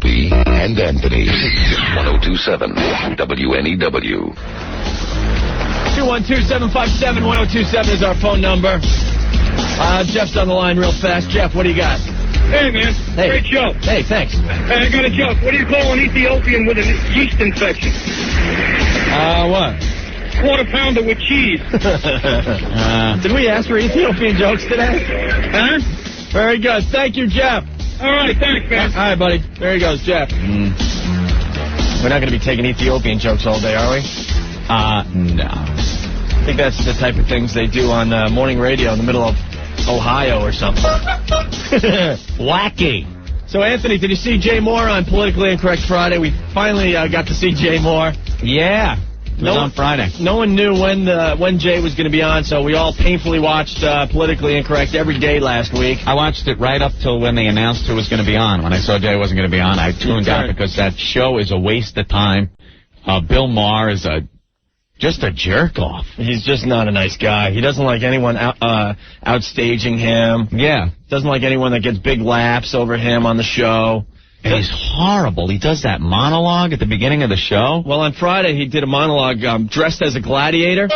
Opie and Anthony. 1027 WNEW. 212-757-1027 is our phone number. Jeff's on the line real fast. Jeff, what do you got? Hey, man. Hey. Great show. Hey, thanks. Hey, I got a joke. What do you call an Ethiopian with a yeast infection? What? Quarter pounder with cheese. Did we ask for Ethiopian jokes today? Huh? Very good. Thank you, Jeff. All right, thanks, man. All right, buddy. There he goes, Jeff. We're not going to be taking Ethiopian jokes all day, are we? No. I think that's the type of things they do on morning radio in the middle of Ohio or something. Wacky. So, Anthony, did you see Jay Moore on Politically Incorrect Friday? We finally got to see Jay Moore. Yeah. It was on Friday. No one knew when Jay was going to be on, so we all painfully watched Politically Incorrect every day last week. I watched it right up till when they announced who was going to be on. When I saw Jay wasn't going to be on, I tuned out because that show is a waste of time. Bill Maher is just a jerk-off. He's just not a nice guy. He doesn't like anyone outstaging him. Yeah. Doesn't like anyone that gets big laughs over him on the show. And he's horrible. He does that monologue at the beginning of the show. Well, on Friday, he did a monologue dressed as a gladiator.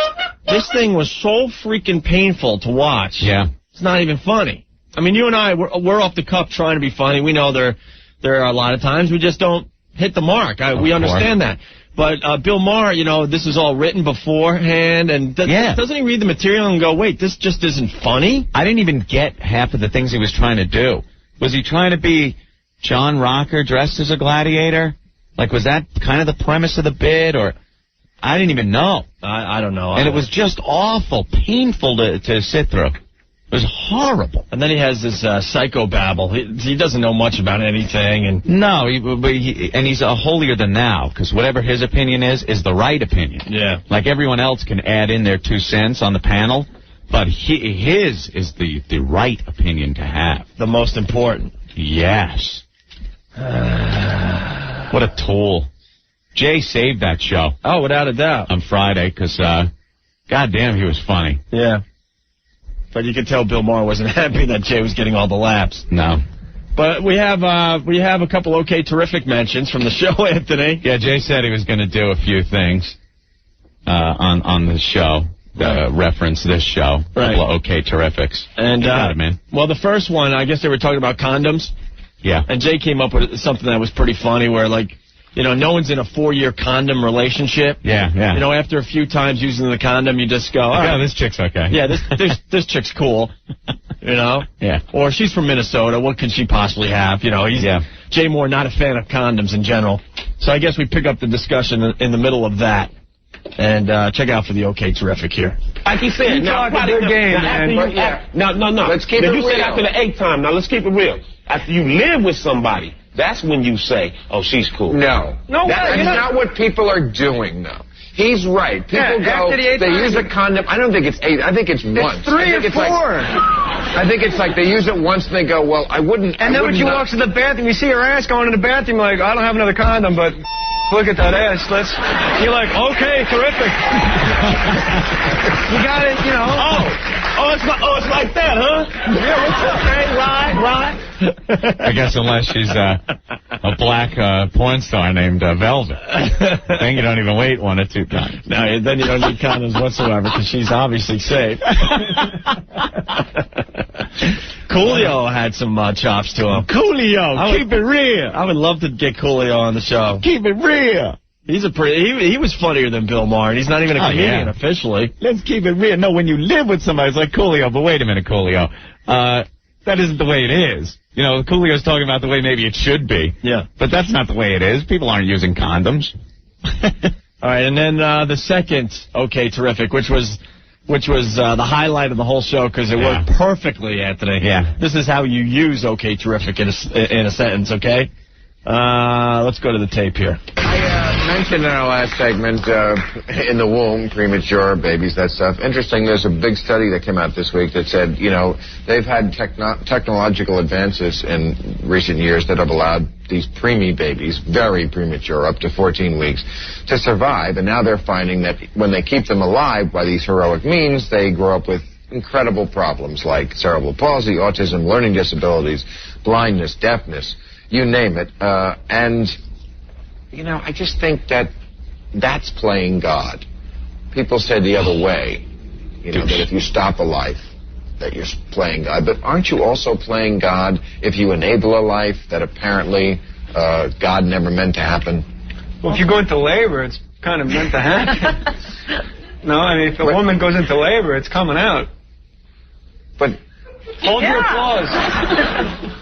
This thing was so freaking painful to watch. Yeah. It's not even funny. I mean, you and I, we're off the cuff trying to be funny. We know there are a lot of times we just don't hit the mark. We understand that. But Bill Maher, you know, this is all written beforehand, and doesn't he read the material and go, wait, this just isn't funny? I didn't even get half of the things he was trying to do. Was he trying to be John Rocker dressed as a gladiator? Like, was that kind of the premise of the bit, or I didn't even know. I don't know. And it was just awful, painful to sit through. It was horrible. And then he has this psychobabble. He doesn't know much about anything. And no, he's a holier than thou, because whatever his opinion is the right opinion. Yeah. Like everyone else can add in their 2 cents on the panel, but his is the right opinion to have. The most important. Yes. What a tool. Jay saved that show. Oh, without a doubt. On Friday, because, goddamn, he was funny. Yeah. But you could tell Bill Maher wasn't happy that Jay was getting all the laughs. No. But we have a couple okay terrific mentions from the show, Anthony. Yeah, Jay said he was going to do a few things on the show. Reference this show. Right. A couple of okay terrifics. And got it, man. Well, the first one, I guess they were talking about condoms. Yeah. And Jay came up with something that was pretty funny where, like, you know, no one's in a 4-year condom relationship. Yeah, yeah. You know, after a few times using the condom, you just go, all right. Oh, this chick's okay. Yeah, this chick's cool. You know? Yeah. Or she's from Minnesota. What can she possibly have? You know, Jay Moore, not a fan of condoms in general. So I guess we pick up the discussion in the middle of that. And check out for the okay terrific here. Like he said, now, a good game, man. No. Let's keep it you real. said after the 8th time. Now, let's keep it real. After you live with somebody, that's when you say, oh, she's cool. No. That's not what people are doing, though. He's right. People go, they use a condom. I don't think it's 8. I think it's once. 3 or 4. I think it's like they use it once and they go, well, I wouldn't. And then when she walks to the bathroom, you see her ass going in the bathroom, like, I don't have another condom, but look at that ass. You're like, okay, terrific. You got it, you know. Oh, it's like that, huh? Yeah, what's up, man? Right. I guess unless she's a black porn star named Velvet. Then you don't even wait 1 or 2 times. No, then you don't need condoms whatsoever because she's obviously safe. Coolio had some chops to him. Coolio, keep it real. I would love to get Coolio on the show. Keep it real. He's he was funnier than Bill Maher, and he's not even a comedian officially. Let's keep it real. No, when you live with somebody, it's like Coolio, but wait a minute, Coolio. That isn't the way it is. You know, Coolio's talking about the way maybe it should be. Yeah. But that's not the way it is. People aren't using condoms. All right, and then the second okay terrific, which was the highlight of the whole show because it worked perfectly, Anthony. Yeah. This is how you use okay terrific in a sentence, okay? Let's go to the tape here. I mentioned in our last segment, in the womb, premature, babies, that stuff. Interesting, there's a big study that came out this week that said, you know, they've had technological advances in recent years that have allowed these preemie babies, very premature, up to 14 weeks, to survive. And now they're finding that when they keep them alive by these heroic means, they grow up with incredible problems like cerebral palsy, autism, learning disabilities, blindness, deafness. you name it. And, you know, I just think that's playing God. People say the other way, you know, that if you stop a life, that you're playing God. But aren't you also playing God if you enable a life that apparently God never meant to happen? Well, if you go into labor, it's kind of meant to happen. No, I mean, if a woman goes into labor, it's coming out. But hold your applause.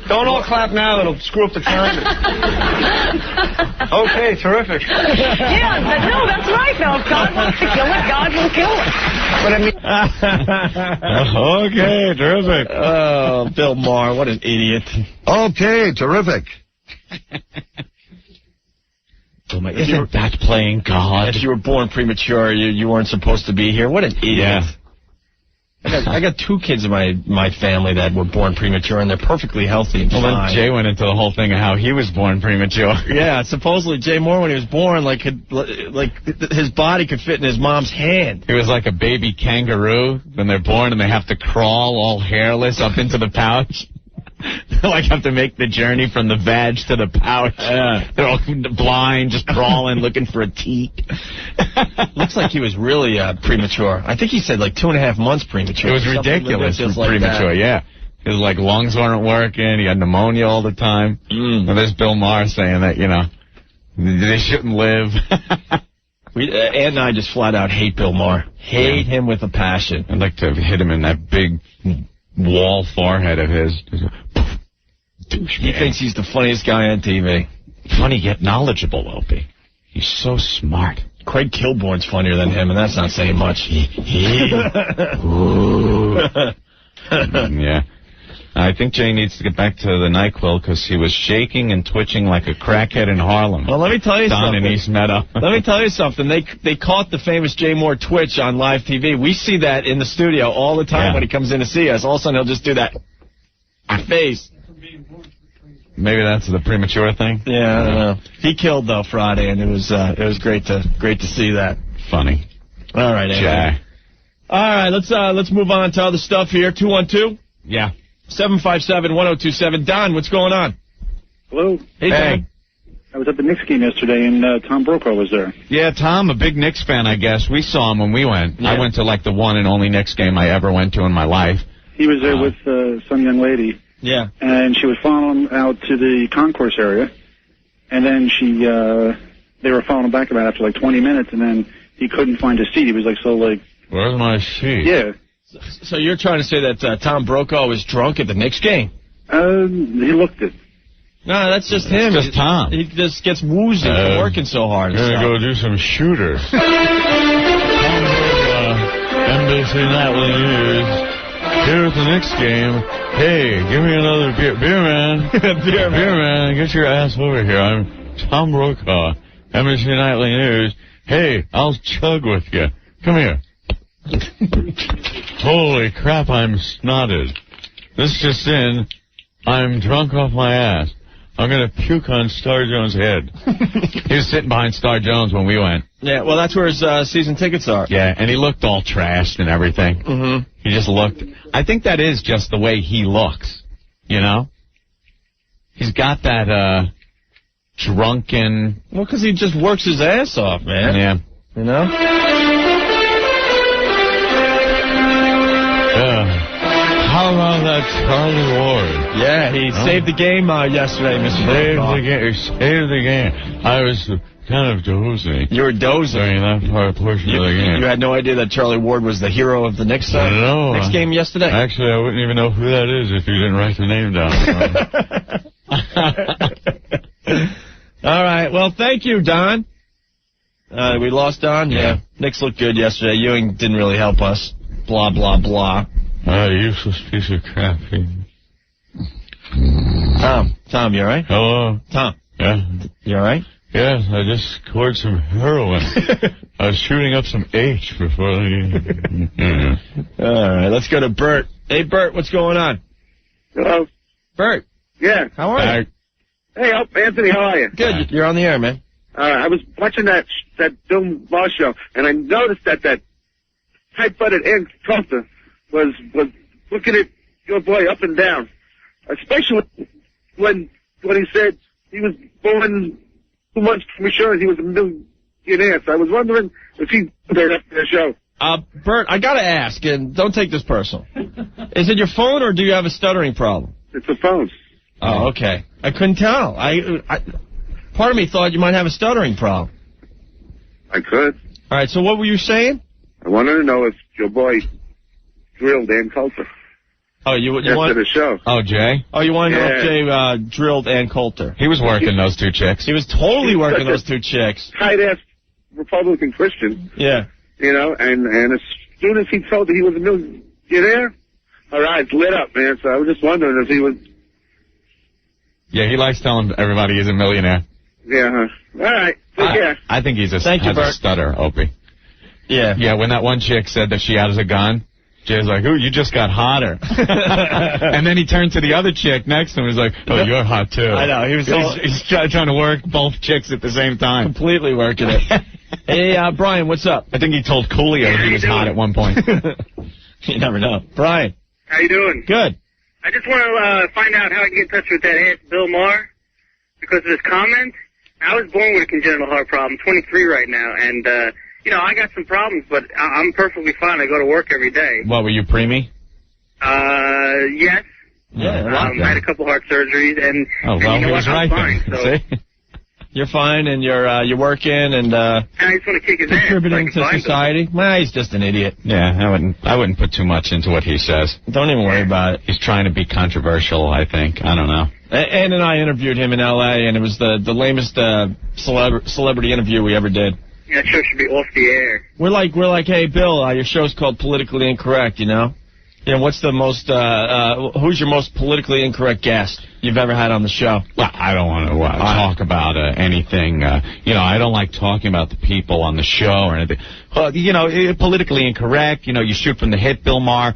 Don't all clap now. It'll screw up the timing. Okay, terrific. Yeah, no, that's right. Now, if God wants to kill it, God will kill it. But I mean... Okay, terrific. Oh, Bill Maher, what an idiot. Okay, terrific. Isn't that playing God? If you were born premature, you weren't supposed to be here. What an idiot. Yeah. I got 2 kids in my family that were born premature, and they're perfectly healthy and Well, fine. then Jay went into the whole thing of how he was born premature. Yeah, supposedly Jay Moore, when he was born, like his body could fit in his mom's hand. He was like a baby kangaroo when they're born and they have to crawl all hairless up into the pouch. Like have to make the journey from the vag to the pouch. Yeah. They're all blind, just crawling, looking for a teat. Looks like he was really premature. I think he said like 2.5 months premature. It was ridiculous. Like premature, yeah. His like lungs weren't working. He had pneumonia all the time. And there's Bill Maher saying that, you know, they shouldn't live. Ann and I just flat out hate Bill Maher. Hate him with a passion. I'd like to hit him in that big wall forehead of his. He thinks he's the funniest guy on TV. Funny yet knowledgeable, Opie. He's so smart. Craig Kilborn's funnier than him, and that's not saying much. Yeah. I think Jay needs to get back to the NyQuil because he was shaking and twitching like a crackhead in Harlem. Well, let me tell you something. Down in East Meadow. Let me tell you something. They caught the famous Jay Moore twitch on live TV. We see that in the studio all the time when he comes in to see us. All of a sudden, he'll just do that face. Maybe that's the premature thing. Yeah, I don't know. He killed though Friday, and it was great to see that. Funny. All right, Andy. All right, let's move on to other stuff here. 212. Yeah. 757-1027. Don, what's going on? Hello. Hey, Don. I was at the Knicks game yesterday, and Tom Brokaw was there. Yeah, Tom, a big Knicks fan, I guess. We saw him when we went. Yeah. I went to like the one and only Knicks game I ever went to in my life. He was there with some young lady. Yeah. And she was following him out to the concourse area, and then they were following him back about after like 20 minutes, and then he couldn't find his seat. He was like, where's my seat? Yeah. So you're trying to say that Tom Brokaw was drunk at the Knicks game? He looked it. No, that's just him. It's just Tom. He just gets woozy from working so hard. I'm going to go do some shooters. Tom Brokaw, NBC Nightly News, here at the Knicks game. Hey, give me another beer. Beer man. Beer man, get your ass over here. I'm Tom Brokaw, NBC Nightly News. Hey, I'll chug with you. Come here. Holy crap, I'm snotted. This just in. I'm drunk off my ass. I'm going to puke on Star Jones' head. He was sitting behind Star Jones when we went. Yeah, well, that's where his season tickets are. Yeah, and he looked all trashed and everything. Mm-hmm. He just looked. I think that is just the way he looks, you know? He's got that drunken... Well, because he just works his ass off, man. Yeah. You know? Yeah. How about that Charlie Ward? Yeah, he saved the game yesterday, Mr. Brokaw. Saved the game. I was kind of dozing. You were dozing. During that portion of the game. You had no idea that Charlie Ward was the hero of the Knicks game yesterday? Actually, I wouldn't even know who that is if you didn't write the name down. All right. Well, thank you, Don. We lost Don? Yeah. Knicks looked good yesterday. Ewing didn't really help us. Blah, blah, blah. Useless piece of crap. Tom, you all right? Hello? Tom. Yeah? You all right? Yes, I just scored some heroin. I was shooting up some H before the game. All right, let's go to Bert. Hey, Bert, what's going on? Hello? Bert. Yeah. How are you? Hey, Anthony, how are you? Good. You're on the air, man. I was watching that Bill Maher show, and I noticed that tight-butted Ann Coulter was looking at your boy up and down, especially when he said he was born 2 months premature. He was a millionaire. So I was wondering if he did after the show. Bert, I gotta ask, and don't take this personal. Is it your phone or do you have a stuttering problem? It's a phone. Oh, okay. I couldn't tell. Part of me thought you might have a stuttering problem. I could. All right, so what were you saying? I wanted to know if your boy drilled Ann Coulter. Oh, you after want the show. Oh, Jay? Oh, you want to know if Jay drilled Ann Coulter? He was working those two chicks. He was totally working those two chicks. Tight-ass Republican Christian. Yeah. You know, and as soon as he told that he was a millionaire, our eyes lit up, man. So I was just wondering if he was... Yeah, he likes telling everybody he's a millionaire. Yeah, All right. Take care. I think he's a stutter, Opie. Yeah. Yeah, when that one chick said that she has a gun, Jay's like, ooh, you just got hotter. And then he turned to the other chick next to him and was like, oh, you're hot, too. I know. He's trying to work both chicks at the same time. Completely working it. Hey, Brian, what's up? I think he told Coolio he was hot at one point. You never know. Brian. How you doing? Good. I just want to find out how I can get in touch with that Aunt Bill Maher because of his comment. I was born with a congenital heart problem, 23 right now, and, you know, I got some problems, but I'm perfectly fine. I go to work every day. What, were you preemie? Yes. Yeah. I had a couple heart surgeries, and, oh, well, and you know he was right fine, then. so. You're fine, and you're working, and I just want to kick his ass. contributing to society. Well, he's just an idiot. Yeah, I wouldn't put too much into what he says. Don't even worry about it. He's trying to be controversial, I think. I don't know. Ann and I interviewed him in L.A., and it was the lamest celebrity interview we ever did. That show should be off the air. We're like, hey, Bill, your show's called Politically Incorrect, you know? You know, what's the most, who's your most politically incorrect guest you've ever had on the show? Well, I don't want to talk about anything. You know, I don't like talking about the people on the show or anything. Well, you know, politically incorrect. You know, you shoot from the hip, Bill Maher.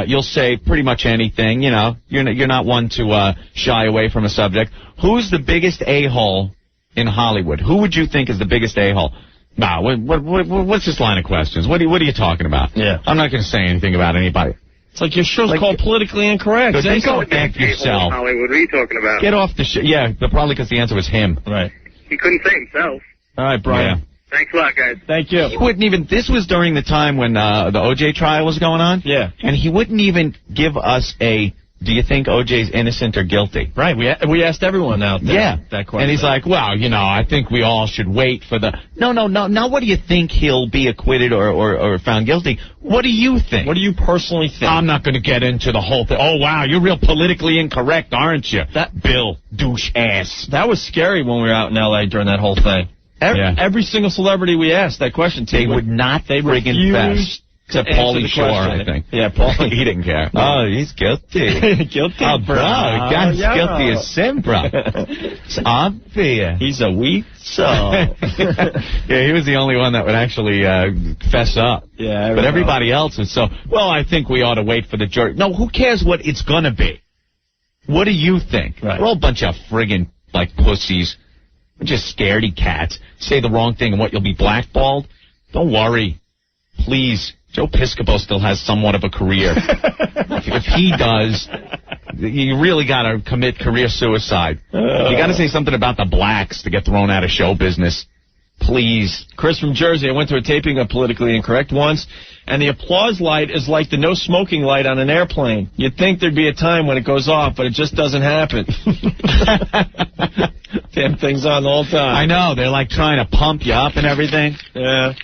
You'll say pretty much anything. You know, you're not one to shy away from a subject. Who's the biggest a-hole in Hollywood? Who would you think is the biggest a-hole? Nah, what's this line of questions? What are you talking about? Yeah. I'm not going to say anything about anybody. It's like your show's called Politically Incorrect. Say something back yourself. Hollywood, what are you talking about? Get off the show. Yeah, but probably because the answer was him. Right. He couldn't say himself. All right, Brian. Yeah. Thanks a lot, guys. Thank you. He wouldn't even. This was during the time when the O.J. trial was going on. Yeah. And he wouldn't even give us a. Do you think O.J.'s innocent or guilty? Right. We asked everyone out there. Yeah. That question. And he's like, well, you know, I think we all should wait for the. No. Now, what do you think he'll be acquitted or found guilty? What do you think? What do you personally think? I'm not going to get into the whole thing. Oh, wow, you're real politically incorrect, aren't you? Bill, douche ass. That was scary when we were out in L.A. during that whole thing. Every single celebrity we asked that question to, they would not friggin' fess. Except Pauly Shore, I think. Yeah, Pauly. He didn't care. Oh, he's guilty. Guilty, oh, bro. God's yeah. guilty as sin, bro. It's obvious. He's a weak soul. Yeah, he was the only one that would actually fess up. Yeah, but everybody else is so, well, I think we ought to wait for the jury. No, who cares what it's going to be? What do you think? Right. We're all a bunch of friggin' like pussies. We're just scaredy cats. Say the wrong thing and what, you'll be blackballed? Don't worry. Please. Joe Piscopo still has somewhat of a career. If he does, you really got to commit career suicide. You got to say something about the blacks to get thrown out of show business. Please. Chris from Jersey, I went to a taping of Politically Incorrect once, and the applause light is like the no smoking light on an airplane. You'd think there'd be a time when it goes off, but it just doesn't happen. Damn thing's on the whole time. I know. They're like trying to pump you up and everything. Yeah.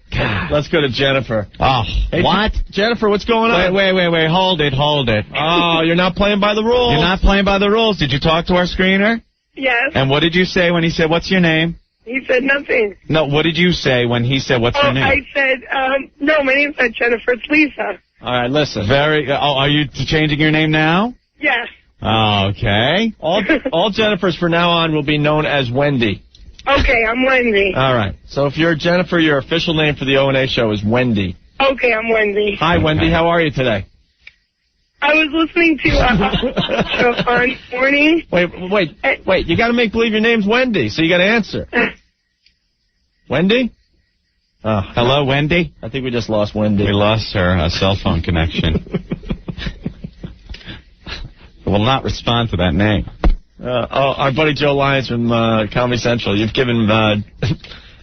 God. Let's go to Jennifer. Oh, hey, what? Jennifer, what's going on? Wait. Hold it. Oh, you're not playing by the rules. You're not playing by the rules. Did you talk to our screener? Yes. And what did you say when he said, what's your name? He said nothing. No, what did you say when he said, what's your name? I said, no, my name's not Jennifer, it's Lisa. All right, listen. Are you changing your name now? Yes. Okay. All Jennifers from now on will be known as Wendy. Okay, I'm Wendy. All right. So if you're Jennifer, your official name for the O&A show is Wendy. Okay, I'm Wendy. Hi, Wendy. How are you today? I was listening to show on morning. Wait. You got to make believe your name's Wendy, so you got to answer. Wendy? Hello, Wendy? I think we just lost Wendy. We lost her cell phone connection. Will not respond to that name. Our buddy Joe Lyons from Comedy Central. You've given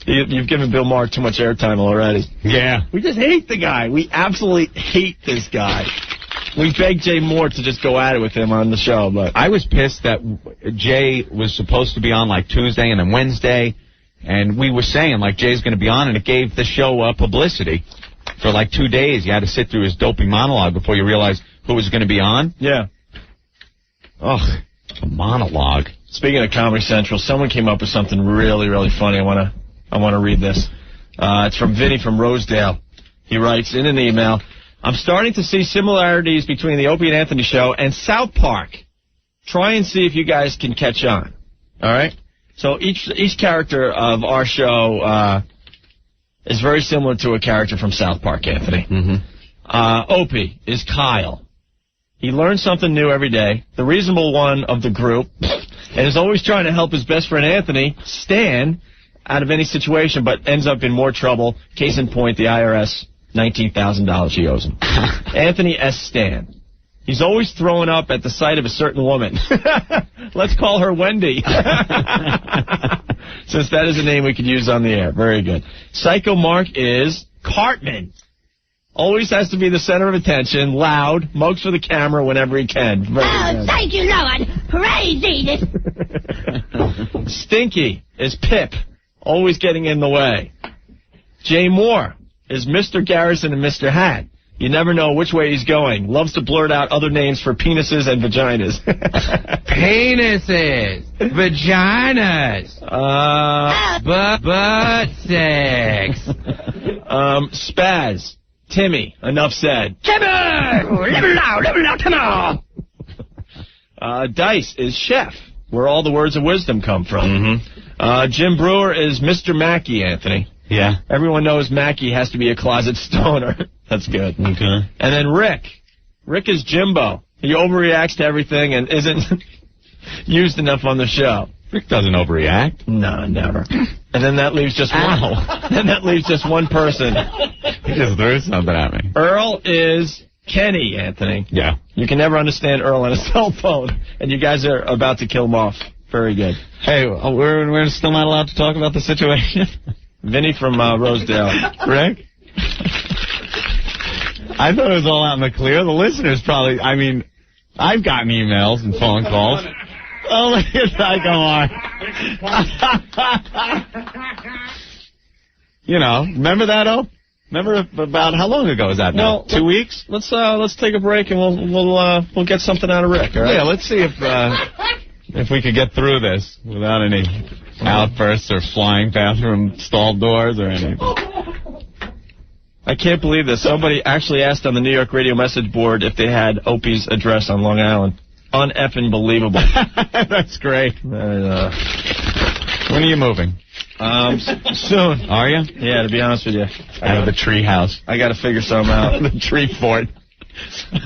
you've given Bill Maher too much airtime already. Yeah. We just hate the guy. We absolutely hate this guy. We begged Jay Moore to just go at it with him on the show, but I was pissed that Jay was supposed to be on like Tuesday and then Wednesday, and we were saying like Jay's going to be on, and it gave the show publicity for like 2 days. You had to sit through his dopey monologue before you realized who was going to be on. Yeah. Ugh, a monologue. Speaking of Comedy Central, someone came up with something really, really funny. I want to read this. It's from Vinny from Rosedale. He writes in an email, I'm starting to see similarities between the Opie and Anthony show and South Park. Try and see if you guys can catch on. All right? So each character of our show is very similar to a character from South Park, Anthony. Mm-hmm. Opie is Kyle. He learns something new every day, the reasonable one of the group, and is always trying to help his best friend Anthony, Stan, out of any situation, but ends up in more trouble. Case in point, the IRS, $19,000 he owes him. Anthony S. Stan. He's always throwing up at the sight of a certain woman. Let's call her Wendy. Since that is a name we could use on the air. Very good. Psycho Mark is Cartman. Always has to be the center of attention, loud, mugs for the camera whenever he can. Very thank you, Lord. Praise Edith. Stinky is Pip. Always getting in the way. Jay Moore is Mr. Garrison and Mr. Hat. You never know which way he's going. Loves to blurt out other names for penises and vaginas. Penises. Vaginas. Butt sex. Spaz. Timmy. Enough said. Timmy! Live loud, come on! Dice is Chef, where all the words of wisdom come from. Mm-hmm. Jim Brewer is Mr. Mackey, Anthony. Yeah. Everyone knows Mackey has to be a closet stoner. That's good. Okay. And then Rick. Rick is Jimbo. He overreacts to everything and isn't used enough on the show. Rick doesn't overreact. No, never. And then that leaves just one. And that leaves just one person. He just threw something at me. Earl is Kenny, Anthony. Yeah. You can never understand Earl on a cell phone, and you guys are about to kill him off. Very good. Hey, we're still not allowed to talk about the situation? Vinny from Rosedale. Rick? I thought it was all out in the clear. The listeners probably, I mean, I've gotten emails and phone calls. Oh, look at Psycho Mark. You know, remember that, O? Remember about how long ago was that now? 2 weeks? Let's take a break and we'll get something out of Rick, all right? Yeah, let's see if we could get through this without any outbursts or flying bathroom stall doors or anything. I can't believe this. Somebody actually asked on the New York radio message board if they had Opie's address on Long Island. Un-effing believable. That's great. When are you moving? Soon. Are you? Yeah, to be honest with you. Out of the tree house. I got to figure something out. The tree fort.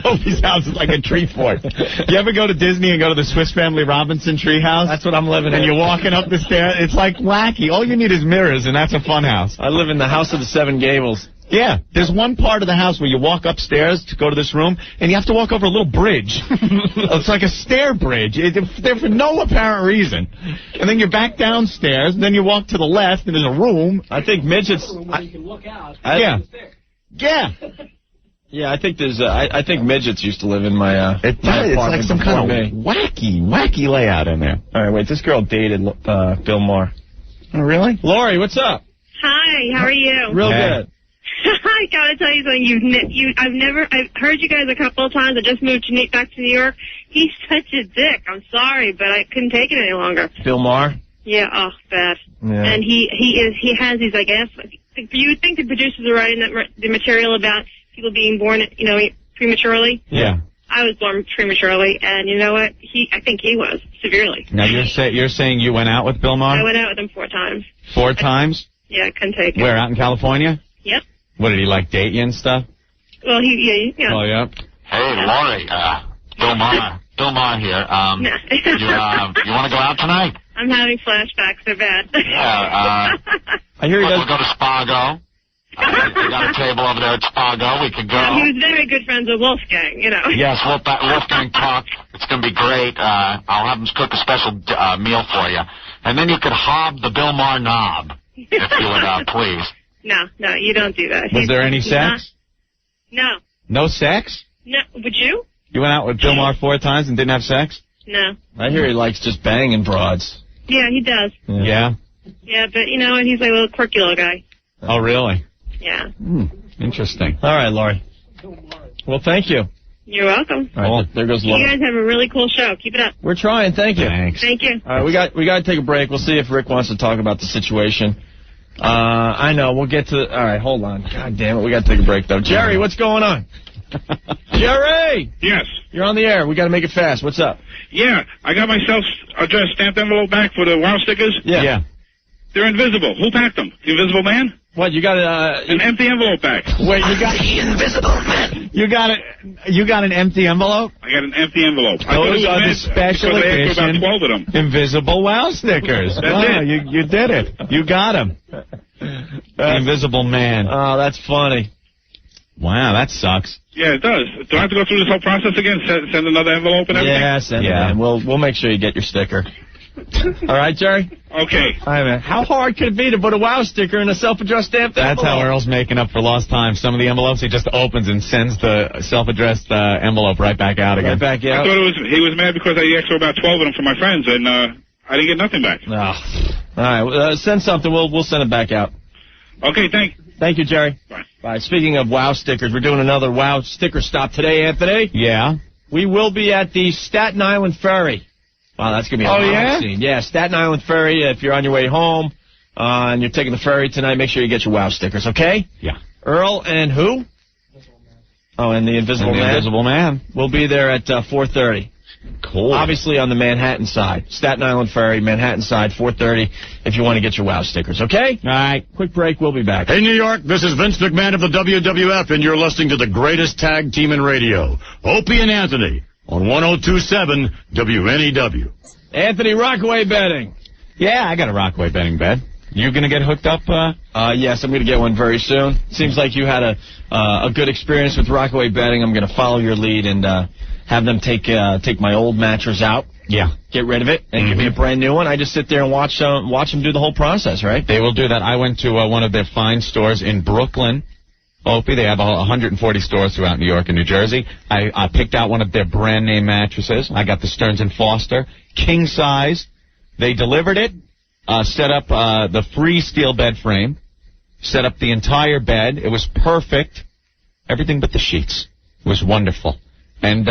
Opie's house is like a tree fort. You ever go to Disney and go to the Swiss Family Robinson tree house? That's what I'm living in. And you're walking up the stairs. It's like wacky. All you need is mirrors, and that's a fun house. I live in the House of the Seven Gables. Yeah, there's one part of the house where you walk upstairs to go to this room, and you have to walk over a little bridge. It's like a stair bridge. They're for no apparent reason. And then you're back downstairs, and then you walk to the left, and there's a room. I think midgets... You can look out. Yeah. Yeah. Yeah, I think there's... I think midgets used to live in my... It's like some kind of wacky layout in there. All right, wait, this girl dated Bill Maher. Oh, really? Lori, what's up? Hi, how are you? Real good. I gotta tell you something. I've heard you guys a couple of times. I just moved back to New York. He's such a dick. I'm sorry, but I couldn't take it any longer. Bill Maher? Yeah, bad. Yeah. And he has these, I guess, you would think the producers are writing the material about people being born, prematurely. Yeah. I was born prematurely, and you know what? I think he was, severely. Now, you're saying you went out with Bill Maher? I went out with him 4 times. 4 times? Yeah, I couldn't take it. Where, out in California? Yep. What, did he, like, date you and stuff? Well, yeah. Oh, yeah? Hey, Lori, Bill Maher here. You want to go out tonight? I'm having flashbacks. They're bad. Yeah, I hear you guys... We'll go to Spago. You got a table over there at Saga. We could go. He was very good friends with Wolfgang, you know. Yes, Wolfgang talk. It's going to be great. I'll have him cook a special meal for you. And then you could hob the Bill Maher knob, if you would, please. No, you don't do that. Was there any sex? No. No sex? No. Would you? You went out with Bill Maher 4 times and didn't have sex? No. I hear he likes just banging broads. Yeah, he does. Yeah. Yeah, but, you know, and he's like a little quirky little guy. Oh, really? Yeah. Interesting. All right, Lori. Well, thank you. You're welcome. All right, there goes Lori. You guys have a really cool show. Keep it up. We're trying. Thank you. Thanks. Thank you. All right, we got to take a break. We'll see if Rick wants to talk about the situation. I know. We'll get to. All right, hold on. God damn it. We got to take a break though. Jerry, what's going on? Jerry. Yes. You're on the air. We got to make it fast. What's up? Yeah, I got myself a stamped envelope back for the wow stickers. Yeah. They're invisible. Who packed them? The Invisible Man? What, you got an empty envelope back. Wait, you got the Invisible Man. You got an empty envelope? I got an empty envelope. Those are the special edition about 12 of them. Invisible wow stickers. That's it. You did it. You got them. The Invisible Man. Oh, that's funny. Wow, that sucks. Yeah, it does. Do I have to go through this whole process again? Send another envelope and everything? Yeah, send it in. We'll make sure you get your sticker. All right, Jerry? Okay. All right, man. How hard could it be to put a wow sticker in a self-addressed stamped envelope? That's how Earl's making up for lost time. Some of the envelopes he just opens and sends the self-addressed envelope right back out again. Right back out? I thought he was mad because I asked for about 12 of them for my friends, and I didn't get nothing back. Oh. All right, send something. We'll send it back out. Okay, Thank you, Jerry. Bye. Bye. Speaking of wow stickers, we're doing another wow sticker stop today, Anthony. Yeah. We will be at the Staten Island Ferry. Wow, that's going to be a wild scene. Yeah, Staten Island Ferry. If you're on your way home and you're taking the ferry tonight, make sure you get your wow stickers, okay? Yeah. Earl and who? Oh, and the Invisible Man. Invisible Man. We'll be there at 4:30. Cool. Obviously on the Manhattan side. Staten Island Ferry, Manhattan side, 4:30, if you want to get your wow stickers, okay? All right. Quick break. We'll be back. Hey, New York, this is Vince McMahon of the WWF, and you're listening to the greatest tag team in radio, Opie and Anthony, on 102.7 WNEW. Anthony, Rockaway Bedding. Yeah, I got a Rockaway Bedding bed. You going to get hooked up? Yes, I'm going to get one very soon. Seems like you had a good experience with Rockaway Bedding. I'm going to follow your lead and have them take my old mattress out. Yeah. Get rid of it and give me a brand new one. I just sit there and watch them do the whole process, right? They will do that. I went to one of their fine stores in Brooklyn. Opie, they have 140 stores throughout New York and New Jersey. I picked out one of their brand name mattresses. I got the Stearns & Foster, king size. They delivered it, set up the free steel bed frame, set up the entire bed. It was perfect. Everything but the sheets. It was wonderful. And,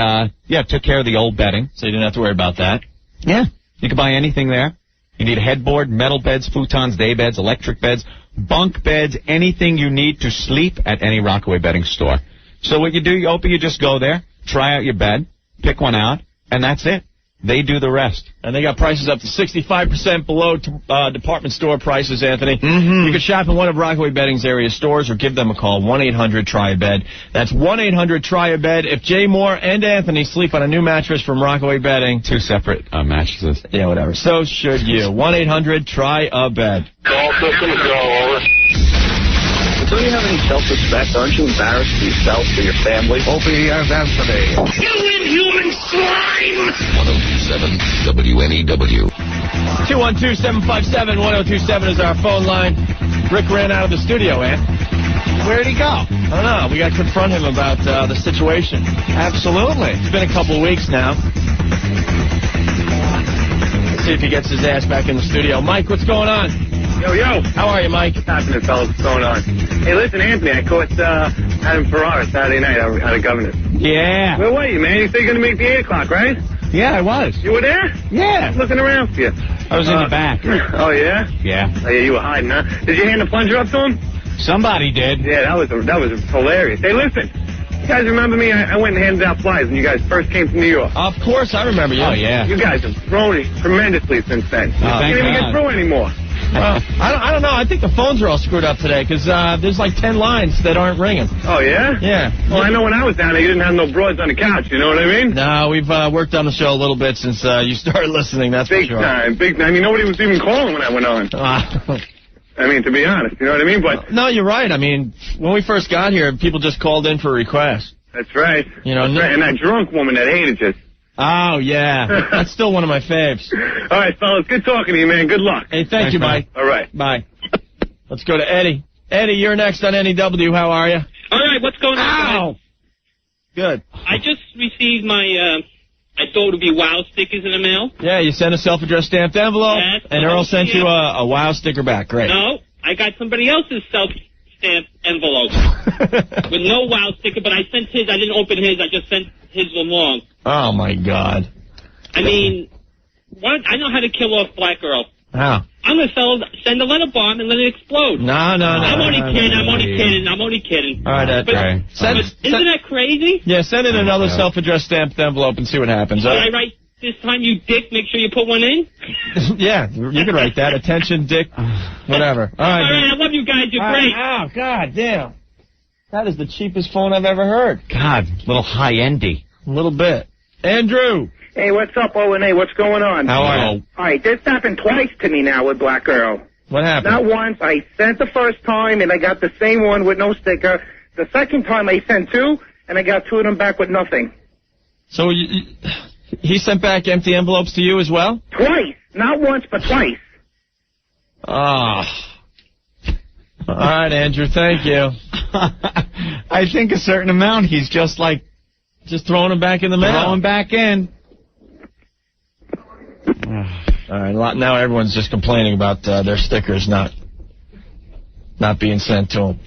took care of the old bedding. So you didn't have to worry about that? Yeah. You can buy anything there. You need a headboard, metal beds, futons, day beds, electric beds, bunk beds, anything you need to sleep at any Rockaway Bedding store. So what you do, Opie, you just go there, try out your bed, pick one out, and that's it. They do the rest. And they got prices up to 65% below department store prices, Anthony. Mm-hmm. You can shop in one of Rockaway Bedding's area stores or give them a call, 1-800-TRY-A-BED. That's 1-800-TRY-A-BED. If Jay Moore and Anthony sleep on a new mattress from Rockaway Bedding. 2 separate mattresses. Yeah, whatever. So should you. 1-800-TRY-A-BED. Call system, go, over. Don't you have any self-respect? Aren't you embarrassed for yourself, for your family? Opie and Anthony. You inhuman swine! 102.7 WNEW. 212-757-1027 is our phone line. Rick ran out of the studio, Where'd he go? I don't know. We got to confront him about the situation. Absolutely. It's been a couple weeks now. Let's see if he gets his ass back in the studio. Mike, what's going on? Yo. How are you, Mike? What's happening, fellas? What's going on? Hey, listen, Anthony, I caught Adam Ferrara Saturday night out of Governor. Yeah. Where were you, man? You said you're going to make the 8 o'clock, right? Yeah, I was. You were there? Yeah. Looking around for you. I was in the back. Oh, yeah? Yeah. Oh, yeah, you were hiding, huh? Did you hand the plunger up to him? Somebody did. Yeah, that was hilarious. Hey, listen. You guys remember me? I went and handed out flyers when you guys first came to New York. Of course, I remember you. Oh, yeah. You guys have grown tremendously since then. You can't even get through anymore. Well, I don't know. I think the phones are all screwed up today because there's like 10 lines that aren't ringing. Oh, yeah? Yeah. Well, I know when I was down there, you didn't have no broads on the couch. You know what I mean? No, we've worked on the show a little bit since you started listening. That's big for sure. Big time. I mean, nobody was even calling when I went on. I mean, to be honest, you know what I mean? But no, you're right. I mean, when we first got here, people just called in for requests. That's right. You know, that's right. And that drunk woman that hated you. Oh, yeah. That's still one of my faves. All right, fellas. Good talking to you, man. Good luck. Hey, thank you, Mike. All right. Bye. Let's go to Eddie. Eddie, you're next on NEW. How are you? All right, what's going on? Ow! Good. I just received my, I thought it would be WOW stickers in the mail. Yeah, you sent a self-addressed stamped envelope, Yes, and Earl sent you a WOW sticker back. Great. No, I got somebody else's self-stamped envelope with no WOW sticker, but I sent his. I didn't open his. I just sent his along. Oh, my God. I mean, I know how to kill off Black Earl. How? I'm going to send a letter bomb and let it explode. No. I'm only kidding. All right, Ed. But isn't that crazy? Yeah, send in another self-addressed stamped envelope and see what happens. Did I write this time, you dick, make sure you put one in? Yeah, you can write that. Attention, dick, whatever. All right, I love you guys. You're great. Oh, God damn. That is the cheapest phone I've ever heard. God, a little high-endy. A little bit. Andrew. Hey, what's up, O&A? What's going on? How are you? All right, this happened twice to me now with Black Earl. What happened? Not once. I sent the first time, and I got the same one with no sticker. The second time, I sent two, and I got two of them back with nothing. So he sent back empty envelopes to you as well? Twice. Not once, but twice. Ah. All right, Andrew, thank you. I think a certain amount, he's just like... Just throwing them back in the mail. Throwing back in. All right, now everyone's just complaining about their stickers not being sent to them.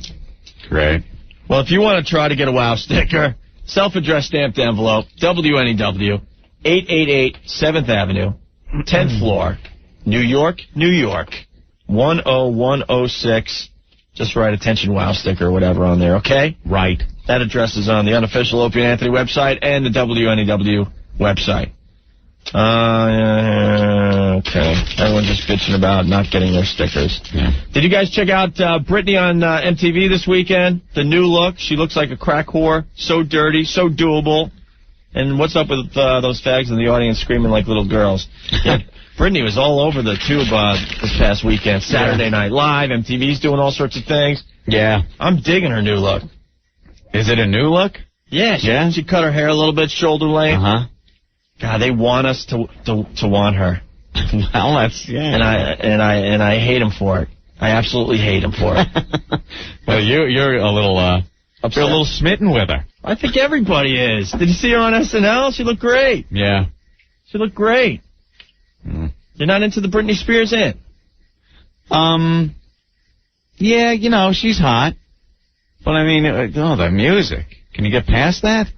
Great. Well, if you want to try to get a WOW sticker, self-addressed stamped envelope, WNEW, 888 7th Avenue, 10th floor, New York, 10106. Just write attention WOW sticker or whatever on there, okay? Right. That address is on the unofficial Opie and Anthony website and the WNEW website. Okay. Everyone's just bitching about not getting their stickers. Yeah. Did you guys check out Britney on MTV this weekend? The new look. She looks like a crack whore. So dirty, so doable. And what's up with those fags in the audience screaming like little girls? Yeah. Britney was all over the tube this past weekend. Saturday Night Live, MTV's doing all sorts of things. Yeah. I'm digging her new look. Is it a new look? Yeah. She cut her hair a little bit, shoulder length. Uh-huh. God, they want us to want her. Well, that's, yeah. And I hate them for it. I absolutely hate them for it. Well, you're a little upset. You're a little smitten with her. I think everybody is. Did you see her on SNL? She looked great. Yeah. She looked great. You're not into the Britney Spears in? Yeah, you know, she's hot. But I mean, the music. Can you get past that?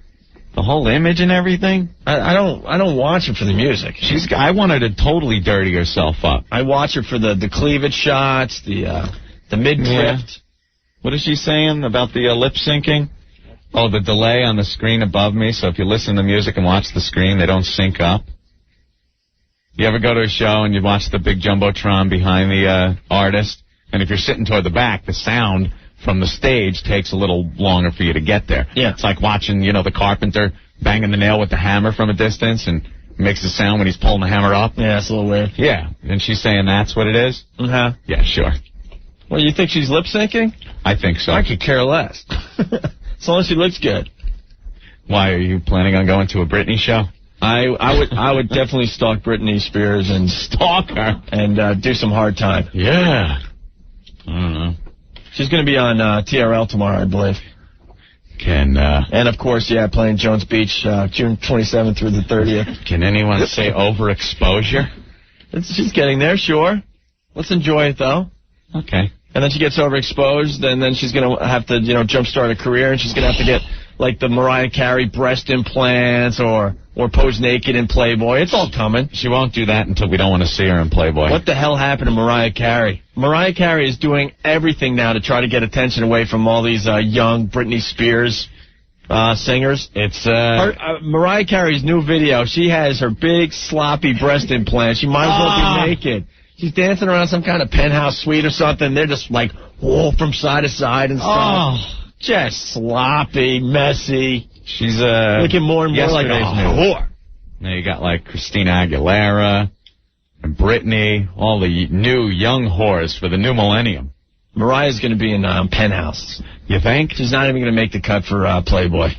The whole image and everything? I don't watch her for the music. I want her to totally dirty herself up. I watch her for the cleavage shots, the mid-drift. Yeah. What is she saying about the lip syncing? Oh, the delay on the screen above me, so if you listen to music and watch the screen, they don't sync up. You ever go to a show and you watch the big jumbotron behind the artist, and if you're sitting toward the back, the sound from the stage takes a little longer for you to get there. Yeah. It's like watching, the carpenter banging the nail with the hammer from a distance and makes a sound when he's pulling the hammer up. Yeah, it's a little weird. Yeah, and she's saying that's what it is? Uh-huh. Yeah, sure. Well, you think she's lip-syncing? I think so. I could care less. As long as she looks good. Why, are you planning on going to a Britney show? I would definitely stalk Britney Spears and stalk her and do some hard time. Yeah. I don't know. She's going to be on TRL tomorrow, I believe. And of course, playing Jones Beach, June 27th through the 30th. Can anyone say overexposure? She's getting there, sure. Let's enjoy it, though. Okay. And then she gets overexposed, and then she's going to have to, jumpstart a career, and she's going to have to get, like, the Mariah Carey breast implants or pose naked in Playboy. It's all coming. She won't do that until we don't want to see her in Playboy. What the hell happened to Mariah Carey? Mariah Carey is doing everything now to try to get attention away from all these young Britney Spears singers. It's Mariah Carey's new video. She has her big, sloppy breast implants. She might as well be naked. She's dancing around some kind of penthouse suite or something. They're just like, from side to side and stuff. Just sloppy, messy. She's looking more and more like a whore. Now you got like Christina Aguilera and Britney, all the new young whores for the new millennium. Mariah's going to be in Penthouse. You think? She's not even going to make the cut for Playboy.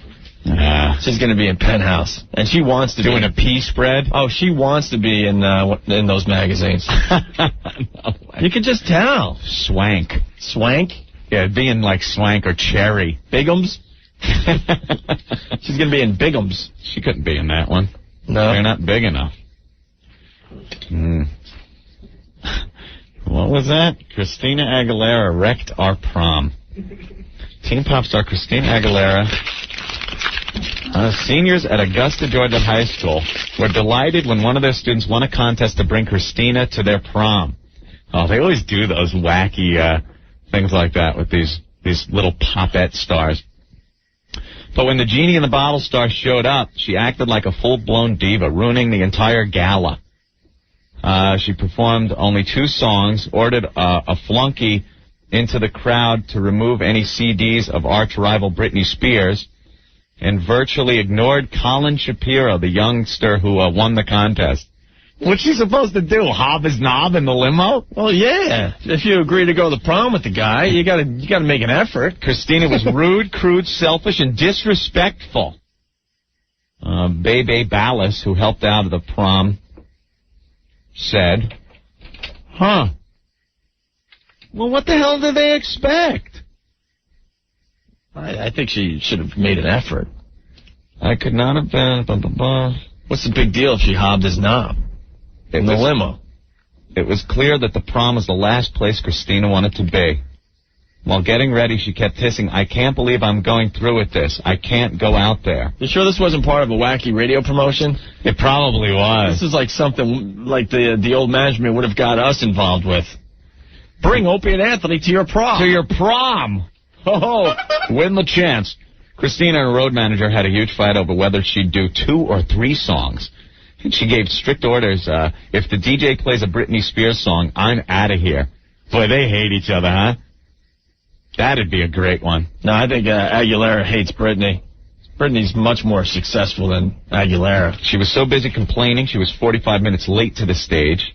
She's going to be in Penthouse. And she wants to doing be... a pea spread? Oh, she wants to be in those magazines. No way. You could just tell. Swank. Swank? Yeah, being like Swank or Cherry. Bigums? She's going to be in Bigums. She couldn't be in that one. No. They're not big enough. What was that? Christina Aguilera wrecked our prom. Teen pop star Christina Aguilera. Seniors at Augusta, Georgia High School were delighted when one of their students won a contest to bring Christina to their prom. Oh, they always do those wacky things like that with these little popette stars. But when the genie in the bottle star showed up, she acted like a full-blown diva, ruining the entire gala. She performed only 2 songs, ordered a flunky into the crowd to remove any CDs of arch-rival Britney Spears, and virtually ignored Colin Shapiro, the youngster who won the contest. What's she supposed to do, hob his knob in the limo? Well, yeah. If you agree to go to the prom with the guy, you gotta make an effort. Christina was rude, crude, selfish, and disrespectful. Bebe Ballas, who helped out at the prom, said, well, what the hell did they expect? I think she should have made an effort. I could not have been... Blah, blah, blah. What's the big deal if she hobbed his knob in the limo? It was clear that the prom was the last place Christina wanted to be. While getting ready, she kept hissing, I can't believe I'm going through with this. I can't go out there. You sure this wasn't part of a wacky radio promotion? It probably was. This is like something like the old management would have got us involved with. Bring Opie and Anthony to your prom. To your prom. Oh, win the chance. Christina and her road manager had a huge fight over whether she'd do 2 or 3 songs. And she gave strict orders, if the DJ plays a Britney Spears song, I'm out of here. Boy, they hate each other, huh? That'd be a great one. No, I think Aguilera hates Britney. Britney's much more successful than Aguilera. She was so busy complaining, she was 45 minutes late to the stage.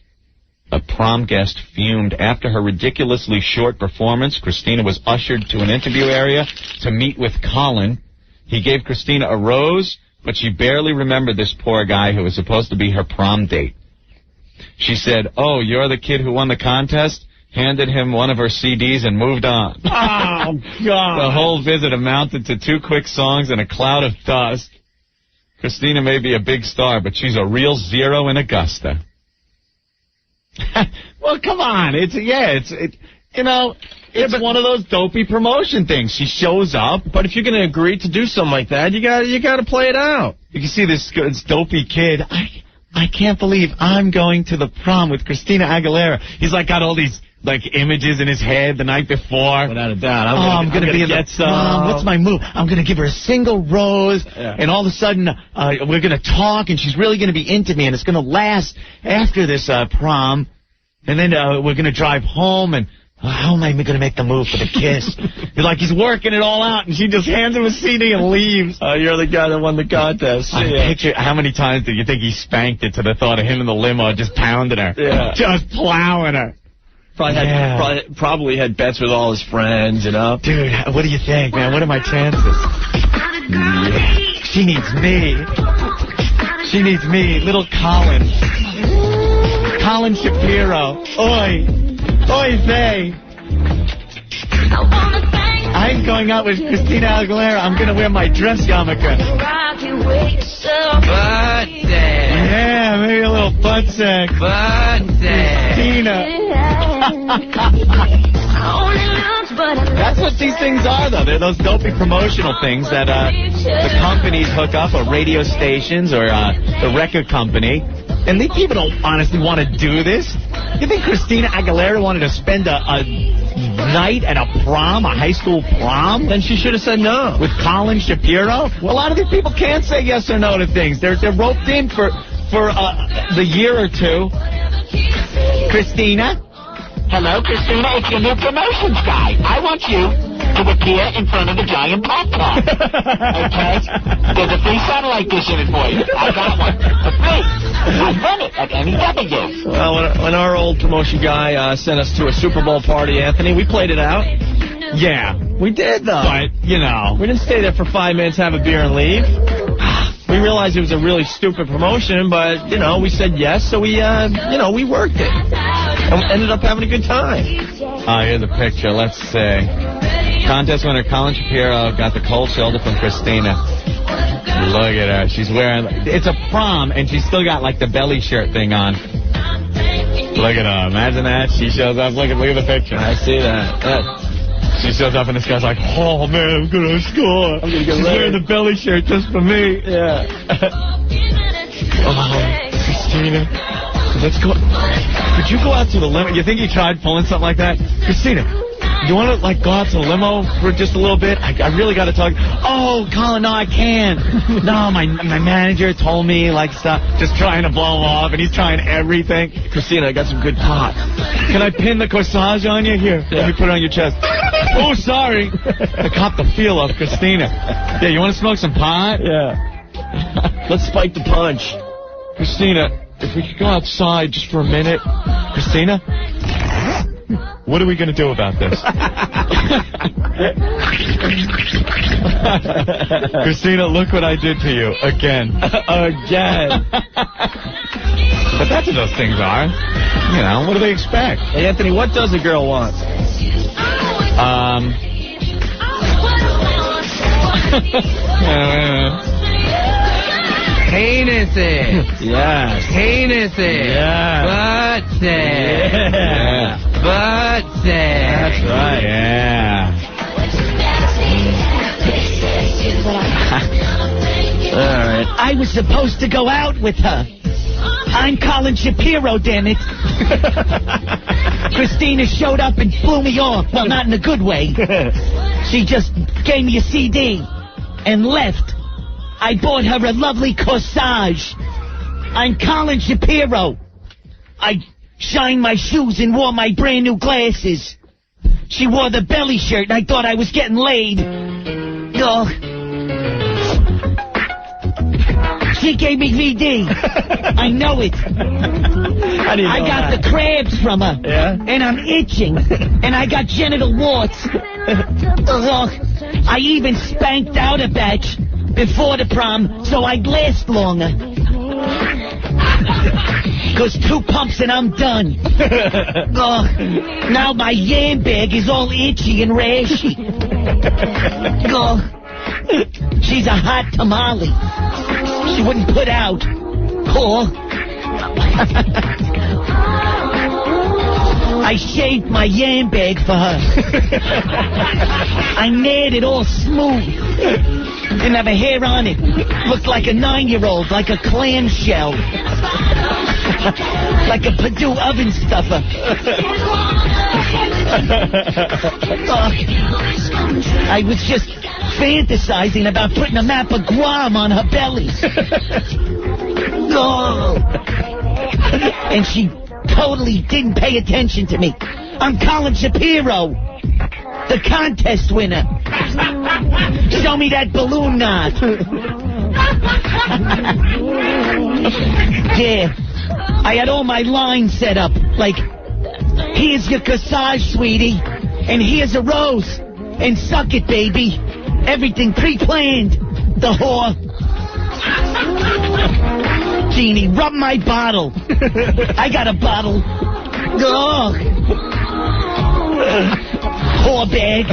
A prom guest fumed. After her ridiculously short performance, Christina was ushered to an interview area to meet with Colin. He gave Christina a rose, but she barely remembered this poor guy who was supposed to be her prom date. She said, oh, you're the kid who won the contest? Handed him one of her CDs and moved on. Oh, God. The whole visit amounted to 2 quick songs and a cloud of dust. Christina may be a big star, but she's a real zero in Augusta. Well, come on. It's one of those dopey promotion things. She shows up. But if you're going to agree to do something like that, you got to play it out. You can see this dopey kid. I can't believe I'm going to the prom with Christina Aguilera. He's got all these images in his head the night before. Without a doubt. I'm going to be in the prom. What's my move? I'm going to give her a single rose, and all of a sudden we're going to talk, and she's really going to be into me, and it's going to last after this prom, and then we're going to drive home, and how am I going to make the move for the kiss? He's working it all out, and she just hands him a CD and leaves. You're the guy that won the contest. Picture, how many times do you think he spanked it to the thought of him in the limo just pounding her? Yeah. Just plowing her. Probably had bets with all his friends, Dude, what do you think, man? What are my chances? Yeah. She needs me. She needs me. Little Colin. Colin Shapiro. Oi. Oy vey. I'm going out with Christina Aguilera. I'm going to wear my dress yarmulke. Butt sack. Yeah, maybe a little butt sack. Butt sack. Christina. That's what these things are, though. They're those dopey promotional things that the companies hook up, or radio stations, or the record company. And these people don't honestly want to do this. You think Christina Aguilera wanted to spend a night at a prom, a high school prom? Then she should have said no. With Colin Shapiro? Well, a lot of these people can't say yes or no to things. They're roped in for the year or 2. Christina? Hello, Christina. It's your new promotions guy. I want you to appear in front of the giant popcorn. Okay? There's a free satellite dish in it for you. I got one. For free. I run it at NEW. Well, when our old promotion guy sent us to a Super Bowl party, Anthony, we played it out. Yeah. We did, though. But, you know. We didn't stay there for 5 minutes, have a beer, and leave. We realized it was a really stupid promotion, but, you know, we said yes, so we, we worked it. And ended up having a good time. Here's a picture. Let's see. Contest winner Colin Shapiro got the cold shoulder from Christina. Look at her. She's wearing... It's a prom, and she's still got, like, the belly shirt thing on. Look at her. Imagine that. She shows up. Look at the picture. I see that. She shows up, and this guy's like, oh, man, I'm going to score. I'm going to get She's wearing the belly shirt just for me. Yeah. Oh, Christina. Let's go. Could you go out to the limo? You think you tried pulling something like that? Christina, you want to, like, go out to the limo for just a little bit? I really got to talk. Oh, Colin, no, I can't. No, my manager told me, like, stuff. Just trying to blow him off, and he's trying everything. Christina, I got some good pot. Can I pin the corsage on you? Here, let me put it on your chest. Oh, sorry. I caught the feel of Christina. Yeah, you want to smoke some pot? Yeah. Let's spike the punch. Christina, if we could go outside just for a minute. Christina? What are we going to do about this? Christina, look what I did to you. Again. Again. But that's what those things are. You know, what do they expect? Hey, Anthony, what does a girl want? Penises. Yes. Penises. Yeah. Butts. Yeah. Butts. That's right. Yeah. All right. I was supposed to go out with her. I'm Colin Shapiro, damn it. Christina showed up and blew me off. Well, not in a good way. She just gave me a CD and left. I bought her a lovely corsage. I'm Colin Shapiro. I shined my shoes and wore my brand new glasses. She wore the belly shirt and I thought I was getting laid. Oh. She gave me VD. I know it. I got the crabs from her. Yeah? And I'm itching. And I got genital warts. I even spanked out a batch before the prom so I'd last longer. 'Cause 2 pumps and I'm done. Now my yam bag is all itchy and rashy. She's a hot tamale. She wouldn't put out. I shaved my yam bag for her. I made it all smooth. Didn't have a hair on it. Looked like a 9-year-old, like a clamshell. Like a Purdue oven stuffer. I was just fantasizing about putting a map of Guam on her belly. And she totally didn't pay attention to me. I'm Colin Shapiro, the contest winner. Show me that balloon knot. Yeah, I had all my lines set up, like, here's your corsage, sweetie, and here's a rose, and suck it, baby. Everything pre-planned, the whore. Jeannie, rub my bottle. I got a bottle. Whore bag.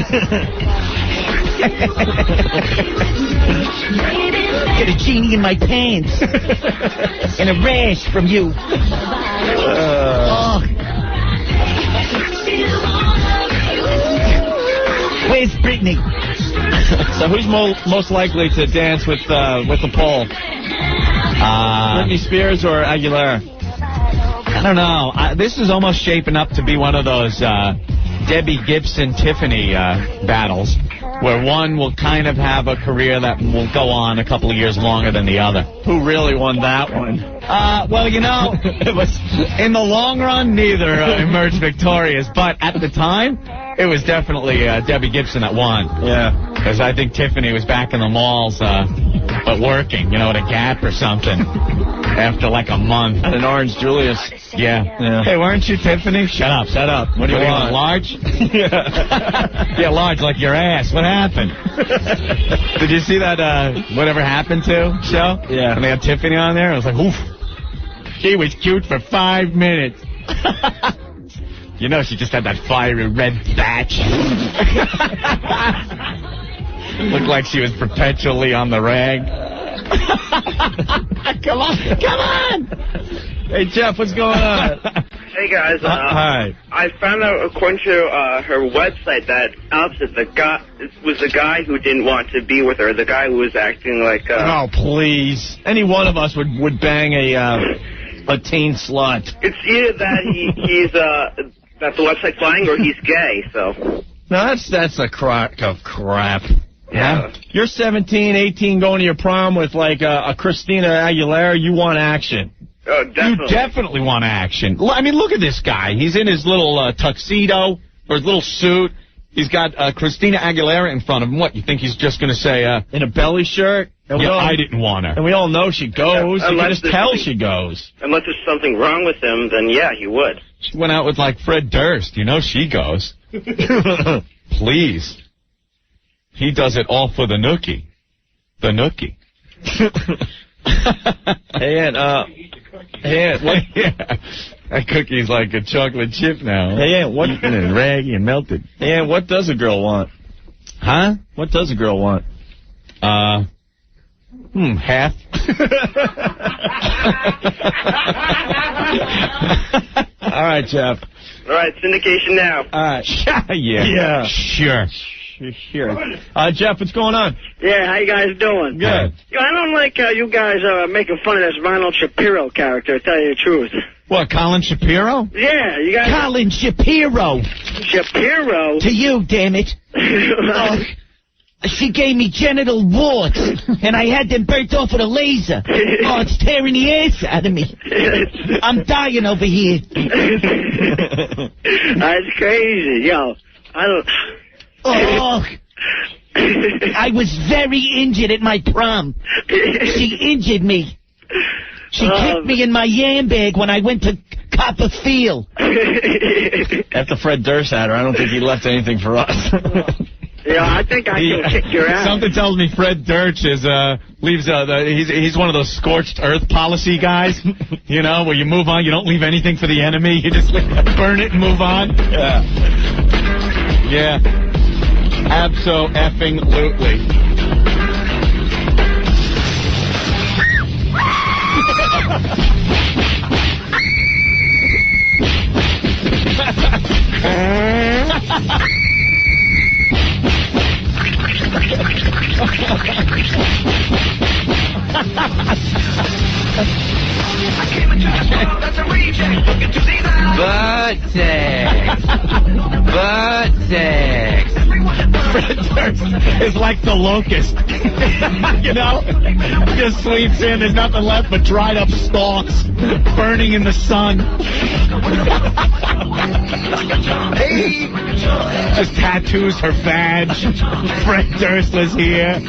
Get a genie in my pants. And a rash from you. Where's Britney? So who's most likely to dance with the pole? Britney Spears or Aguilera? I don't know. This is almost shaping up to be one of those Debbie Gibson-Tiffany battles, where one will kind of have a career that will go on a couple of years longer than the other. Who really won that one? Well, you know, it was in the long run, neither emerged victorious. But at the time, It was definitely Debbie Gibson that won. Yeah. Because I think Tiffany was back in the malls, but working, at a Gap or something. After like a month. At an Orange Julius. Yeah. Hey, weren't you Tiffany? Shut up. What do you want? Large? Yeah, large like your ass. What happened? Did you see that Whatever Happened To show? Yeah. And they had Tiffany on there. I was like, oof. She was cute for 5 minutes. She just had that fiery red thatch. Looked like she was perpetually on the rag. Come on! Hey, Jeff, what's going on? Hey, guys. Hi. I found out, according to her website, that opposite was the guy who didn't want to be with her, the guy who was acting like... Oh, please. Any one of us would bang a teen slut. It's either that he's that the website's lying or he's gay, so... No, that's a crock of crap. Yeah. You're 17, 18, going to your prom with, like, a Christina Aguilera. You want action. Oh, definitely. You definitely want action. I mean, look at this guy. He's in his little tuxedo or his little suit. He's got Christina Aguilera in front of him. What, you think he's just going to say... in a belly shirt? And I didn't want her. And we all know she goes. You can just tell she goes. Unless there's something wrong with him, then yeah, he would. She went out with, like, Fred Durst. she goes. Please. He does it all for the nookie. The nookie. Hey, Aunt, what? Yeah. That cookie's like a chocolate chip now. Hey, Aunt, what? And raggy and melted. Hey, Aunt, what does a girl want? Huh? What does a girl want? Half. All right, Jeff. All right, syndication now. All right. Yeah. Sure. Jeff, what's going on? Yeah, how you guys doing? Good. I don't like you guys making fun of this Ronald Shapiro character, to tell you the truth. What, Colin Shapiro? Yeah, you guys... Colin Shapiro. Shapiro? To you, damn it. She gave me genital warts, and I had them burnt off with a laser. Oh, it's tearing the ass out of me. I'm dying over here. That's crazy, yo. I don't... Oh, I was very injured at my prom. She injured me. She kicked me in my yam bag when I went to cop a feel. After Fred Durst had her, I don't think he left anything for us. Yeah, I think I can kick your ass. Something tells me Fred Durst leaves. He's one of those scorched earth policy guys. Where you move on, you don't leave anything for the enemy. You just burn it and move on. Yeah. Abso-effing-lutely. Butt sex. Fred Durst is like the locust. Just sweeps in, there's nothing left but dried up stalks burning in the sun. Just tattoos her vag. Fred Durst was here.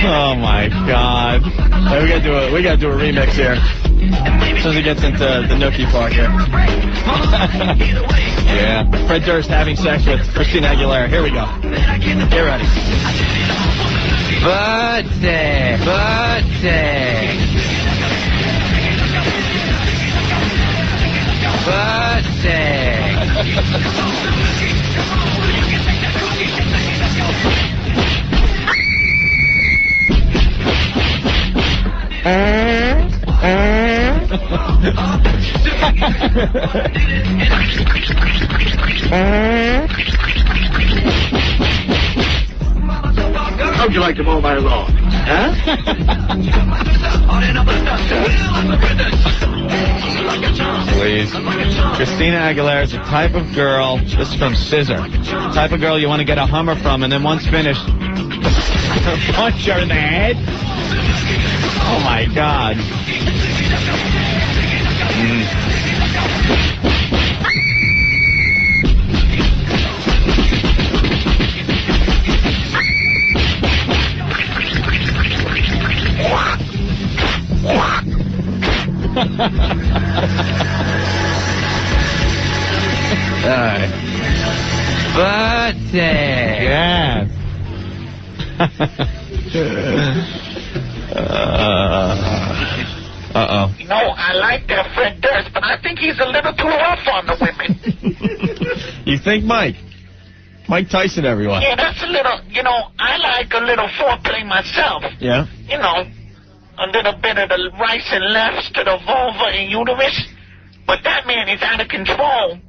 Oh my God! Hey, we gotta do a remix here. As soon as he gets into the nookie part here. Yeah. Fred Durst having sex with Christina Aguilera. Here we go. Get ready. Butt sex. Butt sex. Butt sex. How'd you like to mow my lawn? Huh? Please. Christina Aguilera is the type of girl, this is from Scissor, type of girl you want to get a Hummer from, and then once finished, punch her in the head. Oh my God. All right. Birthday. Yeah. Uh-oh. You know, I like that Fred Durst, but I think he's a little too rough on the women. You think, Mike? Mike Tyson, everyone. Yeah, that's a little, you know, I like a little foreplay myself. Yeah? You know, a little bit of the rights and lefts to the vulva and uterus. But that man is out of control.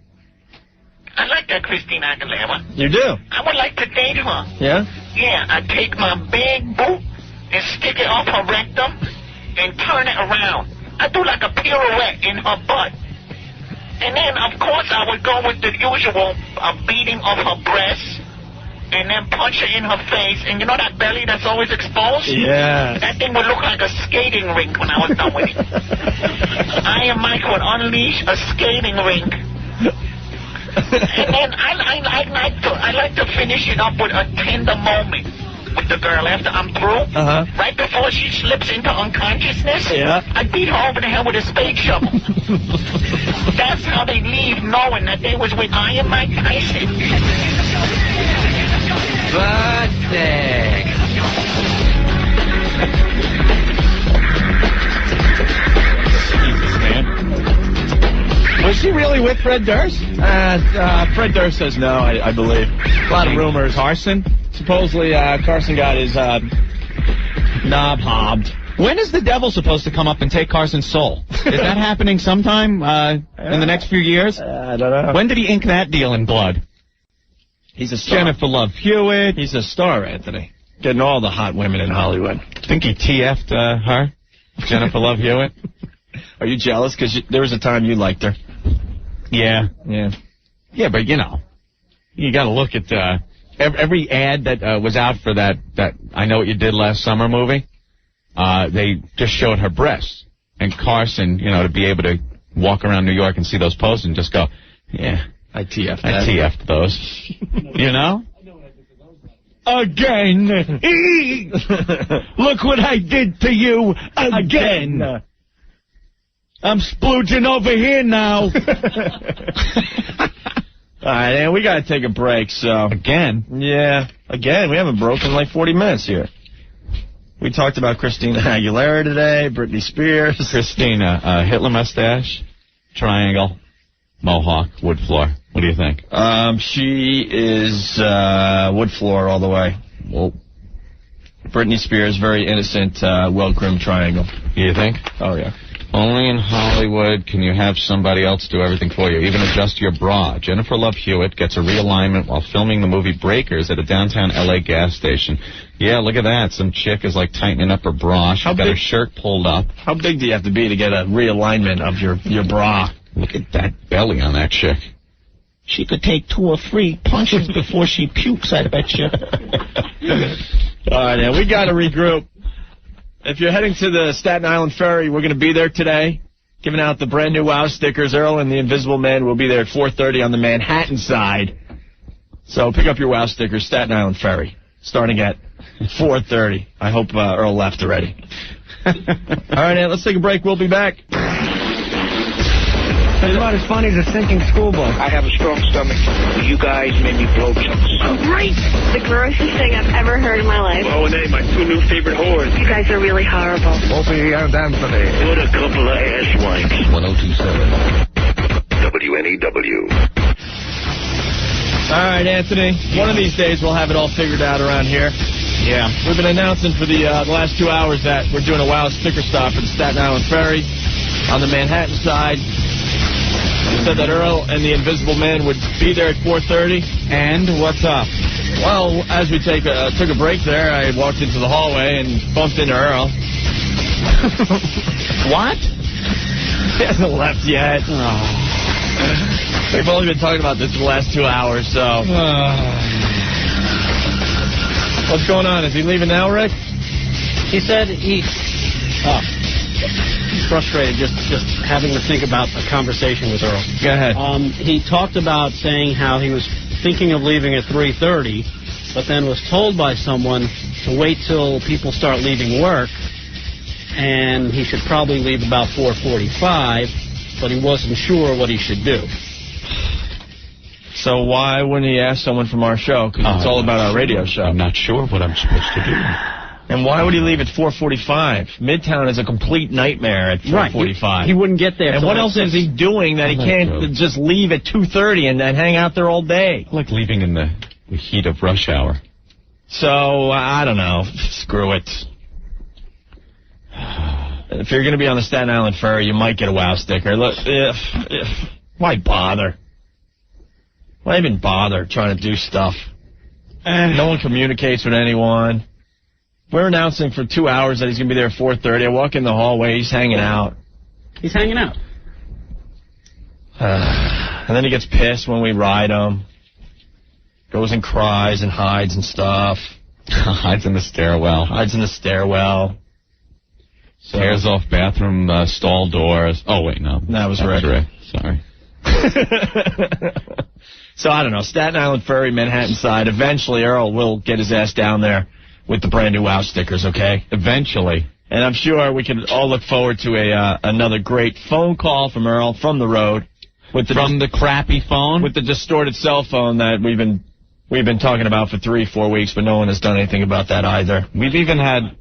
I like that Christina Aguilera. You do? I would like to date her. Yeah? Yeah, I take my big boot and stick it off her rectum and turn it around. I do like a pirouette in her butt. And then, of course, I would go with the usual beating of her breasts and then punch her in her face. And you know that belly that's always exposed? Yeah. That thing would look like a skating rink when I was done with it. I and Mike would unleash a skating rink. And then I like to finish it up with a tender moment with the girl after I'm through. Uh-huh. Right before she slips into unconsciousness, yeah. I beat her over the head with a spade shovel. That's how they leave knowing that they was with Iron Mike Tyson. Birthday. Jesus, man. Was she really with Fred Durst? Fred Durst says no, I believe. A lot of rumors. Carson? Supposedly, Carson got his knob hobbed. When is the devil supposed to come up and take Carson's soul? Is that happening sometime in the next few years? I don't know. When did he ink that deal in blood? He's a star. Jennifer Love Hewitt. He's a star, Anthony. Getting all the hot women in Hollywood. Think he TF'd her? Jennifer Love Hewitt? Are you jealous? Because there was a time you liked her. Yeah. Yeah. Yeah, but you know, you got to look at every ad that was out for that I Know What You Did Last Summer movie. They just showed her breasts. And Carson, you know, to be able to walk around New York and see those posts and just go, yeah, I TF'd I TF'd those. You know? Again. Look what I did to you again. I'm splooging over here now. All right, and we got to take a break, so. Again? Yeah, again. We haven't broken in like 40 minutes here. We talked about Christina Aguilera today, Britney Spears. Christina, Hitler mustache, triangle, mohawk, wood floor. What do you think? She is wood floor all the way. Well, Britney Spears, very innocent, well-groomed triangle. You think? Oh, yeah. Only in Hollywood can you have somebody else do everything for you, even adjust your bra. Jennifer Love Hewitt gets a realignment while filming the movie Breakers at a downtown L.A. gas station. Yeah, look at that. Some chick is, like, tightening up her bra. She's got her shirt pulled up. How big do you have to be to get a realignment of your bra? Look at that belly on that chick. She could take 2 or 3 punches before she pukes, I bet you. All right, now we got to regroup. If you're heading to the Staten Island Ferry, we're going to be there today, giving out the brand new WOW stickers. Earl and the Invisible Man will be there at 4:30 on the Manhattan side. So pick up your WOW stickers, Staten Island Ferry, starting at 4:30. I hope Earl left already. All right, Ant, let's take a break. We'll be back. It's about as funny as a sinking school bus. I have a strong stomach. You guys made me blow chunks. Great! The grossest thing I've ever heard in my life. Oh, and my 2 new favorite whores. You guys are really horrible. Opie and Anthony. What a couple of asswipes. 1027 WNEW. All right, Anthony. One of these days we'll have it all figured out around here. Yeah. We've been announcing for the last 2 hours that we're doing a WOW sticker stop at the Staten Island Ferry on the Manhattan side. We said that Earl and the Invisible Man would be there at 4:30. And what's up? Well, as we took a break there, I walked into the hallway and bumped into Earl. What? He hasn't left yet. Oh. We've only been talking about this for the last 2 hours, so. What's going on? Is he leaving now, Rick? He said Frustrated just having to think about a conversation with Earl. Go ahead. He talked about saying how he was thinking of leaving at 3:30, but then was told by someone to wait till people start leaving work, and he should probably leave about 4:45, but he wasn't sure what he should do. So why wouldn't he ask someone from our show? Because it's all about our radio show. I'm not sure what I'm supposed to do. And why would he leave at 4:45? Midtown is a complete nightmare at 4:45. Right. He wouldn't get there. And what else is he doing that he can't just leave at 2:30 and then hang out there all day? Like leaving in the heat of rush hour. So, I don't know. Screw it. If you're going to be on the Staten Island Ferry, you might get a WOW sticker. Look, why bother? Why even bother trying to do stuff? No one communicates with anyone. We're announcing for 2 hours that he's going to be there at 4:30. I walk in the hallway. He's hanging out. He's hanging out. And then he gets pissed when we ride him. Goes and cries and hides and stuff. Hides in the stairwell. Hides in the stairwell. Tears off bathroom stall doors. Oh, wait, no. That was Rick. Sorry. So, I don't know. Staten Island Ferry, Manhattan side. Eventually, Earl will get his ass down there with the brand new WOW stickers, okay? Eventually. And I'm sure we can all look forward to another great phone call from Earl from the road. From the crappy phone? With the distorted cell phone that we've been talking about for 3-4 weeks, but no one has done anything about that either. We've even had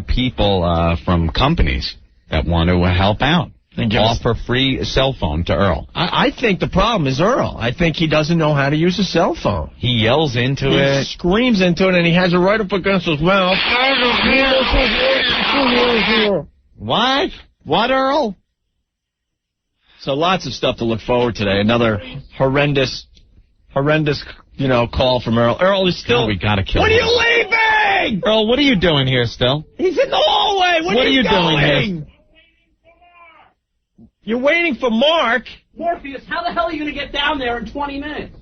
people from companies that want to help out and offer free cell phone to Earl. I think the problem is Earl. I think he doesn't know how to use a cell phone. He yells into it. He screams into it, and he has it right up against his mouth. What? What, Earl? So lots of stuff to look forward to today. Another horrendous, call from Earl. Earl is still... God, we gotta kill him. When are you leaving? Earl, what are you doing here still? He's in the hallway. When are you doing here? You're waiting for Mark. Morpheus, how the hell are you going to get down there in 20 minutes?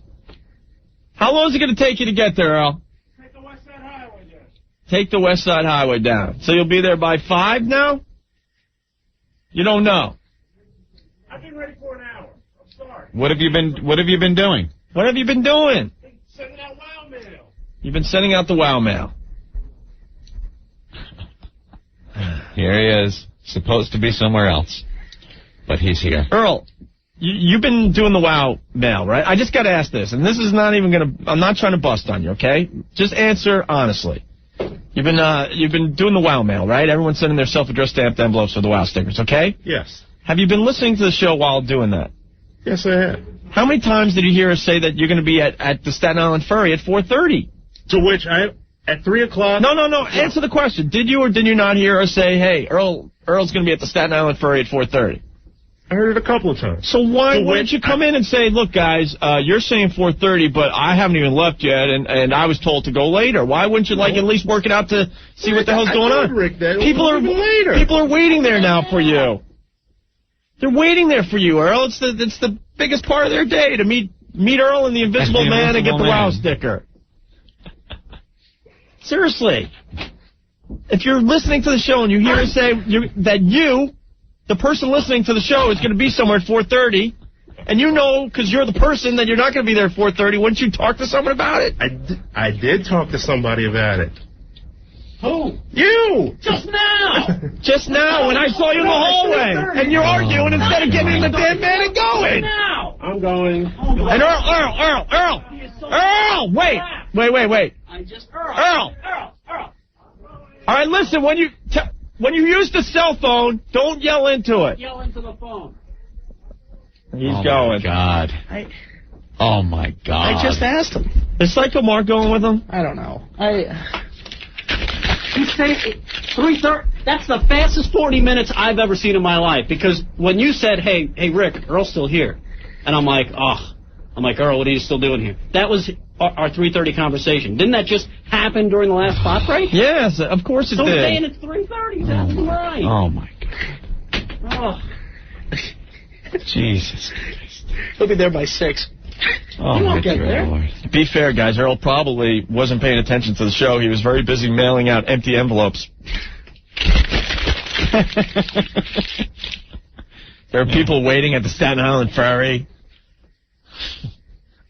How long is it going to take you to get there, Earl? Take the West Side Highway down. Take the West Side Highway down. So you'll be there by 5 now? You don't know. I've been ready for an hour. I'm sorry. What have you been doing? What have you been doing? Sending out WOW mail. You've been sending out the WOW mail. Here he is. Supposed to be somewhere else. But he's here. Earl, you've been doing the WOW mail, right? I just got to ask this, and this is not even going to... I'm not trying to bust on you, okay? Just answer honestly. You've been doing the WOW mail, right? Everyone's sending their self-addressed stamped envelopes with the WOW stickers, okay? Yes. Have you been listening to the show while doing that? Yes, I have. How many times did you hear us say that you're going to be at the Staten Island Ferry at 4:30? To which at 3 o'clock... No. Answer the question. Did you or did you not hear us say, hey, Earl's going to be at the Staten Island Ferry at 4:30? I heard it a couple of times. So why wouldn't you come in and say, look, guys, you're saying 4:30, but I haven't even left yet, and I was told to go later. Why wouldn't you at least work it out to see what the hell's going on? Rick, People are waiting there now for you. They're waiting there for you, Earl. It's the biggest part of their day to meet Earl and the Invisible Man and get the WOW sticker. Seriously. If you're listening to the show and you hear us say the person listening to the show is going to be somewhere at 4:30, and you know because you're the person that you're not going to be there at 4:30, wouldn't you talk to someone about it? I did talk to somebody about it. Who? You! Just now! Just now, when I saw you in the hallway, and you're arguing instead of getting in the damn van and going. Now! I'm going. And Earl, wait. Earl. All right, listen, when you use the cell phone, don't yell into it. Yell into the phone. He's going. Oh, my God. Oh, my God. I just asked him. Is Psycho Mark going with him? I don't know. You say 3:30. That's the fastest 40 minutes I've ever seen in my life. Because when you said, hey, Rick, Earl's still here. And I'm like, Earl, what are you still doing here? That was our 3:30 conversation. Didn't that just happen during the last spot break? Yes, of course it did. So we're saying it's 3:30. That's right. Oh, my God. Jesus Christ. He'll be there by 6. Oh, you won't get there. Lord. To be fair, guys, Earl probably wasn't paying attention to the show. He was very busy mailing out empty envelopes. There are people waiting at the Staten Island Ferry.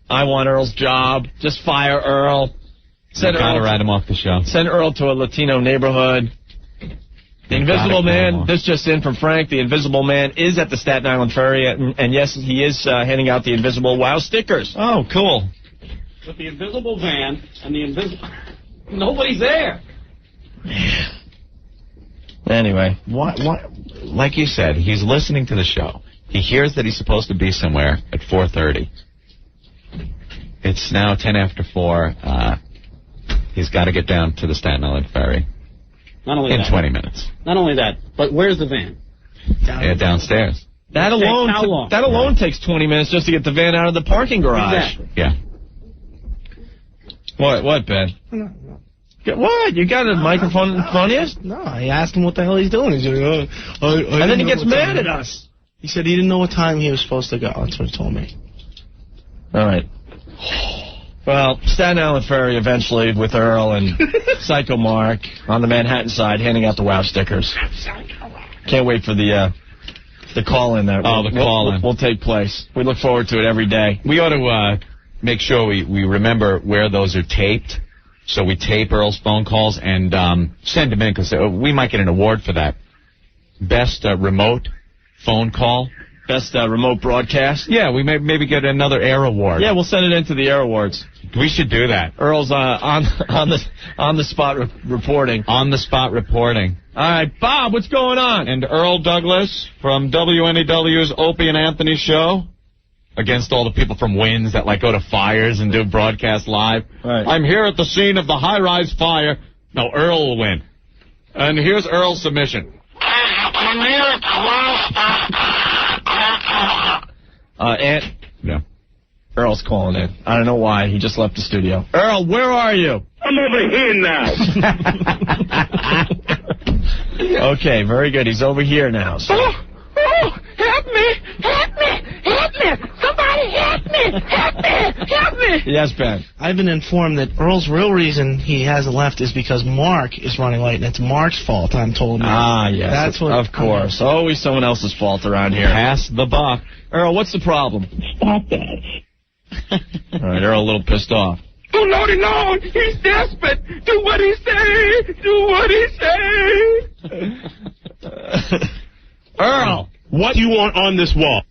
I want Earl's job. Just fire Earl. Send Earl. Write him off the show. Send Earl to a Latino neighborhood. The Invisible Man, this just in from Frank, the Invisible Man is at the Staten Island Ferry, and yes, he is handing out the Invisible Wow stickers. Oh, cool. With the invisible van and the invisible... Nobody's there. Man. Anyway. What? Like you said, he's listening to the show. He hears that he's supposed to be somewhere at 4:30. It's now 10 after 4. He's got to get down to the Staten Island Ferry. Not only in that. 20 minutes. Not only that, but where's the van? Downstairs. That alone, how long? That alone takes 20 minutes just to get the van out of the parking garage. Exactly. Yeah. What, Ben? What? You got a microphone in front of you? No, I asked him what the hell he's doing. He's like, and then he gets mad at us. He said he didn't know what time he was supposed to go. That's what he told me. All right. Well, Staten Island Ferry eventually with Earl and Psycho Mark on the Manhattan side handing out the Wow stickers. Can't wait for the call-in that will take place. We look forward to it every day. We ought to make sure we remember where those are taped. So we tape Earl's phone calls and send them in, because we might get an award for that. Best remote phone call. Best remote broadcast. Yeah, we may maybe get another Air Award. Yeah, we'll send it into the Air Awards. We should do that. Earl's on the spot reporting. On the spot reporting. All right, Bob, what's going on? And Earl Douglas from WNEW's Opie and Anthony show. Against all the people from Winds that go to fires and do broadcast live. Right. I'm here at the scene of the high-rise fire. No, Earl will win. And here's Earl's submission. Yeah. Earl's calling in. I don't know why. He just left the studio. Earl, where are you? I'm over here now. Okay, very good. He's over here now. So. Oh, help me! Help me! Help me! Somebody help me! Help me! Help me! Yes, Ben. I've been informed that Earl's real reason he hasn't left is because Mark is running late, and it's Mark's fault, I'm told. Ah, yes. That's what. Of course. Always someone else's fault around here. Pass the buck. Earl, what's the problem? Stop that. All right, Earl, a little pissed off. Oh, Lordy, Lord, he's desperate. Do what he say. Do what he say. Earl, what do you want on this wall?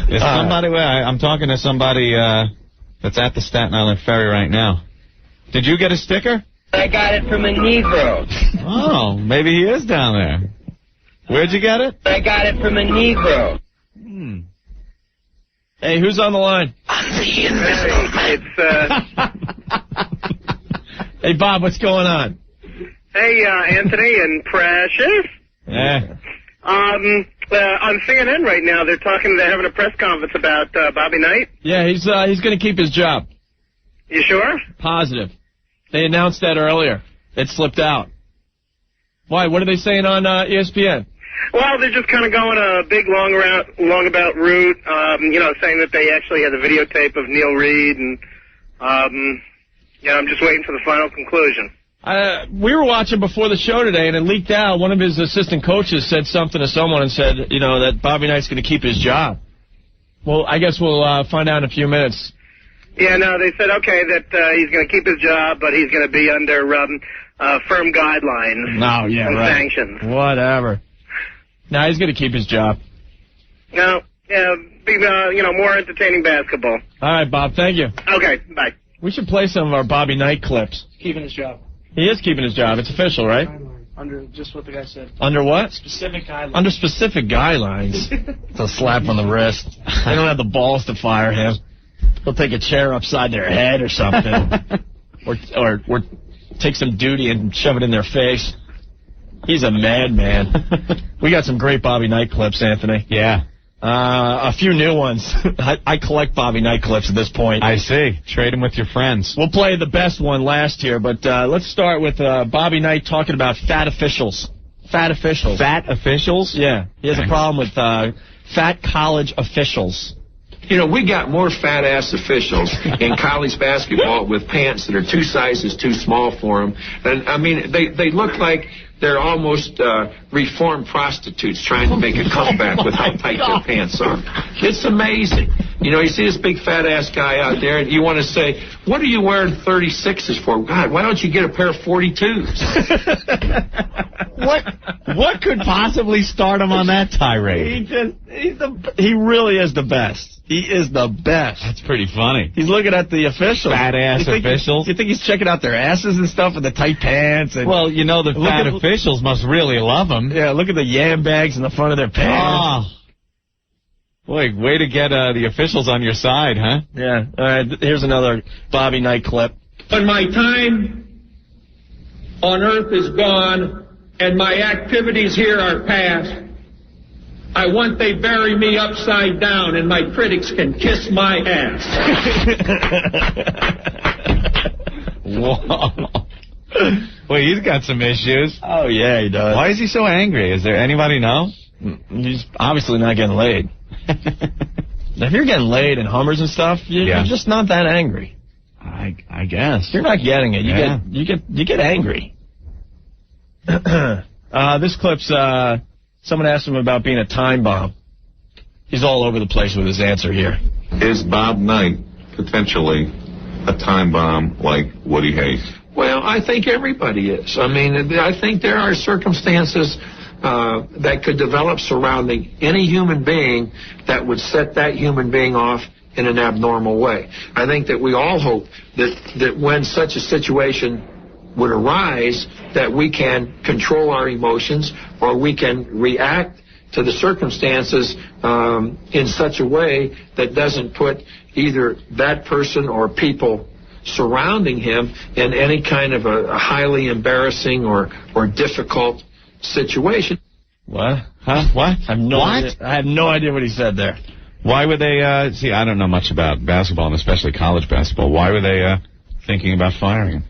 There's somebody. I'm talking to somebody that's at the Staten Island Ferry right now. Did you get a sticker? I got it from a Negro. Oh, maybe he is down there. Where'd you get it? I got it from a Negro. Hey, who's on the line? I'm the Invisible Man. Hey, Bob, what's going on? Hey, Anthony and Precious. Yeah. On CNN right now, they're having a press conference about Bobby Knight. Yeah, he's going to keep his job. You sure? Positive. They announced that earlier. It slipped out. Why? What are they saying on ESPN? Well, they're just kind of going a big long about route, saying that they actually had a videotape of Neil Reed, and I'm just waiting for the final conclusion. We were watching before the show today, and it leaked out. One of his assistant coaches said something to someone and said, that Bobby Knight's going to keep his job. Well, I guess we'll find out in a few minutes. Yeah, no, they said, okay, that he's going to keep his job, but he's going to be under firm guidelines. No, yeah, and right. sanctions. Whatever. No, he's going to keep his job. No, be more entertaining basketball. All right, Bob, thank you. Okay, bye. We should play some of our Bobby Knight clips. Keeping his job. He is keeping his job. It's official, right? Under just what the guy said. Under what? Specific guidelines. Under specific guidelines. It's a slap on the wrist. They don't have the balls to fire him. They'll take a chair upside their head or something. or take some duty and shove it in their face. He's a madman. We got some great Bobby Knight clips, Anthony. Yeah. A few new ones. I collect Bobby Knight clips at this point. I see. Trade them with your friends. We'll play the best one last year, but let's start with Bobby Knight talking about fat officials. Fat officials. Fat officials? Yeah. He has a problem with fat college officials. You know, we got more fat-ass officials in college basketball with pants that are 2 sizes too small for them. And, I mean, they look like they're almost reformed prostitutes trying to make a comeback with how tight their pants are. It's amazing. You know, you see this big fat-ass guy out there, and you want to say, what are you wearing 36s for? God, why don't you get a pair of 42s? What could possibly start him on that tirade? He really is the best. He is the best. That's pretty funny. He's looking at the officials. Fat-ass officials. You think he's checking out their asses and stuff with the tight pants? And well, you know, the fat officials must really love him. Yeah, look at the yam bags in the front of their pants. Oh. Boy, way to get the officials on your side, huh? Yeah. All right, here's another Bobby Knight clip. When my time on Earth is gone and my activities here are past, I want they bury me upside down and my critics can kiss my ass. Whoa. Well, he's got some issues. Oh, yeah, he does. Why is he so angry? Is there anybody know? He's obviously not getting laid. If you're getting laid in Hummers and stuff, you're just not that angry. I guess. You're not getting it. You get angry. This clip's... Someone asked him about being a time bomb. He's all over the place with his answer here. Is Bob Knight potentially a time bomb like Woody Hayes? Well, I think everybody is. I mean, I think there are circumstances that could develop surrounding any human being that would set that human being off in an abnormal way. I think that we all hope that when such a situation would arise, that we can control our emotions or we can react to the circumstances in such a way that doesn't put either that person or people surrounding him in any kind of a highly embarrassing or difficult situation. What? Huh? What? I have no idea what he said there. Why were they, see, I don't know much about basketball, and especially college basketball. Why were they thinking about firing him?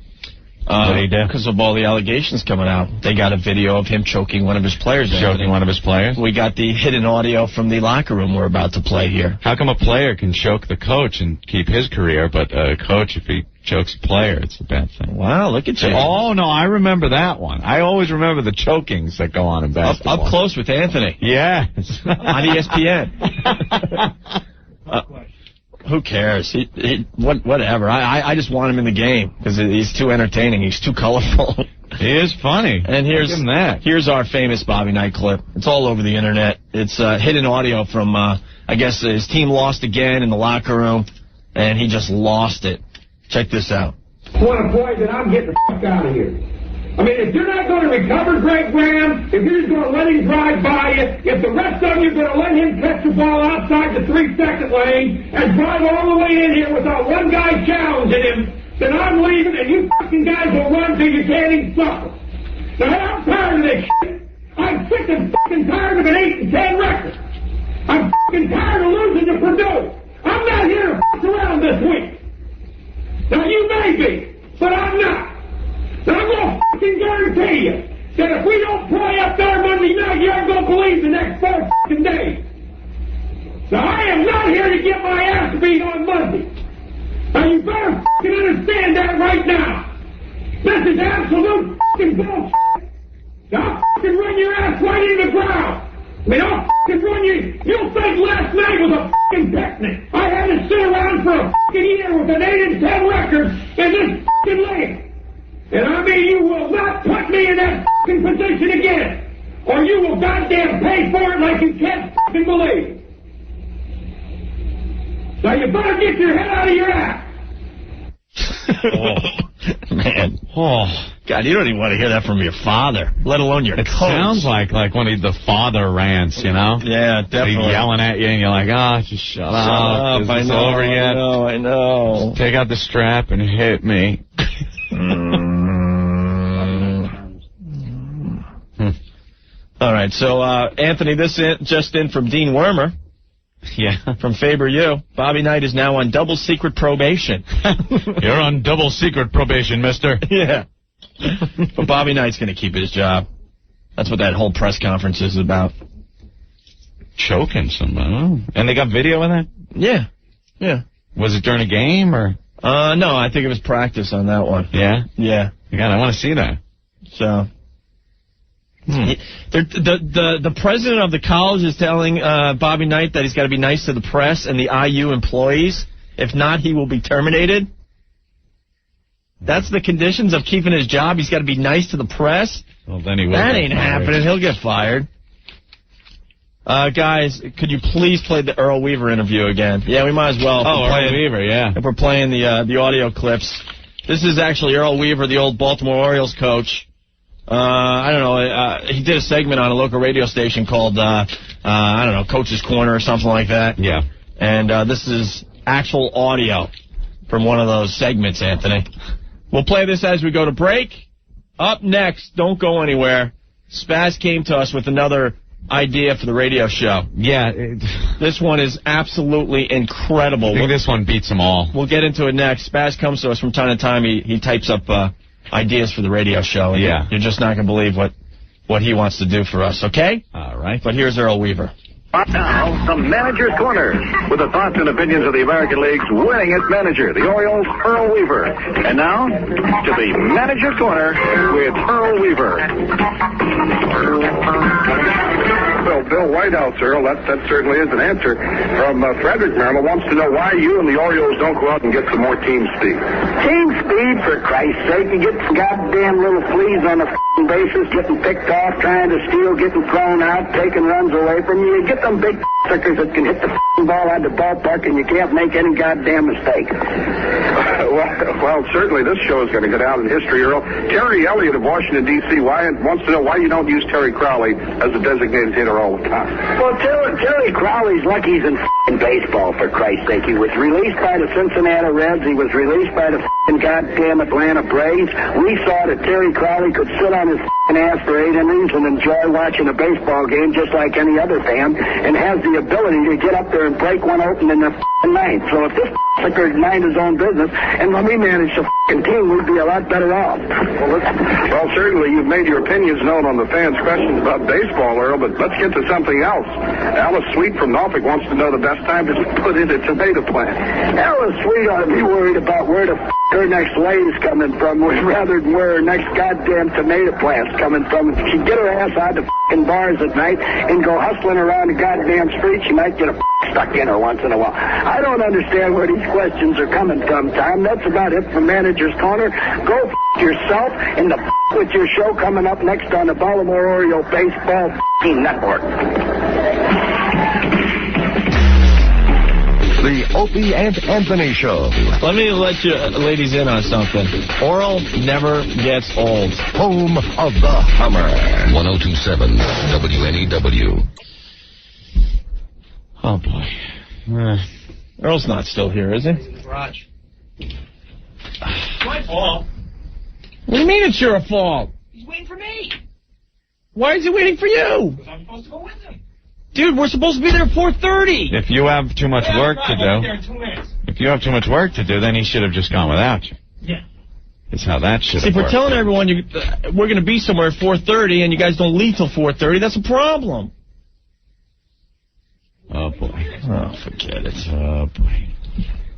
Because of all the allegations coming out. They got a video of him choking one of his players. Choking one of his players? We got the hidden audio from the locker room we're about to play here. How come a player can choke the coach and keep his career, but a coach, if he chokes a player, it's a bad thing? Wow, look at you. Oh, no, I remember that one. I always remember the chokings that go on in basketball. Up close with Anthony. Yeah. On ESPN. Who cares? Whatever. I just want him in the game because he's too entertaining. He's too colorful. He is funny. And here's our famous Bobby Knight clip. It's all over the internet. It's hidden audio from, I guess, his team lost again in the locker room, and he just lost it. Check this out. Want to play, then I'm getting the fuck out of here. I mean, if you're not going to recover Greg Graham, if you're just going to let him drive by you, if the rest of you are going to let him catch the ball outside the 3-second lane and drive all the way in here without one guy challenging him, then I'm leaving and you fucking guys will run till you can't even suffer. Now, I'm tired of this shit. I'm sick and fucking tired of an 8-10 record. I'm fucking tired of losing to Purdue. I'm not here to fuck around this week. Now, you may be, but I'm not. And I'm going to fucking guarantee you that if we don't play up there Monday night, you aren't going to believe the next 4 fucking days. Now, I am not here to get my ass beat on Monday. Now, you better fucking understand that right now. This is absolute fucking bullshit. Now, I'll fucking run your ass right into the ground. I mean, I'll fucking run you. You'll think last night was a fucking picnic. I had to sit around for a fucking year with an 8-10 record in this fucking league. And I mean, you will not put me in that fucking position again, or you will goddamn pay for it like you can't fucking believe. Now you better get your head out of your ass. Oh, man. Oh, God, you don't even want to hear that from your father, let alone your coach. It sounds like one of the father rants, you know? Yeah, definitely. They're yelling at you, and you're like, just shut up. Is this over yet? I know. Just take out the strap and hit me. All right, so, Anthony, this just in from Dean Wormer. Yeah. From Faber U. Bobby Knight is now on double secret probation. You're on double secret probation, mister. Yeah. But Bobby Knight's going to keep his job. That's what that whole press conference is about. choking somebody. And they got video of that? Yeah. Yeah. Was it during a game or? No, I think it was practice on that one. Yeah? Yeah. God, I want to see that. So. The president of the college is telling Bobby Knight that he's got to be nice to the press and the IU employees. If not, he will be terminated. That's the conditions of keeping his job. He's got to be nice to the press. Well, then he will. That ain't happening. He'll get fired. Guys, could you please play the Earl Weaver interview again? Yeah, we might as well. Earl Weaver, yeah. If we're playing the audio clips. This is actually Earl Weaver, the old Baltimore Orioles coach. I don't know. He did a segment on a local radio station called, I don't know, Coach's Corner or something like that. Yeah. And this is actual audio from one of those segments, Anthony. We'll play this as we go to break. Up next, don't go anywhere. Spaz came to us with another idea for the radio show. Yeah. This one is absolutely incredible. I think this one beats them all. We'll get into it next. Spaz comes to us from time to time. He types up ideas for the radio show. Yeah. You're just not going to believe what he wants to do for us, okay? All right. But here's Earl Weaver. Now, the Manager's Corner, with the thoughts and opinions of the American League's winningest manager, the Orioles' Earl Weaver. And now, to the Manager's Corner with Earl Weaver. Well, Bill Whitehouse, Earl, that certainly is an answer. From Frederick, Maryland, wants to know why you and the Orioles don't go out and get some more team speed. Team speed, for Christ's sake. You get some goddamn little fleas on the bases, getting picked off, trying to steal, getting thrown out, taking runs away from you. You get them big suckers that can hit the ball out of the ballpark and you can't make any goddamn mistake. Well, certainly this show is going to get out in history, Earl. Terry Elliott of Washington, D.C. wants to know why you don't use Terry Crowley as a designated hitter all the time. Well, Terry Crowley's lucky he's in baseball, for Christ's sake. He was released by the Cincinnati Reds. He was released by the goddamn Atlanta Braves. We saw that Terry Crowley could sit on his ass for 8 innings and enjoy watching a baseball game just like any other fan, and has the ability to get up there and break one open in the ninth. So if this sucker mind his own business and let me manage the team, we'd be a lot better off. Well, certainly you've made your opinions known on the fans' questions about baseball, Earl, but let's get to something else. Alice Sweet from Norfolk wants to know the best time to put in a tomato plant. Alice Sweet ought to be worried about where the her next lady's coming from, rather than where her next goddamn tomato plant's coming from. If she get her ass out to bars at night and go hustling around the goddamn street, she might get a stuck in her once in a while. I don't understand where these questions are coming from, Tom. That's about it for Manager's Corner. Go yourself and with your show coming up next on the Baltimore Oriole Baseball Network. The Opie and Anthony Show. Let me let you ladies in on something. Oral never gets old. Home of the Hummer. 1027 WNEW. Oh, boy. Earl's not still here, is he? Raj. My fault. What do you mean it's your fault? He's waiting for me. Why is he waiting for you? Because I'm supposed to go with him. Dude, we're supposed to be there at 4:30. If you have too much work to I'll be do, there in 2 minutes. if you have too much work to do, then he should have just gone without you. Yeah. That's how that should See, have if we're worked. telling everyone we're going to be somewhere at 4:30 and you guys don't leave till 4:30, that's a problem. Oh, boy. Oh, forget it. Oh, boy.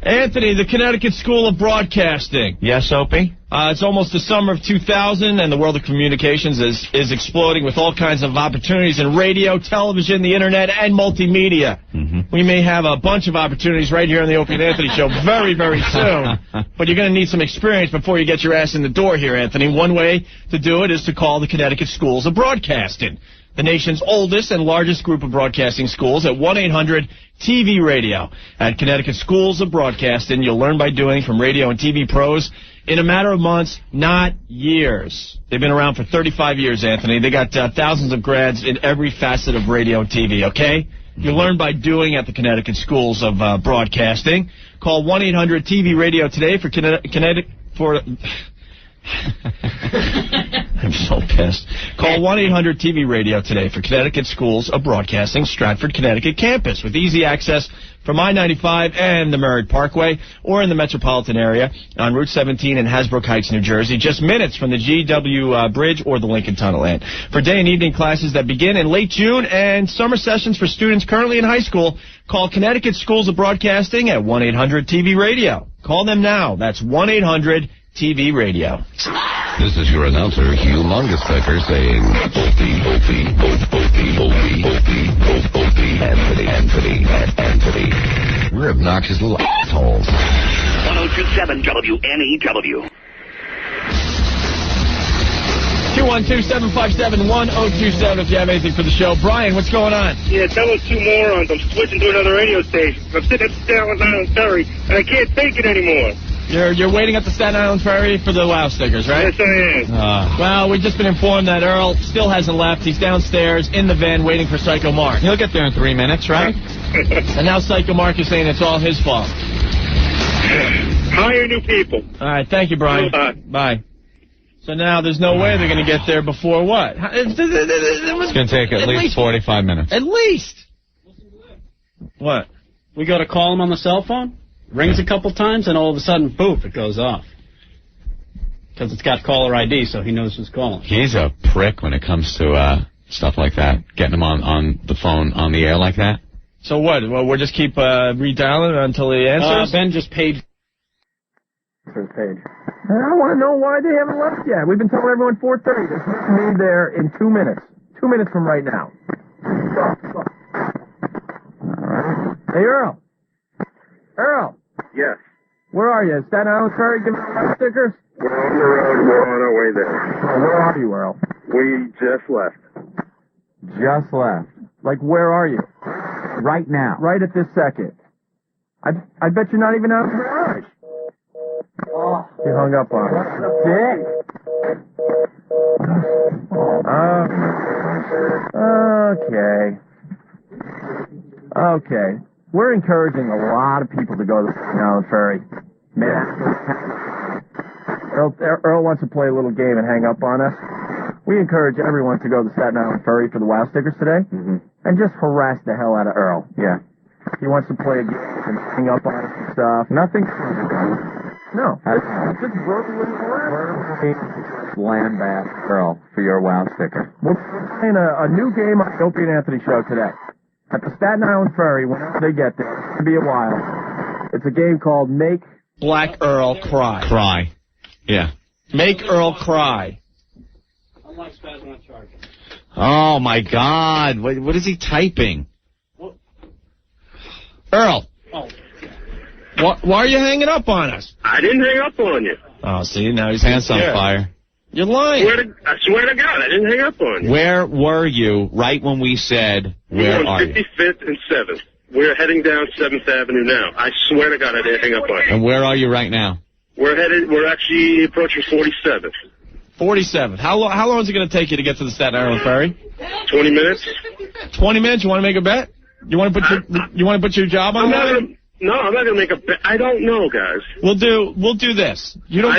Anthony, the Connecticut School of Broadcasting. Yes, Opie? It's almost the summer of 2000, and the world of communications is exploding with all kinds of opportunities in radio, television, the internet, and multimedia. Mm-hmm. We may have a bunch of opportunities right here on the Opie and Anthony Show very, very soon, but you're going to need some experience before you get your ass in the door here, Anthony. One way to do it is to call the Connecticut Schools of Broadcasting, the nation's oldest and largest group of broadcasting schools, at 1-800-TV-RADIO. At Connecticut Schools of Broadcasting, you'll learn by doing from radio and TV pros in a matter of months, not years. They've been around for 35 years, Anthony. They got thousands of grads in every facet of radio and TV, okay? You learn by doing at the Connecticut Schools of Broadcasting. Call 1-800-TV-RADIO today for I'm so pissed. Call 1-800-TV-RADIO today for Connecticut Schools of Broadcasting, Stratford, Connecticut campus with easy access from I-95 and the Merritt Parkway, or in the metropolitan area on Route 17 in Hasbrook Heights, New Jersey, just minutes from the GW Bridge or the Lincoln Tunnel End. For day and evening classes that begin in late June and summer sessions for students currently in high school, call Connecticut Schools of Broadcasting at 1-800-TV-RADIO. Call them now. That's 1-800-TV-RADIO. This is your announcer, Humongous Becker, saying, Opie, Opie, Opie, Opie, Opie, Opie, Anthony. We're obnoxious little assholes. 1027 WNEW. 212-757-1027 if you have anything for the show. Brian, what's going on? Yeah, tell those two morons I'm switching to another radio station. I'm sitting at the Staten Island Ferry, and I can't take it anymore. You're waiting at the Staten Island Ferry for the WOW stickers, right? Yes, I am. Well, we've just been informed that Earl still hasn't left. He's downstairs in the van waiting for Psycho Mark. He'll get there in 3 minutes, right? And now Psycho Mark is saying it's all his fault. Hire new people. All right, thank you, Brian. Bye. So now there's no way they're going to get there before what? It's going to take at least 45 minutes. At least. What? We go to call him on the cell phone, rings a couple times, and all of a sudden, poof, it goes off. Because it's got caller ID, so he knows who's calling. He's a prick when it comes to stuff like that, getting him on the phone on the air like that. So what? Well, we'll just keep redialing until he answers? Ben just paid. I want to know why they haven't left yet. We've been telling everyone 4:30. They're supposed to be there in 2 minutes. 2 minutes from right now. All right. Hey, Earl. Earl. Yes. Where are you? Staten Island Ferry giving out stickers? We're on the road. We're on our way there. Oh, where are you, Earl? We just left. Just left. Like, where are you? Right now. Right at this second. I bet you're not even out of the garage. Oh, he hung up on us. Okay. We're encouraging a lot of people to go to the Staten Island Ferry. Man. Earl wants to play a little game and hang up on us. We encourage everyone to go to the Staten Island Ferry for the WOW stickers today. And just harass the hell out of Earl. Yeah. He wants to play a game and hang up on us and stuff. Nothing. No. Just verbally lambast Earl for your WOW sticker. We're playing a new game on the Opie and Anthony show today. At the Staten Island Ferry, whenever they get there, it's going to be a while. It's a game called Make Black Earl Cry. Cry. Yeah. Make Earl Cry. Unlike Spaz, we're not charging. Oh, my God. What is he typing? What? Earl. Oh. Why are you hanging up on us? I didn't hang up on you. Oh, see, now he's pants on fire. You're lying. I swear to God, I didn't hang up on you. Where were you right when we said, where We're are on 55th and 7th. We're heading down 7th Avenue now. I swear to God, I didn't hang up on you. And where are you right now? We're actually approaching 47th. 47th. How long is it going to take you to get to the Staten Island Ferry? 20 minutes. 20 minutes? You want to make a bet? You want to put your job on that? No, I'm not going to make a bet. I don't know, guys. We'll do this. You don't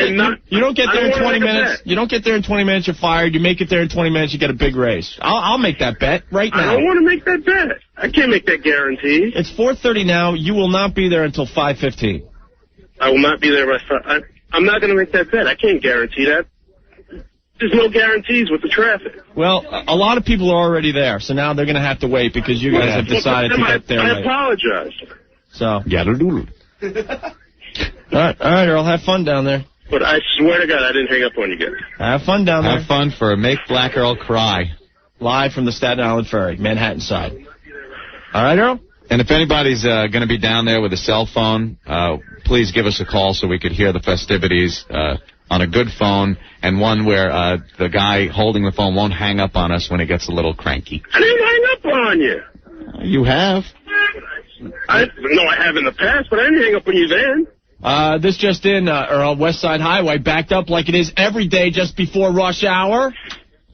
get there in 20 minutes. You don't get there in 20 minutes, you're fired. You make it there in 20 minutes, you get a big raise. I'll make that bet right now. I don't want to make that bet. I can't make that guarantee. It's 4:30 now. You will not be there until 5:15. I will not be there by 5. I'm not going to make that bet. I can't guarantee that. There's no guarantees with the traffic. Well, a lot of people are already there, so now they're going to have to wait because you guys have decided to get there. I apologize. So. Yeah, all right, Earl. Have fun down there. But I swear to God, I didn't hang up on you guys. Have fun down there. Have fun for Make Black Earl Cry. Live from the Staten Island Ferry, Manhattan side. All right, Earl? And if anybody's going to be down there with a cell phone, please give us a call so we could hear the festivities on a good phone and one where the guy holding the phone won't hang up on us when he gets a little cranky. I didn't hang up on you. You have. I have in the past, but I didn't hang up on you then. This just in, Earl, West Side Highway backed up like it is every day just before rush hour.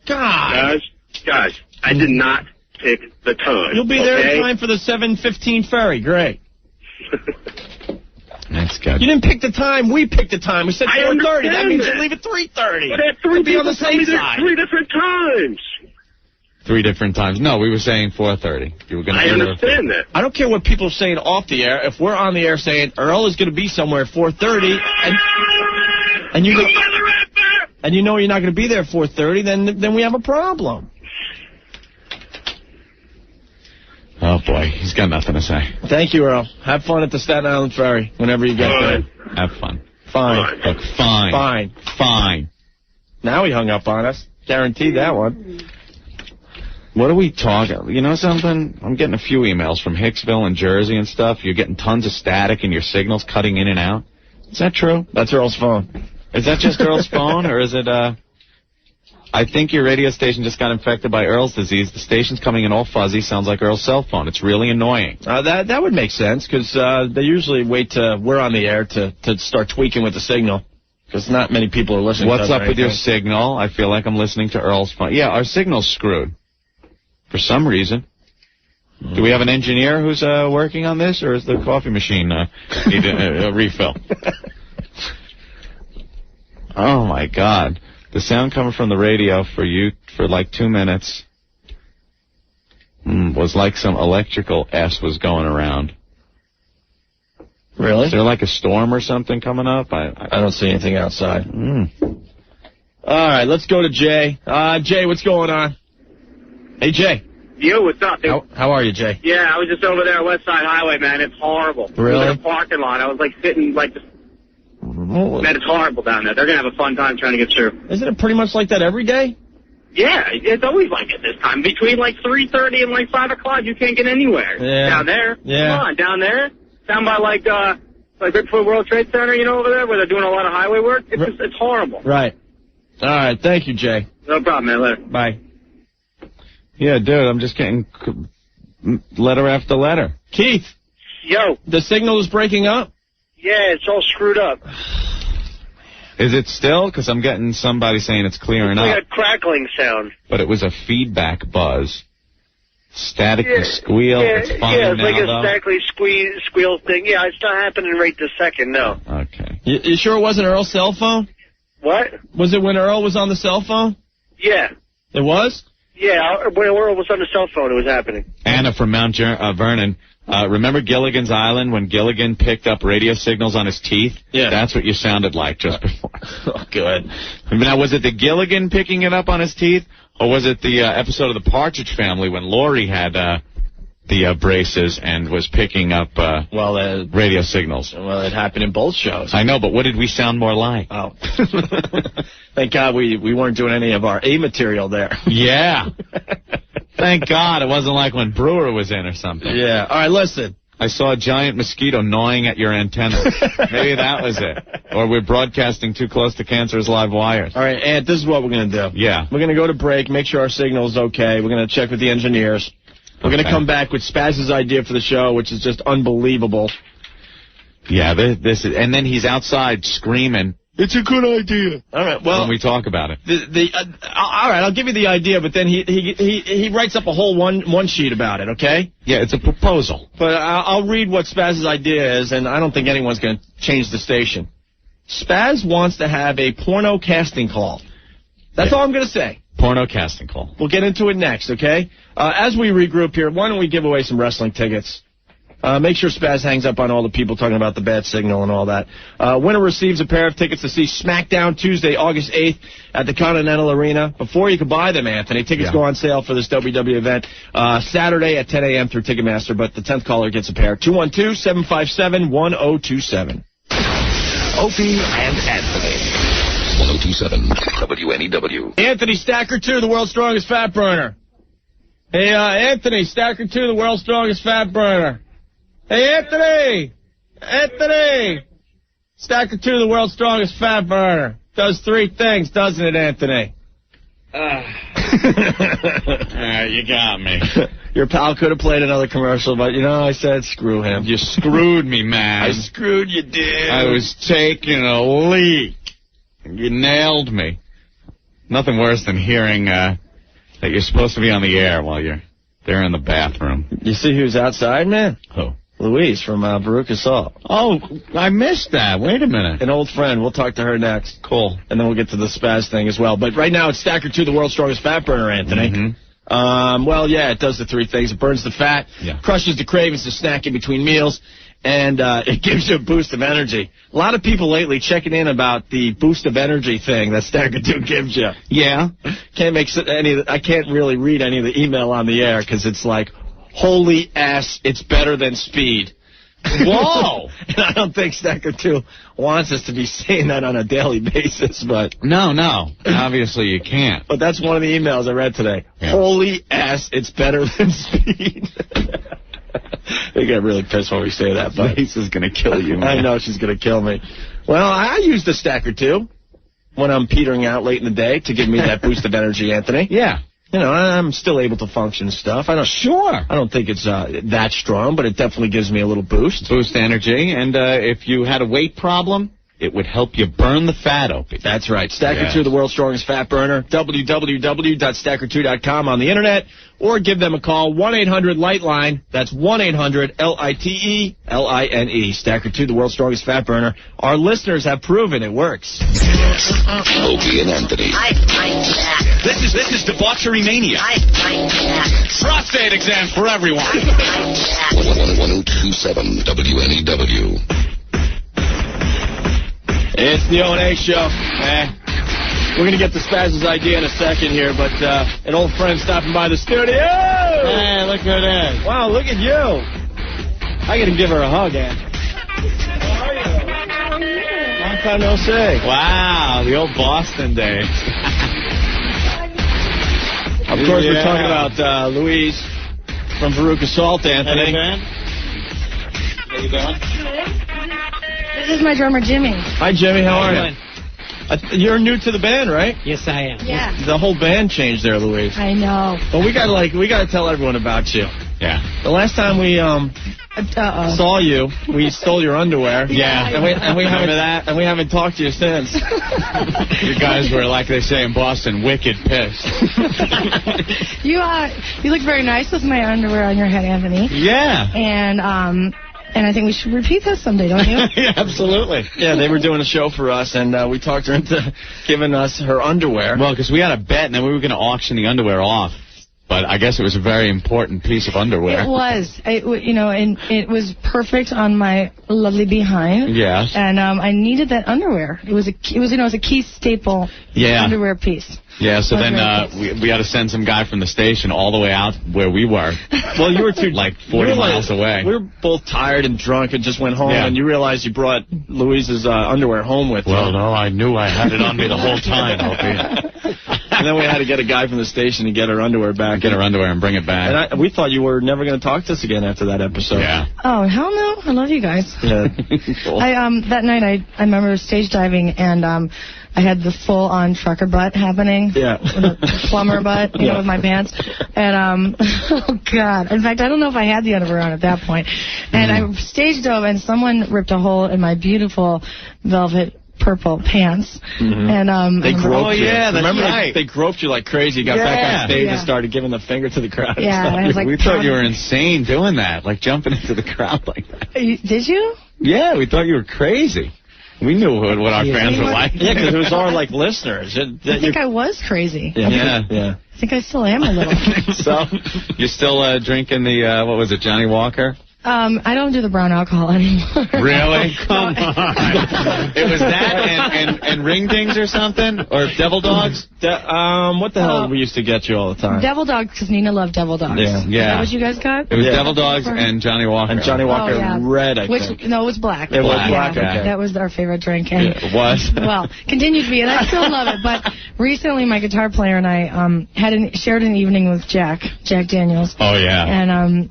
God. Guys, I did not pick the time. You'll be there in time for the 7:15 ferry. Great. That's good. You didn't pick the time. We picked the time. We said 4:30. That means you leave at 3:30. But at 3 be on the same side. There's 3 different times. 3 different times. No, we were saying 4:30. You were going to. I understand that. I don't care what people are saying off the air. If we're on the air saying Earl is going to be somewhere at 4:30, and you know you're not going to be there at 4:30, then we have a problem. Oh boy, he's got nothing to say. Thank you, Earl. Have fun at the Staten Island Ferry whenever you get there. Have fun. Fine. Look, fine. Fine. Fine. Now he hung up on us. Guaranteed that one. What are we talking? You know something? I'm getting a few emails from Hicksville and Jersey and stuff. You're getting tons of static and your signal's cutting in and out. Is that true? That's Earl's phone. Is that just Earl's phone, or is it, I think your radio station just got infected by Earl's disease. The station's coming in all fuzzy. Sounds like Earl's cell phone. It's really annoying. That would make sense, because they usually wait till we're on the air to start tweaking with the signal, because not many people are listening. What's up with your signal? I feel like I'm listening to Earl's phone. Yeah, our signal's screwed. For some reason. Do we have an engineer who's working on this, or is the coffee machine need a refill? Oh, my God. The sound coming from the radio for you for like 2 minutes was like some electrical S was going around. Really? Is there like a storm or something coming up? I don't see anything outside. All right, let's go to Jay. Jay, what's going on? Hey, Jay. Yo, what's up, dude? How are you, Jay? Yeah, I was just over there on West Side Highway, man. It's horrible. Really? In a parking lot. I was, like, sitting, like, just... Man, it's horrible down there. They're going to have a fun time trying to get through. Isn't it pretty much like that every day? Yeah, it's always like it this time. Between, like, 3:30 and, like, 5 o'clock, you can't get anywhere. Yeah. Down there? Yeah. Come on, down there? Down by, like right before World Trade Center, you know, over there, where they're doing a lot of highway work? It's horrible. Right. All right, thank you, Jay. No problem, man. Later. Bye. Yeah, dude, I'm just getting letter after letter. Keith. Yo. The signal is breaking up? Yeah, it's all screwed up. Is it still? Because I'm getting somebody saying it's clearing It's up. like a crackling sound. But it was a feedback buzz. Static and squeal. It's fine yeah, it's now, like a though. stackly squeal thing. Yeah, it's not happening right this second, no. Okay. You sure it wasn't Earl's cell phone? What? Was it when Earl was on the cell phone? Yeah. It was? Yeah, when Earl was on the cell phone, it was happening. Anna from Mount Vernon. Remember Gilligan's Island when Gilligan picked up radio signals on his teeth? Yeah. That's what you sounded like just before. Oh, good. Now, was it the Gilligan picking it up on his teeth, or was it the episode of The Partridge Family when Laurie had the braces and was picking up radio signals? Well, it happened in both shows. I know, but what did we sound more like? Oh. Thank God we weren't doing any of our A material there. Yeah. Thank God it wasn't like when Brewer was in or something. Yeah. All right, listen. I saw a giant mosquito gnawing at your antenna. Maybe that was it. Or we're broadcasting too close to cancer's live wires. All right, Ant, this is what we're going to do. Yeah. We're going to go to break, make sure our signal's okay. We're going to check with the engineers. We're going to come back with Spazz's idea for the show, which is just unbelievable. Yeah, this is, and then he's outside screaming, "It's a good idea." All right, well, when we talk about it. All right, I'll give you the idea, but then he writes up a whole one sheet about it, okay? Yeah, it's a proposal. But I'll read what Spazz's idea is, and I don't think anyone's going to change the station. Spaz wants to have a porno casting call. That's all I'm going to say. Porno casting call. We'll get into it next, okay? As we regroup here, why don't we give away some wrestling tickets? Make sure Spaz hangs up on all the people talking about the bad signal and all that. Winner receives a pair of tickets to see SmackDown Tuesday, August 8th at the Continental Arena. Before you can buy them, Anthony, tickets go on sale for this WWE event Saturday at 10 a.m. through Ticketmaster, but the 10th caller gets a pair. 212-757-1027. Opie and Anthony. 1027 WNEW. Anthony, Stacker 2, the world's strongest fat burner. Hey, Anthony, Stacker 2, the world's strongest fat burner. Hey, Anthony! Anthony! Stacker 2, the world's strongest fat burner. Does 3 things, doesn't it, Anthony? You got me. Your pal could have played another commercial, but, I said screw him. You screwed me, man. I screwed you, dude. I was taking a leak. You nailed me. Nothing worse than hearing that you're supposed to be on the air while you're there in the bathroom. You see who's outside, man? Who? Louise from Veruca Salt. Oh, I missed that. Wait a minute. An old friend. We'll talk to her next. Cool. And then we'll get to the Spaz thing as well. But right now it's Stacker 2, the world's strongest fat burner, Anthony. Mm-hmm. Well, yeah, it does the three things. It burns the fat, crushes the cravings to snack in between meals, and it gives you a boost of energy. A lot of people lately checking in about the boost of energy thing that Stacker 2 gives you. Yeah. I can't really read any of the email on the air because it's like, holy ass, it's better than speed. Whoa! And I don't think Stacker 2 wants us to be saying that on a daily basis, but... No. Obviously you can't. But that's one of the emails I read today. Yeah. Holy ass, it's better than speed. They get really pissed when we say that, but... Lisa's gonna kill you, man. I know she's gonna kill me. Well, I use the Stacker 2 when I'm petering out late in the day to give me that boost of energy, Anthony. Yeah. You know, I'm still able to function and stuff. I don't think it's that strong, but it definitely gives me a little boost. Boost energy, and if you had a weight problem, it would help you burn the fat, Opie. That's right. Stacker 2, the world's strongest fat burner. www.stacker2.com on the internet, or give them a call, 1-800-LIGHTLINE. That's 1-800-LITELINE. Stacker 2, the world's strongest fat burner. Our listeners have proven it works. Opie and Anthony. This is debauchery mania. Prostate exam for everyone. 1027 WNEW. It's the O&A show. We're going to get to Spazz's idea in a second here, but an old friend stopping by the studio. Hey, look at that. Wow, look at you. I got to give her a hug, Ann. How are you? Long time no see. Wow, the old Boston days. Of course, we're talking about Louise from Veruca Salt, Anthony. Hey, man. How you doing? This is my drummer, Jimmy. Hi, Jimmy. How are you? You're new to the band, right? Yes, I am. Yeah. The whole band changed there, Louise. I know. Well, we got to tell everyone about you. Yeah. The last time we saw you, we stole your underwear. Yeah. And we haven't talked to you since. You guys were, like they say in Boston, wicked pissed. You look very nice with my underwear on your head, Anthony. Yeah. And I think we should repeat this someday, don't you? Yeah, absolutely. Yeah, they were doing a show for us, and we talked her into giving us her underwear. Well, because we had a bet, and then we were going to auction the underwear off. But I guess it was a very important piece of underwear. It was. And it was perfect on my lovely behind. Yes. And I needed that underwear. It was a key staple underwear piece. Yeah, so then we had to send some guy from the station all the way out where we were. Well, you were like 40 miles away. We were both tired and drunk and just went home, and you realized you brought Louise's underwear home with you. Well, no, I knew I had it on me the whole time, Opie. And then we had to get a guy from the station to get her underwear back. Get her underwear and bring it back. And we thought you were never going to talk to us again after that episode. Yeah. Oh, hell no. I love you guys. Yeah. Cool. That night I remember stage diving, and I had the full-on trucker butt happening. Yeah. The plumber butt, you know, with my pants. And, oh, God. In fact, I don't know if I had the underwear on at that point. And I stage dove, and someone ripped a hole in my beautiful velvet purple pants. And they groped you. Yeah, that's right. They groped you like crazy. You got back on stage and started giving the finger to the crowd. Yeah, and I was like, we thought you were insane doing that, like jumping into the crowd like that. Did you? Yeah, we thought you were crazy. We knew what our fans were like. Yeah, because it was our like listeners. I think I was crazy. Yeah. I think I still am a little. So, you're still drinking the, what was it, Johnny Walker? I don't do the brown alcohol anymore. Really? Come on. It was that and Ring Dings or something? Or Devil Dogs? What the hell we used to get you all the time? Devil Dogs, because Nina loved Devil Dogs. Yeah. Is that what you guys got? It was Devil Dogs and Johnny Walker. And Johnny Walker Red, I think. No, it was black. It was black, okay. That was our favorite drink. And it was. Well, continued to be, and I still love it. But recently, my guitar player and I shared an evening with Jack Daniels. Oh, yeah. And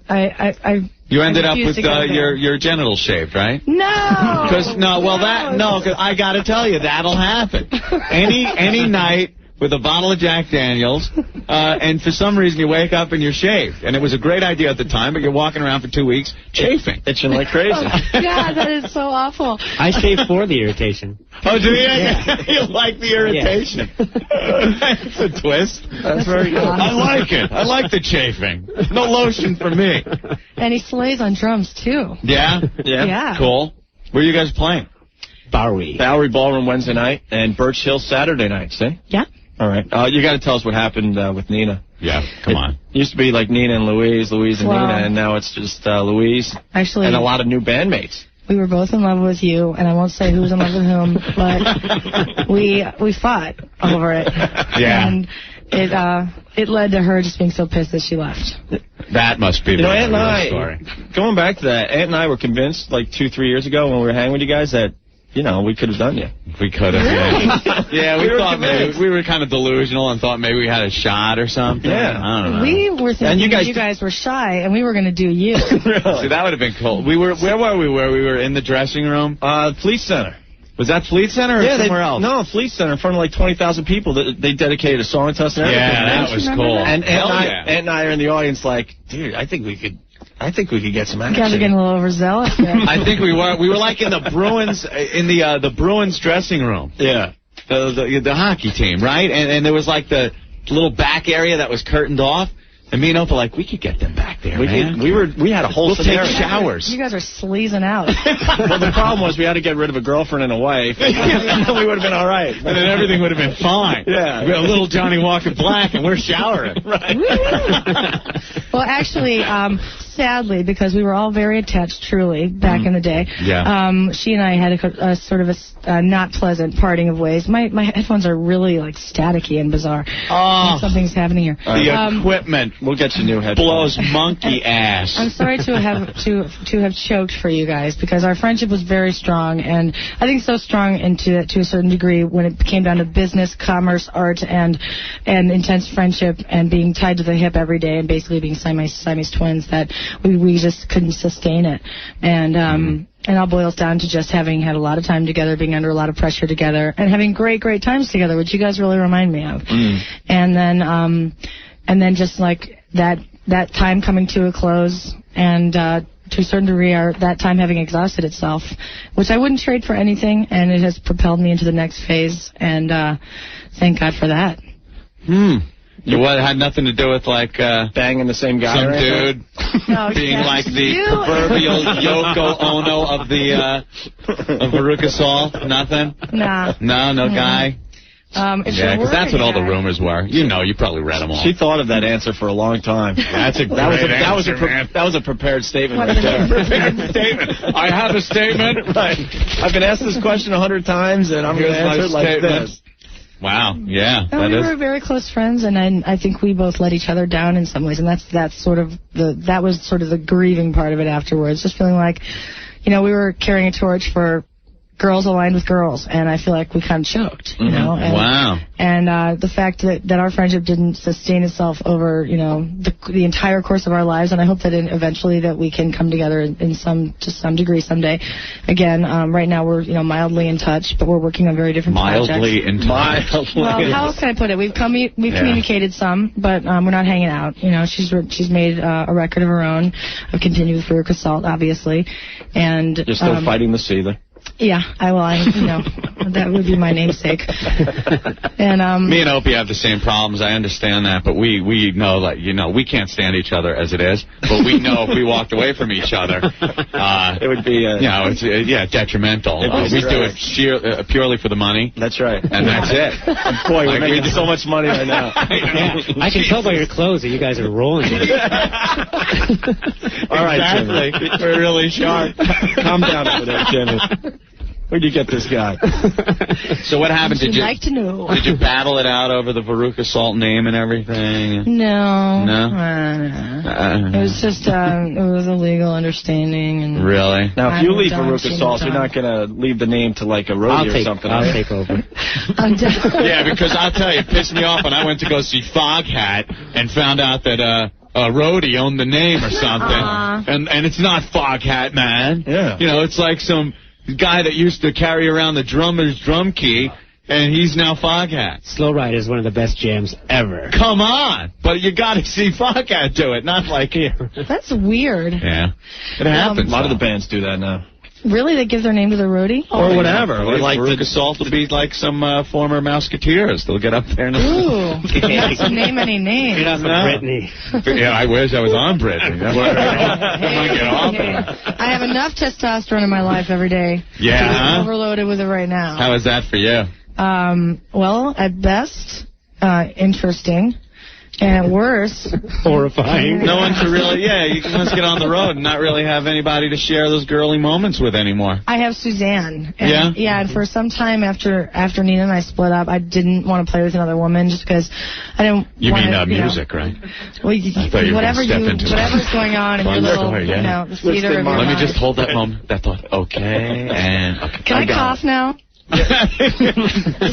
you ended up with your genitals shaved, right? No. Cause I got to tell you, that'll happen. Any night with a bottle of Jack Daniels, and for some reason you wake up and you're shaved. And it was a great idea at the time, but you're walking around for 2 weeks chafing. Itching like crazy. God, that is so awful. I shave for the irritation. Oh, do you? Yeah. You like the irritation. That's a twist. That's very good. Awesome. I like it. I like the chafing. No lotion for me. And he slays on drums, too. Yeah? Yeah. Cool. Where are you guys playing? Bowery Ballroom Wednesday night and Birch Hill Saturday night, see? Yeah. All right. You got to tell us what happened with Nina. Yeah, come on. It used to be like Nina and Louise and Nina, and now it's just Louise. Actually, and a lot of new bandmates. We were both in love with you, and I won't say who was in love with whom, but we fought over it. Yeah. And it led to her just being so pissed that she left. That must be the Aunt and I, story. Going back to that, Aunt and I were convinced like 2-3 years ago when we were hanging with you guys that, we could have done you. We could have, yeah. We thought maybe we were kind of delusional and thought maybe we had a shot or something. Yeah. I don't know. We were thinking you guys were shy, and we were going to do you. Really? See, that would have been cool. Where were we? We were in the dressing room? Fleet Center. Was that Fleet Center or somewhere else? No, Fleet Center in front of like 20,000 people. They dedicated a song to us and everything. Yeah, that was cool. And Aunt and I are in the audience like, dude, I think we could get some action. You guys are getting a little overzealous there. I think we were. We were like in the Bruins the Bruins dressing room. Yeah. The hockey team, right? And there was like the little back area that was curtained off. And me and Opie like, we could get them back there, man. We had a whole scenario. Take showers. You guys are sleazing out. Well, the problem was we had to get rid of a girlfriend and a wife. We would have been all right. And then everything would have been fine. Yeah. We got a little Johnny Walker Black, and we're showering. Right. Well, actually, sadly, because we were all very attached, truly, back in the day. Yeah. She and I had a sort of a not pleasant parting of ways. My headphones are really like staticky and bizarre. Oh. Something's happening here. The equipment. We'll get you new headphones. Blows monkey ass. I'm sorry to have choked for you guys because our friendship was very strong, and I think so strong to a certain degree when it came down to business, commerce, art, and intense friendship and being tied to the hip every day and basically being Siamese twins that we just couldn't sustain it. And it all boils down to just having had a lot of time together, being under a lot of pressure together, and having great times together, which you guys really remind me of. And then just like that time coming to a close, and to a certain degree, that time having exhausted itself, which I wouldn't trade for anything, and it has propelled me into the next phase, and thank God for that. What had nothing to do with like banging the same guy, some dude being like the proverbial Yoko Ono of the of Veruca Salt? Nothing. Nah. No guy. Yeah, because that's what all the rumors were. You probably read them all. She thought of that answer for a long time. That was a prepared statement right there. Prepared statement. I have a statement. Right. I've been asked this question 100 times, and I'm going to answer it like this. Wow. Yeah. No, we were very close friends, and I think we both let each other down in some ways, and that was sort of the grieving part of it afterwards. Just feeling like, we were carrying a torch for girls aligned with girls, and I feel like we kind of choked, And, wow. And the fact that our friendship didn't sustain itself over, the entire course of our lives, and I hope that eventually that we can come together to some degree someday. Again, right now we're, mildly in touch, but we're working on very different projects. Mildly in touch. Well, how else can I put it? We've communicated some, but we're not hanging out. She's made a record of her own. I've continued with Veruca Salt, obviously, and you're still fighting the seether. Yeah, that would be my namesake. And me and Opie have the same problems. I understand that, but we know that we can't stand each other as it is. But we know if we walked away from each other, it would be it's detrimental. We do it purely for the money. That's right, and that's it. Boy, we're making so much money right now. I can tell by your clothes that you guys are rolling. All right, Jimmy. We're really sharp. Calm down over there, Jimmy. Where'd you get this guy? So what happened? Did you like to know? Did you battle it out over the Veruca Salt name and everything? No. No? It was just it was a legal understanding. And really? Now, if you leave Veruca Salt, you're not going to leave the name to like a roadie or something. I'll take over. Yeah, because I'll tell you, it pissed me off when I went to go see Foghat and found out that a roadie owned the name or something. And it's not Foghat, man. Yeah. It's like some guy that used to carry around the drummer's drum key, and he's now Foghat. Slow Ride is one of the best jams ever. Come on! But you got to see Foghat do it, not like here. That's weird. Yeah. It happens. A lot of the bands do that now. Really? They give their name to the roadie? Or whatever. Or like Veruca Salt will be like some former Mouseketeers. They'll get up there and... Ooh. Not to name any names. You're not from Britney. Yeah, I wish I was on Britney. That's where I get off. I have enough testosterone in my life every day. Yeah? I'm overloaded with it right now. How is that for you? Well, at best, interesting. And at worst, horrifying. No one to really, you must get on the road and not really have anybody to share those girly moments with anymore. I have Suzanne. And, yeah, and for some time after Nina and I split up, I didn't want to play with another woman just because I didn't. You mean music, right? Well, I thought you were whatever's going on in your little, the theater. Let me just hold that moment. That thought. Okay, and okay. Can I cough now? Does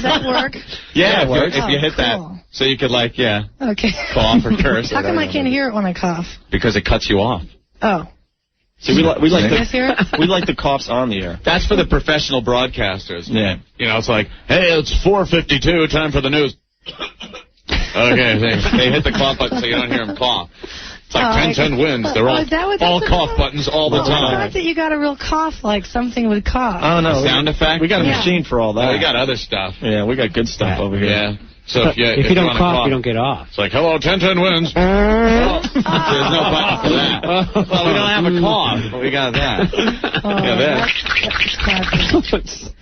that work? Yeah, if you hit that. So you could, okay. cough or curse. How come I can't hear it when I cough? Because it cuts you off. Oh. See, we like the coughs on the air. That's for the professional broadcasters. Yeah. It's like, hey, it's 4:52, time for the news. Okay, they hit the cough button so you don't hear them cough. It's like 10-10 wins. They're all cough buttons all the time. I thought that you got a real cough, like something would cough. Oh, no. Sound effect? We got a machine for all that. We got other stuff. Yeah, we got good stuff over here. Yeah. So if you don't cough, you don't get off. It's like, hello, 10-10 wins. There's no button for that. Well, we don't have a cough, but we got that.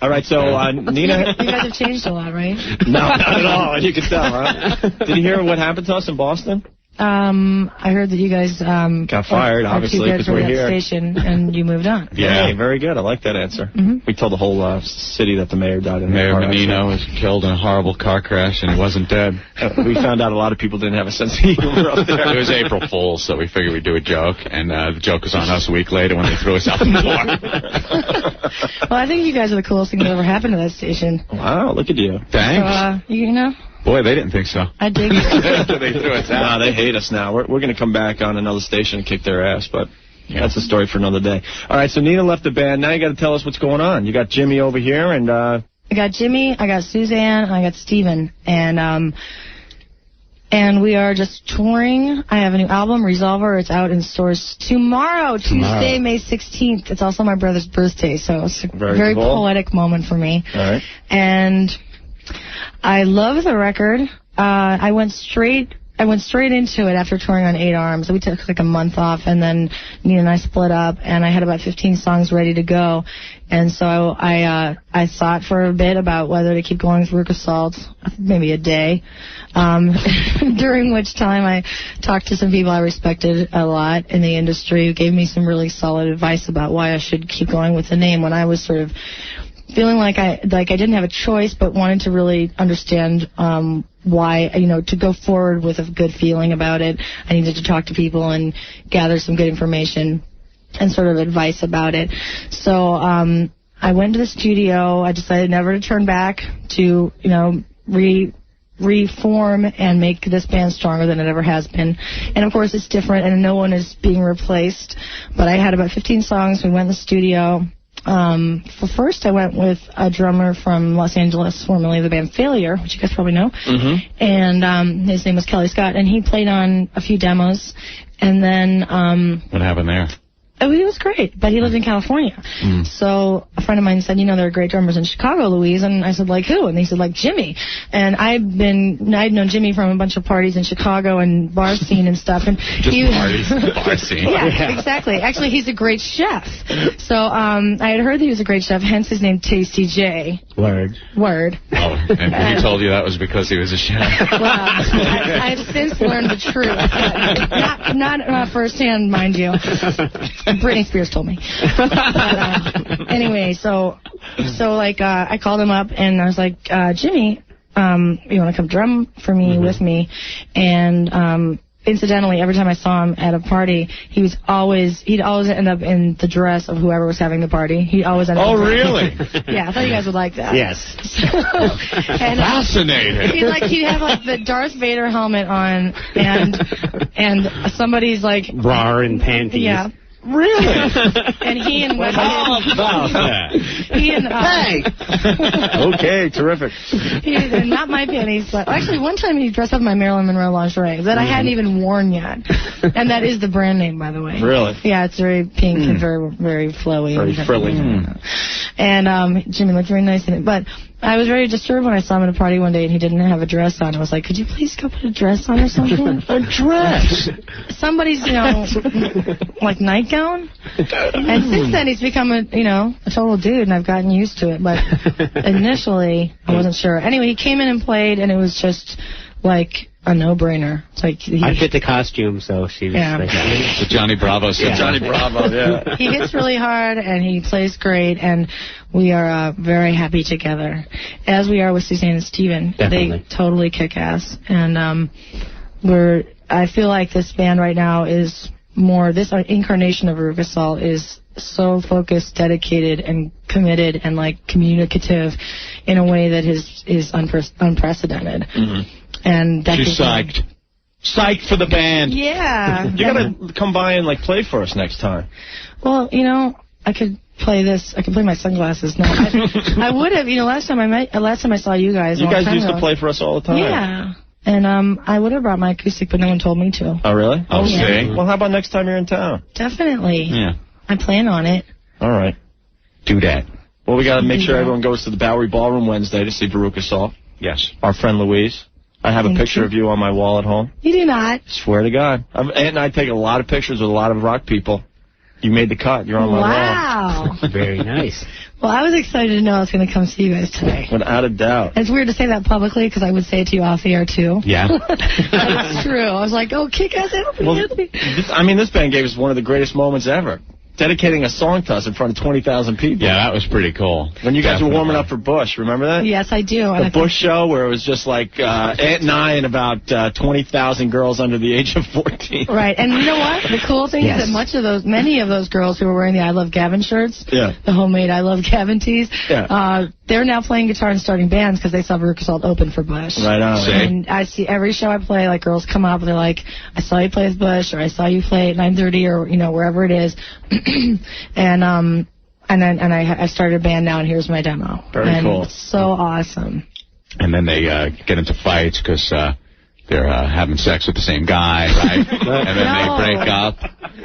All right, so Nina. You guys have changed a lot, right? No, not at all. You can tell, huh? Did you hear what happened to us in Boston? I heard that you guys got fired, obviously, because we're here. Station and you moved on. Yeah, hey, very good. I like that answer. We told the whole city that the mayor died in Mayor Menino was killed in a horrible car crash and he wasn't dead. We found out a lot of people didn't have a sense of humor up there. It was April Fool's, so we figured we'd do a joke, and the joke was on us a week later when they threw us out the door. Well, I think you guys are the coolest thing that ever happened to that station. Wow, look at you. Thanks. So, Boy, they didn't think so. I dig it. They threw us out. Nah, they hate us now. We're going to come back on another station and kick their ass, but that's a story for another day. All right, so Nina left the band. Now you got to tell us what's going on. You got Jimmy over here, and I got Jimmy, I got Suzanne, and I got Steven. And we are just touring. I have a new album, Resolver. It's out in stores tomorrow. Tuesday, May 16th. It's also my brother's birthday, so it's a very cool. Poetic moment for me. All right. And I love the record. I went straight into it after touring on 8 Arms. We took like a month off, and then Nina and I split up, and I had about 15 songs ready to go. And so I thought for a bit about whether to keep going with Veruca Salt, maybe a day, during which time I talked to some people I respected a lot in the industry who gave me some really solid advice about why I should keep going with the name when I was sort of feeling like I didn't have a choice, but wanted to really understand why, to go forward with a good feeling about it. I needed to talk to people and gather some good information and sort of advice about it. So I went to the studio. I decided never to turn back, to reform and make this band stronger than it ever has been. And of course it's different, and no one is being replaced. But I had about 15 songs. We went in the studio. For first, I went with a drummer from Los Angeles, formerly of the band Failure, which you guys probably know. And his name was Kelly Scott, and he played on a few demos. And then what happened there? Oh, he was great, but he lived in California. So a friend of mine said, there are great drummers in Chicago, Louise. And I said, like who? And he said, like Jimmy. And I'd known Jimmy from a bunch of parties in Chicago and bar scene and stuff. And parties, bar scene. Yeah, exactly. Actually, he's a great chef. So I had heard that he was a great chef, hence his name Tasty J. Word. Oh, and he told you that was because he was a chef. Well, I've since learned the truth. Not firsthand, mind you. Britney Spears told me. But, anyway, so I called him up and I was like, Jimmy, you want to come drum for me with me? And incidentally, every time I saw him at a party, he'd always end up in the dress of whoever was having the party. He'd always end up. Oh, really? Yeah, I thought you guys would like that. Yes. And, fascinating. He'd have like the Darth Vader helmet on and somebody's like bra and panties. Yeah. Really? And he and Wes. How about that? He and hey. Okay, terrific. Not my panties, but actually one time he dressed up in my Marilyn Monroe lingerie that I hadn't even worn yet, and that is the brand name, by the way. Really? Yeah, it's very pink and very, very flowy. Very frilly. And Jimmy looked very nice in it, but I was very disturbed when I saw him at a party one day and he didn't have a dress on. I was like, could you please go put a dress on or something? A dress? Somebody's, like nightgown. And since then he's become a total dude, and I've gotten used to it. But initially I wasn't sure. Anyway, he came in and played, and it was just like a no-brainer. It's like I fit the costume, so she was like, The Johnny Bravo. Yeah. Johnny Bravo, yeah. He hits really hard, and he plays great, and we are very happy together, as we are with Suzanne and Steven. Definitely. They totally kick ass, and I feel like this band right now is more, this incarnation of Veruca Salt is so focused, dedicated, and committed, and like communicative in a way that is unprecedented. Mm-hmm. And that She's psyched. Psyched for the band. Yeah. You gotta come by and like play for us next time. Well, you know, I could play this. I could play my sunglasses now. I would have. You know, last time I saw you guys. You guys used to play for us all the time. Yeah. And I would have brought my acoustic, but no one told me to. Oh, really? Oh, yeah. see? Well, how about next time you're in town? Definitely. Yeah. I plan on it. All right. Do that. Well, we got to make Do sure that. everyone goes to the Bowery Ballroom Wednesday to see Veruca Salt. Yes. Our friend Louise. I have a Thank picture you. of you on my wall at home. You do not. Swear to God. Aunt and I take a lot of pictures with a lot of rock people. You made the cut. You're on my wall. Wow. Very nice. Well, I was excited to know I was going to come see you guys today. Without a doubt. It's weird to say that publicly because I would say it to you off the air, too. Yeah. But it's true. I was like, oh, kick ass Anthony. This band gave us one of the greatest moments ever. Dedicating a song to us in front of 20,000 people. Yeah, that was pretty cool. When you guys were warming up for Bush, remember that? Yes, I do. The Bush show where it was just like Aunt and I and about 20,000 girls under the age of 14. Right, and you know what? The cool thing is that many of those girls who were wearing the I Love Gavin shirts, the homemade I Love Gavin tees, they're now playing guitar and starting bands because they saw Veruca Salt open for Bush. Right on. And I see every show I play, like girls come up and they're like, I saw you play with Bush, or I saw you play at 9:30, or wherever it is, and I started a band now, and here's my demo. Very cool. It's so awesome. And then they get into fights because they're having sex with the same guy, right? And then they break up.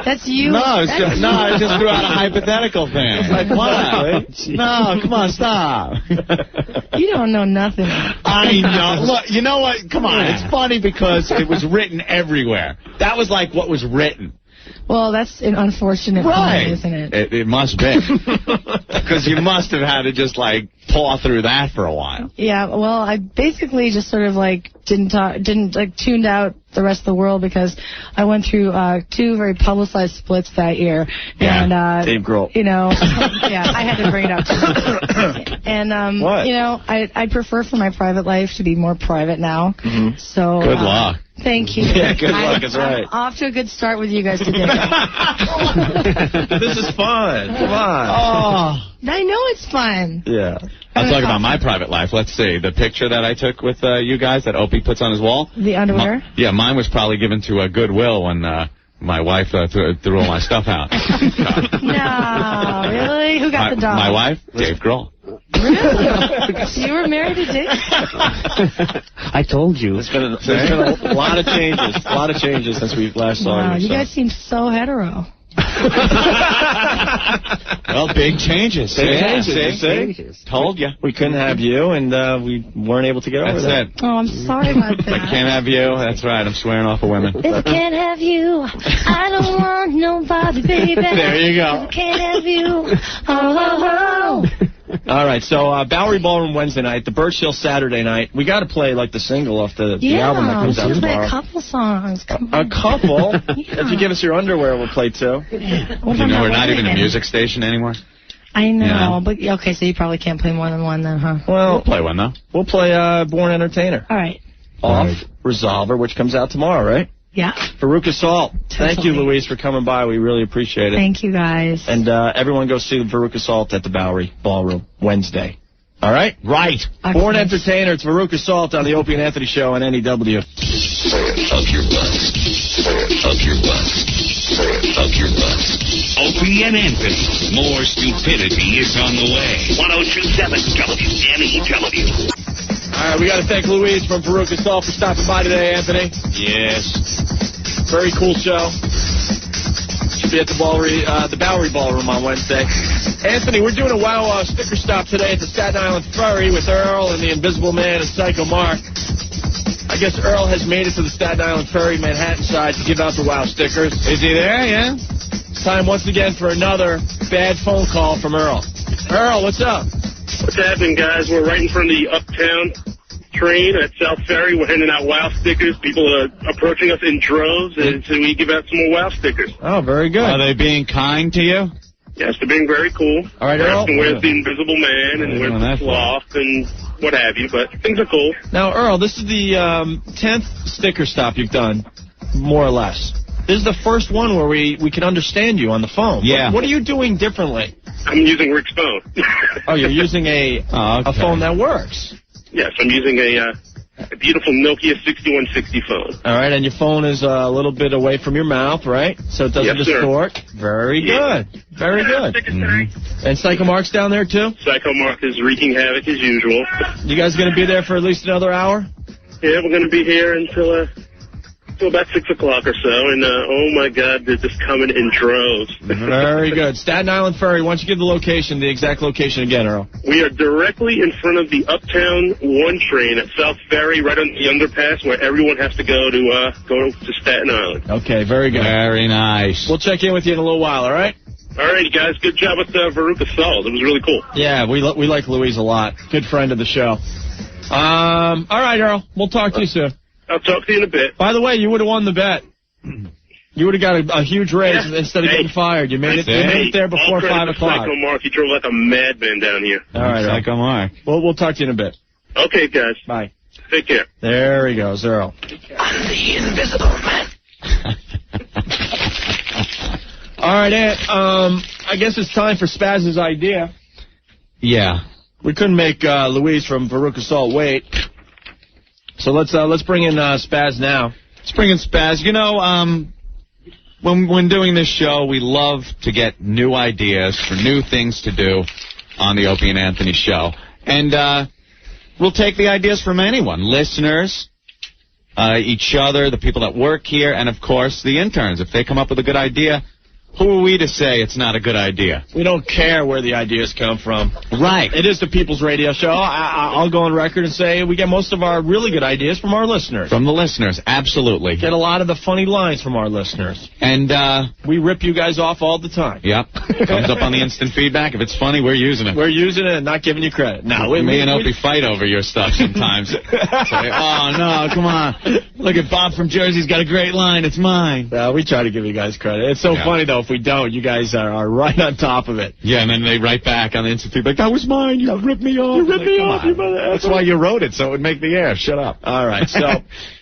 That's you. No, I just threw out a hypothetical thing. It's like, what? No, come on, stop. You don't know nothing. I know. Look, you know what? Come on. It's funny because it was written everywhere. That was like what was written. Well, that's an unfortunate point, isn't it? It must be. Because you must have had to just, like, paw through that for a while. Yeah, well, I basically just sort of, like, tuned out the rest of the world because I went through 2 very publicized splits that year. Yeah, and, Dave Grohl. Yeah, I had to bring it up too. And, what? I prefer for my private life to be more private now. Mm-hmm. So good luck. Thank you. Yeah, good luck is right. I'm off to a good start with you guys today. This is fun. Come on. Oh. I know it's fun. Yeah. I'll talk about my private life. Let's see. The picture that I took with you guys that Opie puts on his wall. The underwear? Mine was probably given to Goodwill when my wife threw all my stuff out. No, really? Who got the dog? My wife, Dave Grohl. Really? So you were married to Dick? I told you. There's been a lot of changes. A lot of changes since we last saw Wow, you. you guys seem so hetero. Well, big changes. Big changes. Told you. We couldn't have you, and we weren't able to get over that. That's it. Oh, I'm sorry about that. I can't have you. That's right. I'm swearing off of women. If I can't have you, I don't want nobody, baby. There you go. If I can't have you, oh. All right, so Bowery Ballroom Wednesday night, the Birch Hill Saturday night. We got to play like the single off the album that comes out we'll play tomorrow. a couple songs. A couple? If you give us your underwear, we'll play 2. What You about know, we're my not even a wedding? music station anymore. I know, Yeah. but okay, so you probably can't play more than one then, huh? Well, We'll play one, though. we'll play Born Entertainer. All right. Off Resolver, which comes out tomorrow, right? Yeah. Veruca Salt. Thank you, Totally. Louise, for coming by. We really appreciate it. Thank you, guys. And everyone go see Veruca Salt at the Bowery Ballroom Wednesday. All right? Right. Born Entertainer. It's Veruca Salt on the Opie and Anthony Show on NEW. Up your butt. Up your butt. Up your butt. Opie and Anthony. More stupidity is on the way. 1027 WNEW. All right, we got to thank Louise from Veruca Salt for stopping by today, Anthony. Yes. Very cool show. Should be at the Bowery Ballroom on Wednesday. Anthony, we're doing a WOW sticker stop today at the Staten Island Ferry with Earl and the Invisible Man and Psycho Mark. I guess Earl has made it to the Staten Island Ferry, Manhattan side, to give out the WOW stickers. Is he there? Yeah. It's time once again for another bad phone call from Earl. Earl, what's up? What's happening, guys? We're right in front of the Uptown train at South Ferry. We're handing out WOW stickers. People are approaching us in droves, and so we give out some more WOW stickers. Oh, very good. Are they being kind to you? Yes, they're being very cool. All right, Earl. And where's the Invisible Man, and where's the Sloth, and what have you, but things are cool. Now, Earl, this is the 10th sticker stop you've done, more or less. This is the first one where we can understand you on the phone. Yeah. What are you doing differently? I'm using Rick's phone. Oh, you're using a phone that works. Yes, I'm using a beautiful Nokia 6160 phone. All right, and your phone is a little bit away from your mouth, right? So it doesn't Yes, sir. distort. Very good. Very good. And Psycho Mark's down there, too? Psycho Mark is wreaking havoc as usual. You guys going to be there for at least another hour? Yeah, we're going to be here until about 6 o'clock or so, and oh my God, they're just coming in droves. Very good. Staten Island Ferry, why don't you give the location, the exact location again, Earl? We are directly in front of the Uptown 1 train at South Ferry, right on the underpass where everyone has to go to Staten Island. Okay, very good. Very nice. We'll check in with you in a little while, all right? All right, guys, good job with Veruca Salt. It was really cool. Yeah, we like Louise a lot. Good friend of the show. All right, Earl, we'll talk to you soon. I'll talk to you in a bit. By the way, you would have won the bet. You would have got a huge raise instead of getting fired. You made it there before 5 o'clock. Psycho Mark, he drove like a madman down here. All right, Psycho Mark. We'll talk to you in a bit. Okay, guys. Bye. Take care. There he goes, Earl. I'm the Invisible Man. All right, Aunt. I guess it's time for Spazz's idea. Yeah. We couldn't make Louise from Veruca Salt wait. So let's bring in Spaz now. Let's bring in Spaz. You know, when doing this show, we love to get new ideas for new things to do on the Opie and Anthony show. And we'll take the ideas from anyone, listeners, each other, the people that work here, and, of course, the interns. If they come up with a good idea, who are we to say it's not a good idea? We don't care where the ideas come from. Right. It is the People's Radio Show. I'll go on record and say we get most of our really good ideas from our listeners. From the listeners, absolutely. Get a lot of the funny lines from our listeners. And we rip you guys off all the time. Yep. Comes up on the instant feedback. If it's funny, we're using it. We're using it and not giving you credit. No, me and Opie fight over your stuff sometimes. Say, oh, no, come on. Look at Bob from Jersey's got a great line. It's mine. We try to give you guys credit. It's so funny, though. If we don't, you guys are right on top of it. Yeah, and then they write back on the instant feedback, that was mine. You ripped me off. You ripped me off. You mother. That's why you wrote it, so it would make the air. Shut up. All right,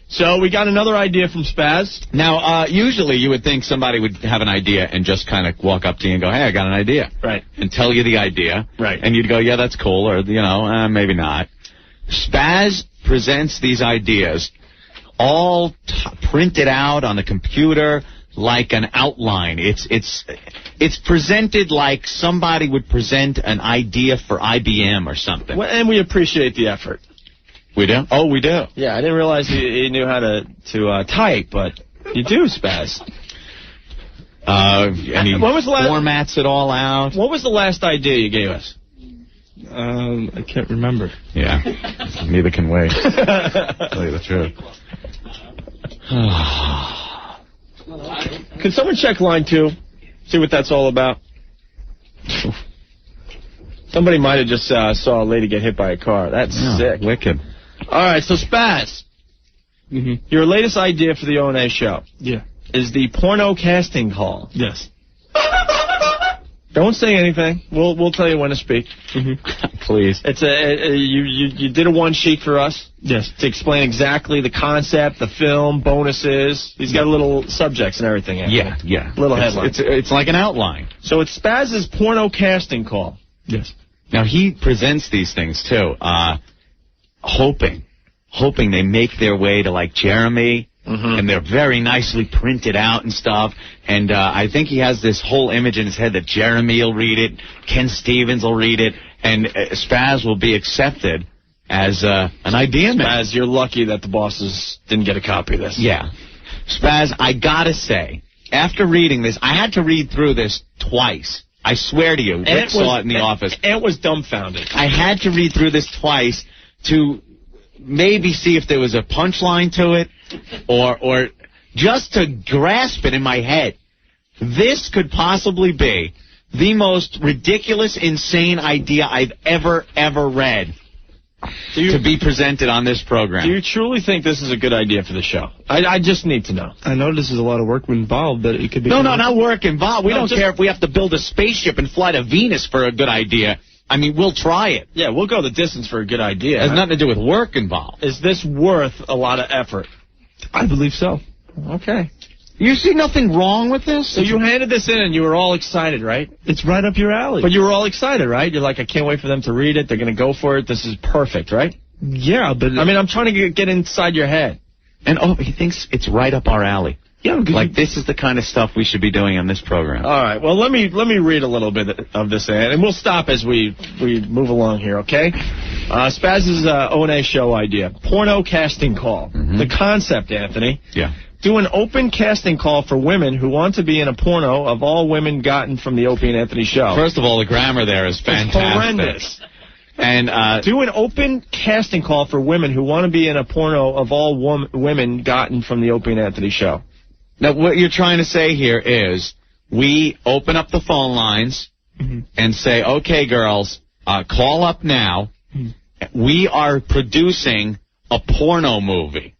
so we got another idea from Spaz. Now, usually you would think somebody would have an idea and just kind of walk up to you and go, hey, I got an idea. Right. And tell you the idea. Right. And you'd go, yeah, that's cool, or, maybe not. Spaz presents these ideas all printed out on the computer like an outline. It's presented like somebody would present an idea for IBM or something. Well, and we appreciate the effort. We do? Oh, we do. Yeah, I didn't realize you knew how to type, but you do, Spaz. And he formats it all out. What was the last idea you gave us? I can't remember. Yeah, neither can we. Tell you the truth. Can someone check line 2? See what that's all about? Somebody might have just saw a lady get hit by a car. That's sick. Wicked. All right, so Spaz, your latest idea for the O&A show is the porno casting call. Yes. Don't say anything. We'll tell you when to speak. Please. It's you did a one sheet for us. Yes. To explain exactly the concept, the film, bonuses. He's got little subjects and everything. Yeah. Little headlines. It's like an outline. So it's Spaz's porno casting call. Yes. Now he presents these things too, hoping they make their way to like Jeremy. And they're very nicely printed out and stuff. And I think he has this whole image in his head that Jeremy will read it, Ken Stevens will read it, and Spaz will be accepted as an idea man. Spaz, you're lucky that the bosses didn't get a copy of this. Yeah. Spaz, I gotta say, after reading this, I had to read through this twice. I swear to you, Rick saw it in the office. Ant was dumbfounded. I had to read through this twice to maybe see if there was a punchline to it, or just to grasp it in my head. This could possibly be the most ridiculous, insane idea I've ever read. to be presented on this program. Do you truly think this is a good idea for the show? I just need to know. I know this is a lot of work involved, but it could be... No, not work involved. We don't care if we have to build a spaceship and fly to Venus for a good idea. I mean, we'll try it. Yeah, we'll go the distance for a good idea. It has nothing to do with work involved. Is this worth a lot of effort? I believe so. Okay. You see nothing wrong with this? So you handed this in and you were all excited, right? It's right up your alley. But you were all excited, right? You're like, I can't wait for them to read it. They're going to go for it. This is perfect, right? Yeah, but... I mean, I'm trying to get inside your head. And, he thinks it's right up our alley. Yeah, like this is the kind of stuff we should be doing on this program. All right. Well, let me read a little bit of this, and we'll stop as we move along here, okay? Spazz's O&A show idea. Porno casting call. Mm-hmm. The concept, Anthony. Yeah. Do an open casting call for women who want to be in a porno of all women gotten from the Opie and Anthony show. First of all, the grammar there is fantastic. It's horrendous. And do an open casting call for women who want to be in a porno of all women gotten from the Opie and Anthony show. Now, what you're trying to say here is we open up the phone lines and say, okay, girls, call up now. We are producing a porno movie.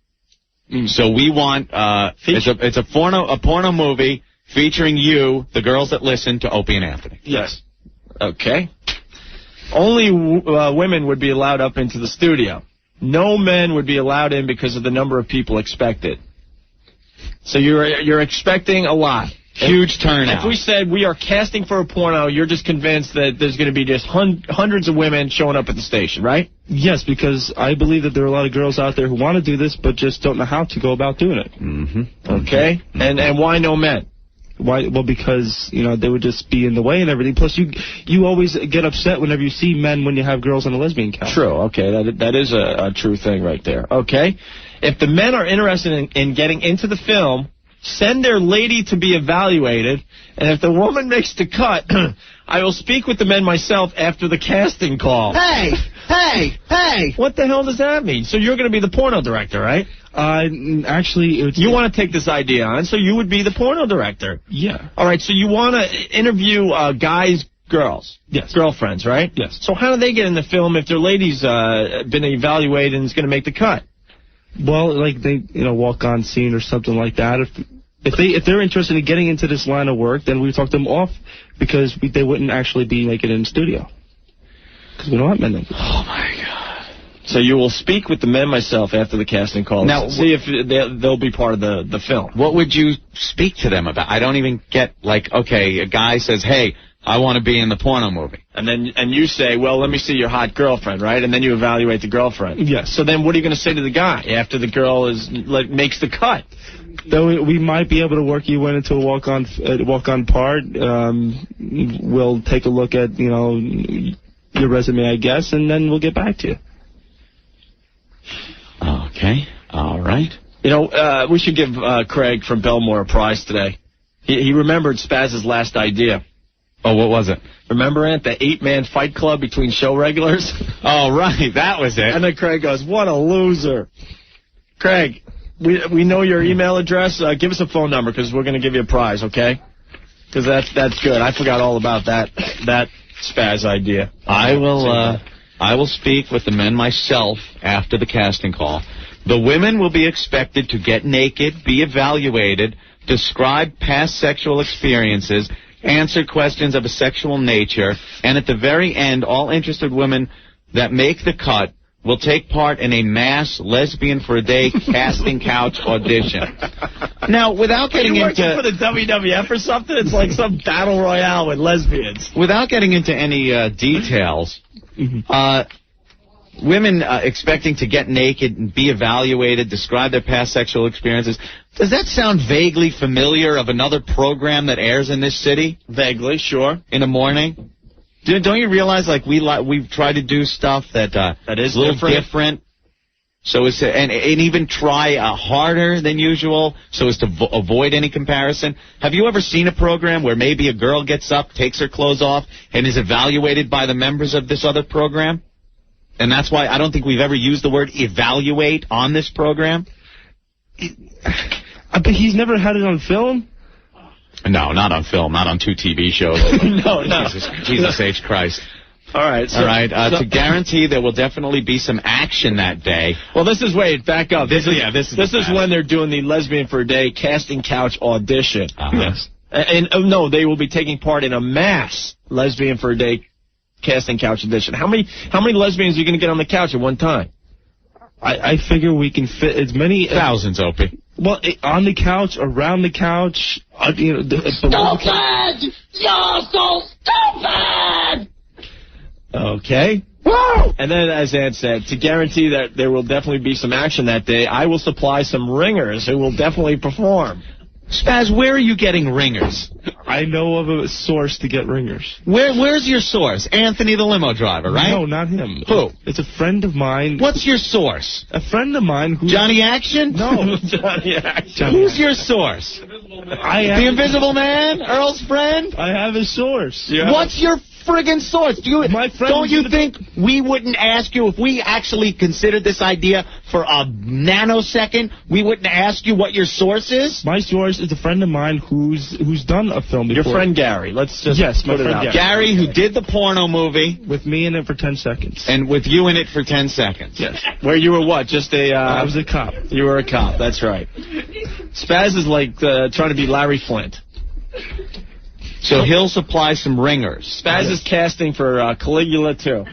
So we want it's a porno movie featuring you, the girls that listen to Opie and Anthony. Yes. Okay. Only women would be allowed up into the studio. No men would be allowed in because of the number of people expected. So you're expecting a lot. Huge turnout. If we said we are casting for a porno, you're just convinced that there's going to be just hundreds of women showing up at the station, right? Yes, because I believe that there are a lot of girls out there who want to do this but just don't know how to go about doing it. Okay. And why no men? Why? Well, because, they would just be in the way and everything. Plus, you always get upset whenever you see men when you have girls on a lesbian couch. True. Okay. That is a true thing right there. Okay. If the men are interested in getting into the film, send their lady to be evaluated, and if the woman makes the cut, I will speak with the men myself after the casting call. Hey! What the hell does that mean? So you're going to be the porno director, right? Actually, you want to take this idea on, so you would be the porno director. Yeah. All right, so you want to interview guys, girls. Yes. Girlfriends, right? Yes. So how do they get in the film if their lady's been evaluated and is going to make the cut? Well, like they, walk on scene or something like that. If they're interested in getting into this line of work, then we would talk them off because they wouldn't actually be making it in the studio. Because we don't have men. Oh my God! So you will speak with the men myself after the casting call. Now, see if they'll be part of the film. What would you speak to them about? I don't even get okay, a guy says, hey, I want to be in the porno movie. And you say, well, let me see your hot girlfriend, right? And then you evaluate the girlfriend. Yes. So then what are you going to say to the guy after the girl makes the cut? Though we might be able to work you into a walk-on part. We'll take a look at, your resume, I guess, and then we'll get back to you. Okay. All right. We should give Craig from Belmore a prize today. He remembered Spazz's last idea. Oh, what was it? Remember, Ant, the 8-man fight club between show regulars? Oh, right. That was it. And then Craig goes, what a loser. Craig, we know your email address. Give us a phone number because we're going to give you a prize, okay? Because that's good. I forgot all about that Spaz idea. I will speak with the men myself after the casting call. The women will be expected to get naked, be evaluated, describe past sexual experiences, answer questions of a sexual nature, and at the very end, all interested women that make the cut will take part in a mass lesbian for a day casting couch audition. Now, without getting into... Are you working for the WWF or something? It's like some battle royale with lesbians. Without getting into any details, women expecting to get naked and be evaluated, describe their past sexual experiences. Does that sound vaguely familiar of another program that airs in this city? Vaguely, sure. In the morning? Don't you realize, we've tried to do stuff that is a little different? So it's and even try harder than usual, so as to avoid any comparison. Have you ever seen a program where maybe a girl gets up, takes her clothes off, and is evaluated by the members of this other program? And that's why I don't think we've ever used the word evaluate on this program. But he's never had it on film? No, not on film, not on 2 TV shows. No. Jesus H. Christ. All right. So, all right. To guarantee there will definitely be some action that day. Well, this is back up. This is when they're doing the Lesbian for a Day casting couch audition. Yes. And no, they will be taking part in a mass Lesbian for a Day casting couch audition. How many lesbians are you going to get on the couch at one time? I figure we can fit as many... Thousands, Opie. Well, on the couch, around the couch... Stupid! You're so stupid! Okay. Whoa! And then, as Ann said, to guarantee that there will definitely be some action that day, I will supply some ringers who will definitely perform. Spaz, where are you getting ringers? I know of a source to get ringers. Where's your source? Anthony the limo driver, right? No, not him. Who? It's a friend of mine. What's your source? A friend of mine who... Johnny Action? No. Johnny Action. Who's your source? The Invisible Man? Earl's friend? I have a source. What's your friggin' source? Don't you think we wouldn't ask you if we actually considered this idea for a nanosecond? We wouldn't ask you what your source is? My source is a friend of mine who's done a film before. Your friend Gary. Let's just my put it out. Gary, who did the porno movie. With me in it for 10 seconds. And with you in it for 10 seconds. Yes. Where you were what? Just a... I was a cop. You were a cop. That's right. Spaz is like trying to be Larry Flint. So he'll supply some ringers. Spaz is casting for Caligula, too.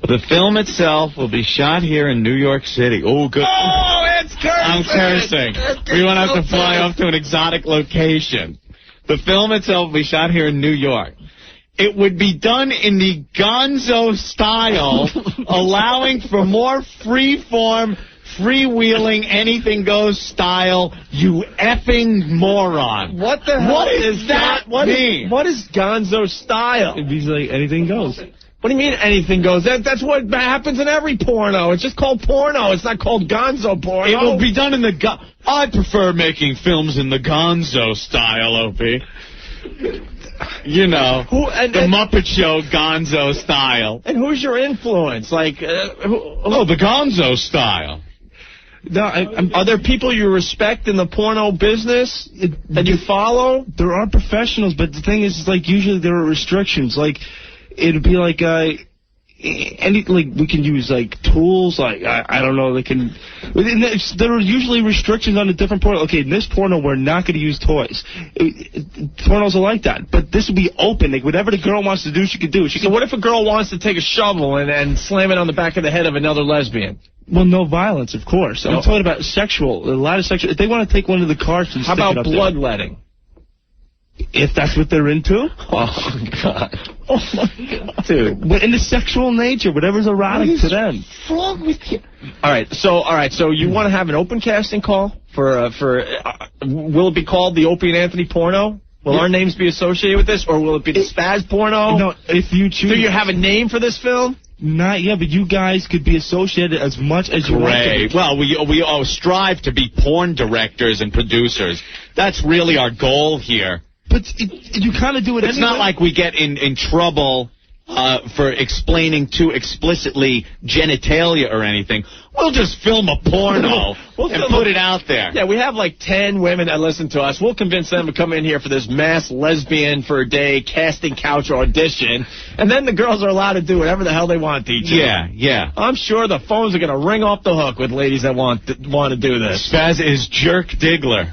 The film itself will be shot here in New York City. Oh, good. Oh, it's cursing. I'm cursing. We won't have to fly off to an exotic location. The film itself will be shot here in New York. It would be done in the Gonzo style, allowing for more free-form, freewheeling, anything goes style, you effing moron. What the hell what is that mean? What is Gonzo style? It means like anything goes. What do you mean anything goes? That's what happens in every porno. It's just called porno. It's not called Gonzo porno. It will be done in the I prefer making films in the Gonzo style, Opie. You know, the Muppet Show Gonzo style. And who's your influence? Like, the Gonzo style. No, are there people you respect in the porno business that you follow? There are professionals, but the thing is, like, usually there are restrictions. Like, it'd be like, we can use, like, tools, like, I don't know, there are usually restrictions on a different porno. Okay, in this porno, we're not going to use toys. Pornos are like that, but this would be open. Like, whatever the girl wants to do, she can do. So what if a girl wants to take a shovel and slam it on the back of the head of another lesbian? Well, no violence, of course. I'm talking about sexual. A lot of sexual. If they want to take one of the carts and how stick about it up bloodletting? If that's what they're into. Oh, God. Oh, my God. Dude. But in the sexual nature, whatever's erotic to them. What's wrong with you? All right, so you want to have an open casting call for will it be called the Opie and Anthony porno? Will our names be associated with this, or will it be the Spaz porno? No, if you choose. Do you have a name for this film? Not yet, but you guys could be associated as much as you want to be. Well, we all strive to be porn directors and producers. That's really our goal here. But you kind of do it It's not like we get in trouble for explaining too explicitly genitalia or anything. We'll just film a porno and put it out there. Yeah, we have like 10 women that listen to us. We'll convince them to come in here for this mass lesbian for a day casting couch audition, and then the girls are allowed to do whatever the hell they want to each other. Yeah. I'm sure the phones are going to ring off the hook with ladies that want to do this. Spaz is Jerk Diggler.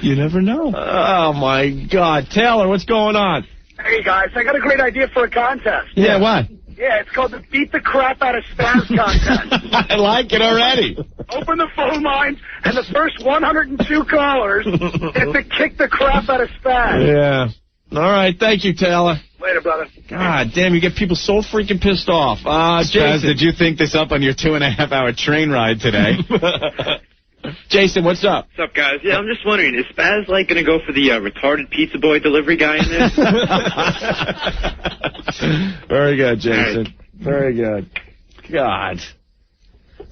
You never know. Oh, my God. Taylor, what's going on? Hey, guys, I got a great idea for a contest. Yeah, what? Yeah, it's called the Beat the Crap Out of Spaz contest. I like it already. Open the phone lines, and the first 102 callers get to kick the crap out of Spaz. Yeah. All right, thank you, Taylor. Later, brother. God damn, you get people so freaking pissed off. Spaz, Jason, did you think this up on your 2.5-hour train ride today? Jason, what's up? What's up, guys? Yeah, I'm just wondering, is Spaz, like, going to go for the retarded pizza boy delivery guy in this? Very good, Jason. Right. Very good. God.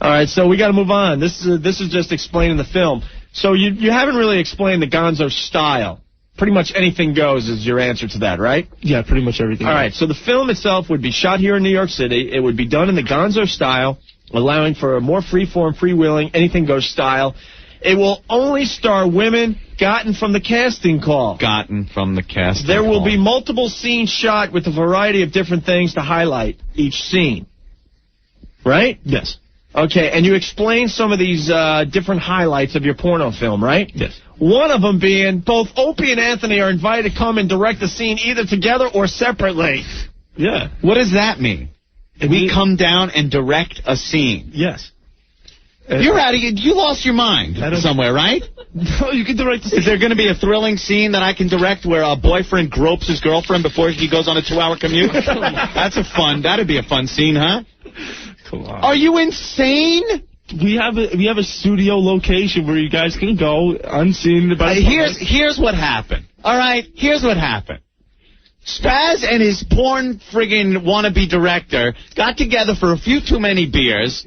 All right, so we got to move on. This is just explaining the film. So you haven't really explained the Gonzo style. Pretty much anything goes is your answer to that, right? Yeah, pretty much everything. All right, so the film itself would be shot here in New York City. It would be done in the Gonzo style, allowing for a more free-form, freewheeling, anything-goes style. It will only star women gotten from the casting call. Gotten from the casting There will call. be multiple scenes shot with a variety of different things to highlight each scene. Right? Yes. Okay, and you explain some of these different highlights of your porno film, right? Yes. One of them being both Opie and Anthony are invited to come and direct the scene either together or separately. Yeah. What does that mean? We come down and direct a scene. Yes. You're out of you lost your mind somewhere, right? No, you can direct the scene. Is there going to be a thrilling scene that I can direct where a boyfriend gropes his girlfriend before he goes on a 2-hour commute? That'd be a fun scene, huh? Come on. Are you insane? We have a studio location where you guys can go unseen. Here's what happened. All right, here's what happened. Spaz and his porn friggin' wannabe director got together for a few too many beers,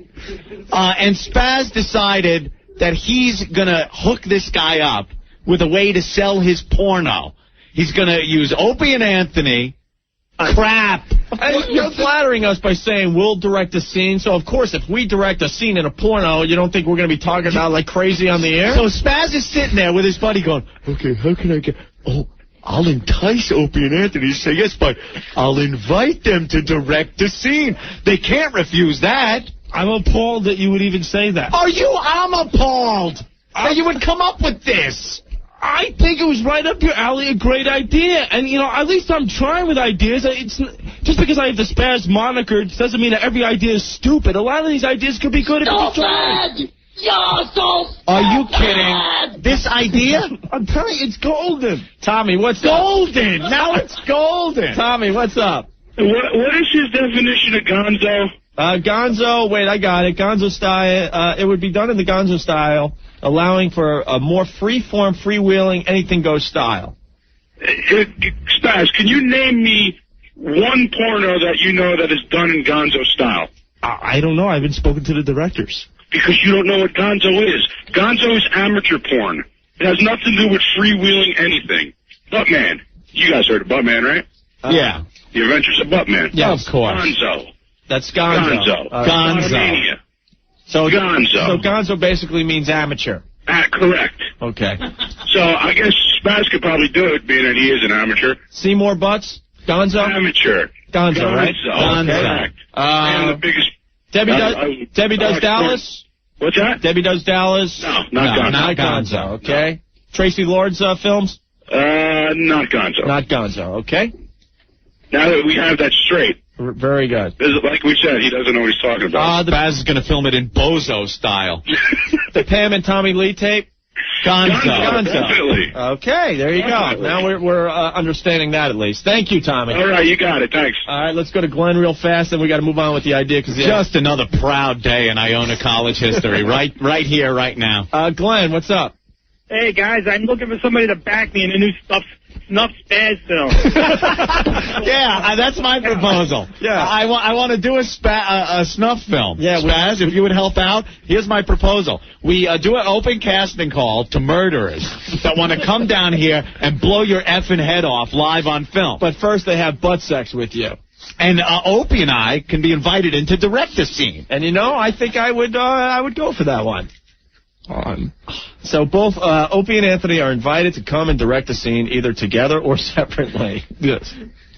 and Spaz decided that he's gonna hook this guy up with a way to sell his porno. He's gonna use Opie and Anthony. Crap. You're flattering us by saying we'll direct a scene. So, of course, if we direct a scene in a porno, you don't think we're going to be talking about like crazy on the air? So Spaz is sitting there with his buddy going, okay, how can I get... Oh, I'll entice Opie and Anthony to say yes, but I'll invite them to direct the scene. They can't refuse that. I'm appalled that you would even say that. I'm appalled that you would come up with this. I think it was right up your alley, a great idea. And, at least I'm trying with ideas. It's just because I have the Spaz moniker doesn't mean that every idea is stupid. A lot of these ideas could be good if you try. You're so Are you kidding? This idea? I'm telling you, it's golden. Tommy, what's golden? Now it's golden. Tommy, what's up? What is his definition of gonzo? Gonzo, wait, I got it. Gonzo style, it would be done in the Gonzo style, allowing for a more free-form, freewheeling, anything-goes style. Spaz, can you name me one porno that you know that is done in Gonzo style? I don't know. I haven't spoken to the directors. Because you don't know what Gonzo is. Gonzo is amateur porn. It has nothing to do with freewheeling anything. Buttman. You guys heard of Buttman, right? Yeah. The Adventures of Buttman. Yeah, of course. Gonzo. That's Gonzo. Gonzo. So Gonzo. So Gonzo basically means amateur. Correct. Okay. So I guess Spaz could probably do it, being that he is an amateur. See more butts? Gonzo? Amateur. Gonzo, right? Gonzo. Correct. And the biggest... Debbie does Dallas? What's that? Debbie does Dallas? No, not Gonzo. Okay. No. Tracy Lord's films? Not Gonzo. Not Gonzo, okay. Now that we have that straight. Very good. Like we said, he doesn't know what he's talking about. Spaz is going to film it in Bozo style. The Pam and Tommy Lee tape? Gonzo. Definitely. Okay, there you go. Now we're understanding that at least. Thank you, Tommy. All right, you got it. Thanks. All right, let's go to Glenn real fast, and we got to move on with the idea. Just another proud day in Iona College history, right here, right now. Glenn, what's up? Hey, guys, I'm looking for somebody to back me in a new Snuff Spaz film. Yeah, that's my proposal. Yeah. I want to do a snuff film. Yeah, Spaz, if you would help out, here's my proposal. We do an open casting call to murderers that want to come down here and blow your effing head off live on film. But first they have butt sex with you. And Opie and I can be invited in to direct the scene. And I think I would go for that one. So both Opie and Anthony are invited to come and direct the scene either together or separately. Yes.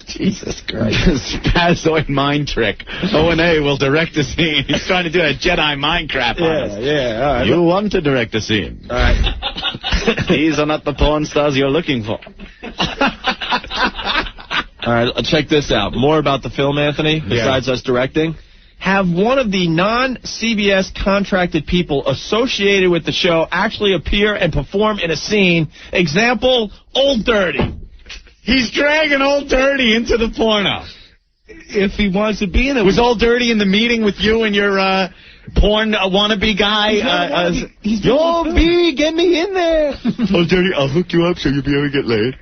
Jesus Christ. Spazoid mind trick. O&A will direct the scene. He's trying to do a Jedi mind crap on us. Yeah, all right. You want to direct the scene. All right. These are not the porn stars you're looking for. All right, check this out. More about the film, Anthony, besides us directing. Have one of the non-CBS contracted people associated with the show actually appear and perform in a scene. Example, Old Dirty. He's dragging Old Dirty into the porno. If he wants to be in it. Was Old Dirty in the meeting with you and your porn wannabe guy? Yo, B, get me in there. Old Dirty, I'll hook you up so you'll be able to get laid.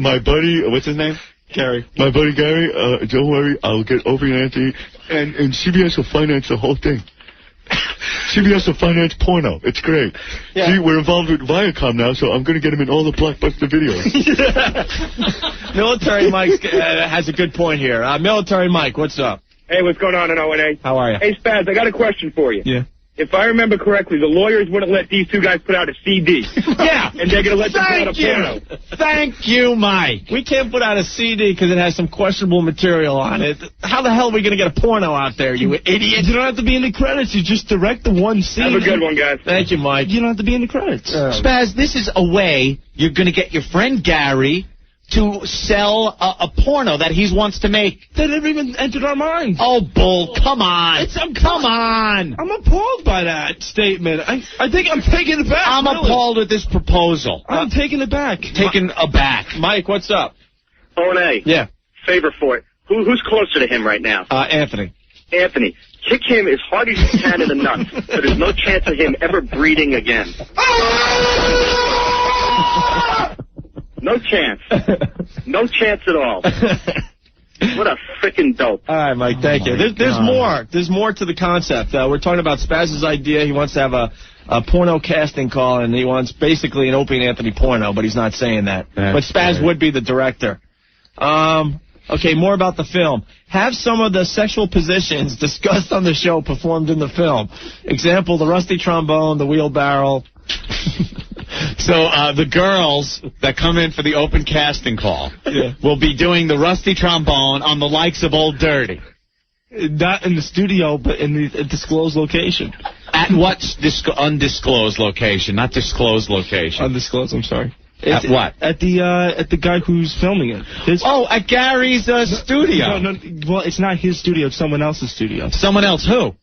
My buddy, what's his name? Gary. My buddy Gary, don't worry, I'll get Opie and Anthony, and CBS will finance the whole thing. CBS will finance porno. It's great. Yeah. See, we're involved with Viacom now, so I'm going to get him in all the blockbuster videos. Military Mike has a good point here. Military Mike, what's up? Hey, what's going on in O&A? How are you? Hey, Spaz, I got a question for you. Yeah. if I remember correctly, the lawyers wouldn't let these two guys put out a CD. Yeah. And they're going to let them put out a porno. Thank you, Mike. We can't put out a CD because it has some questionable material on it. How the hell are we going to get a porno out there, you idiot? You don't have to be in the credits. You just direct the one scene. Have a good one, guys. Thank you, Mike. You don't have to be in the credits. Spaz, this is a way you're going to get your friend Gary to sell a porno that he wants to make. That never even entered our minds. Oh, bull, come on. Come on. I'm appalled by that statement. I think I'm taking it back. I'm appalled with this proposal. I'm taking it back. Taken aback. Mike, what's up? O&A. Yeah. Favor for it. Who's closer to him right now? Anthony. Anthony. Kick him as hard as you can in the nuts, so there's no chance of him ever breeding again. No chance. No chance at all. What a frickin' dope. All right, Mike, thank you. There's more. There's more to the concept. We're talking about Spazz's idea. He wants to have a porno casting call, and he wants basically an Opie and Anthony porno, but he's not saying that. But Spaz would be the director. Okay, more about the film. Have some of the sexual positions discussed on the show performed in the film. Example, the rusty trombone, the wheelbarrow. So the girls that come in for the open casting call will be doing the rusty trombone on the likes of Old Dirty. Not in the studio, but in the disclosed location. At what undisclosed location? Not disclosed location. Undisclosed, I'm sorry. At what? At the guy who's filming it. At Gary's studio. No, well, it's not his studio. It's someone else's studio. Someone else who?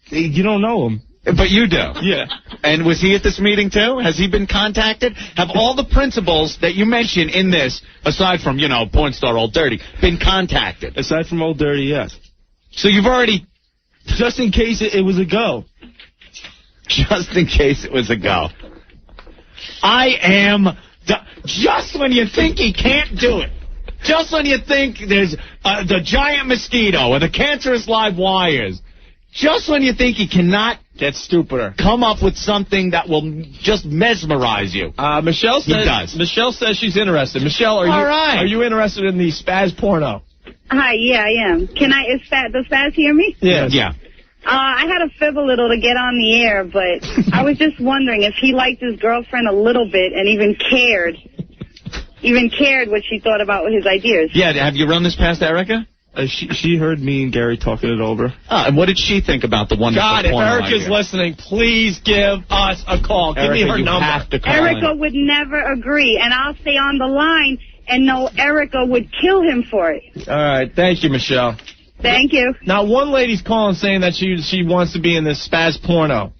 You don't know him. But you do. Yeah. And was he at this meeting, too? Has he been contacted? Have all the principals that you mentioned in this, aside from, porn star Old Dirty, been contacted? Aside from Old Dirty, yes. So you've already... Just in case it was a go. Just in case it was a go. I am... Just when you think he can't do it. Just when you think there's the giant mosquito or the cancerous live wires. Just when you think he cannot get stupider, come up with something that will just mesmerize you. Michelle says she's interested. Michelle, are you interested in the Spaz porno? Hi, yeah, I am. Does Spaz hear me? Yes. Yeah. I had to fib a little to get on the air, but I was just wondering if he liked his girlfriend a little bit and even cared what she thought about his ideas. Yeah, have you run this past Erica? She heard me and Gary talking it over. And what did she think about the wonderful God, if porno Erica's idea? listening, please give us a call. Give me her number. Have to call Erica would never agree, and I'll stay on the line and know Erica would kill him for it. All right, thank you, Michelle. Thank you. Now, one lady's calling saying that she wants to be in this Spaz porno.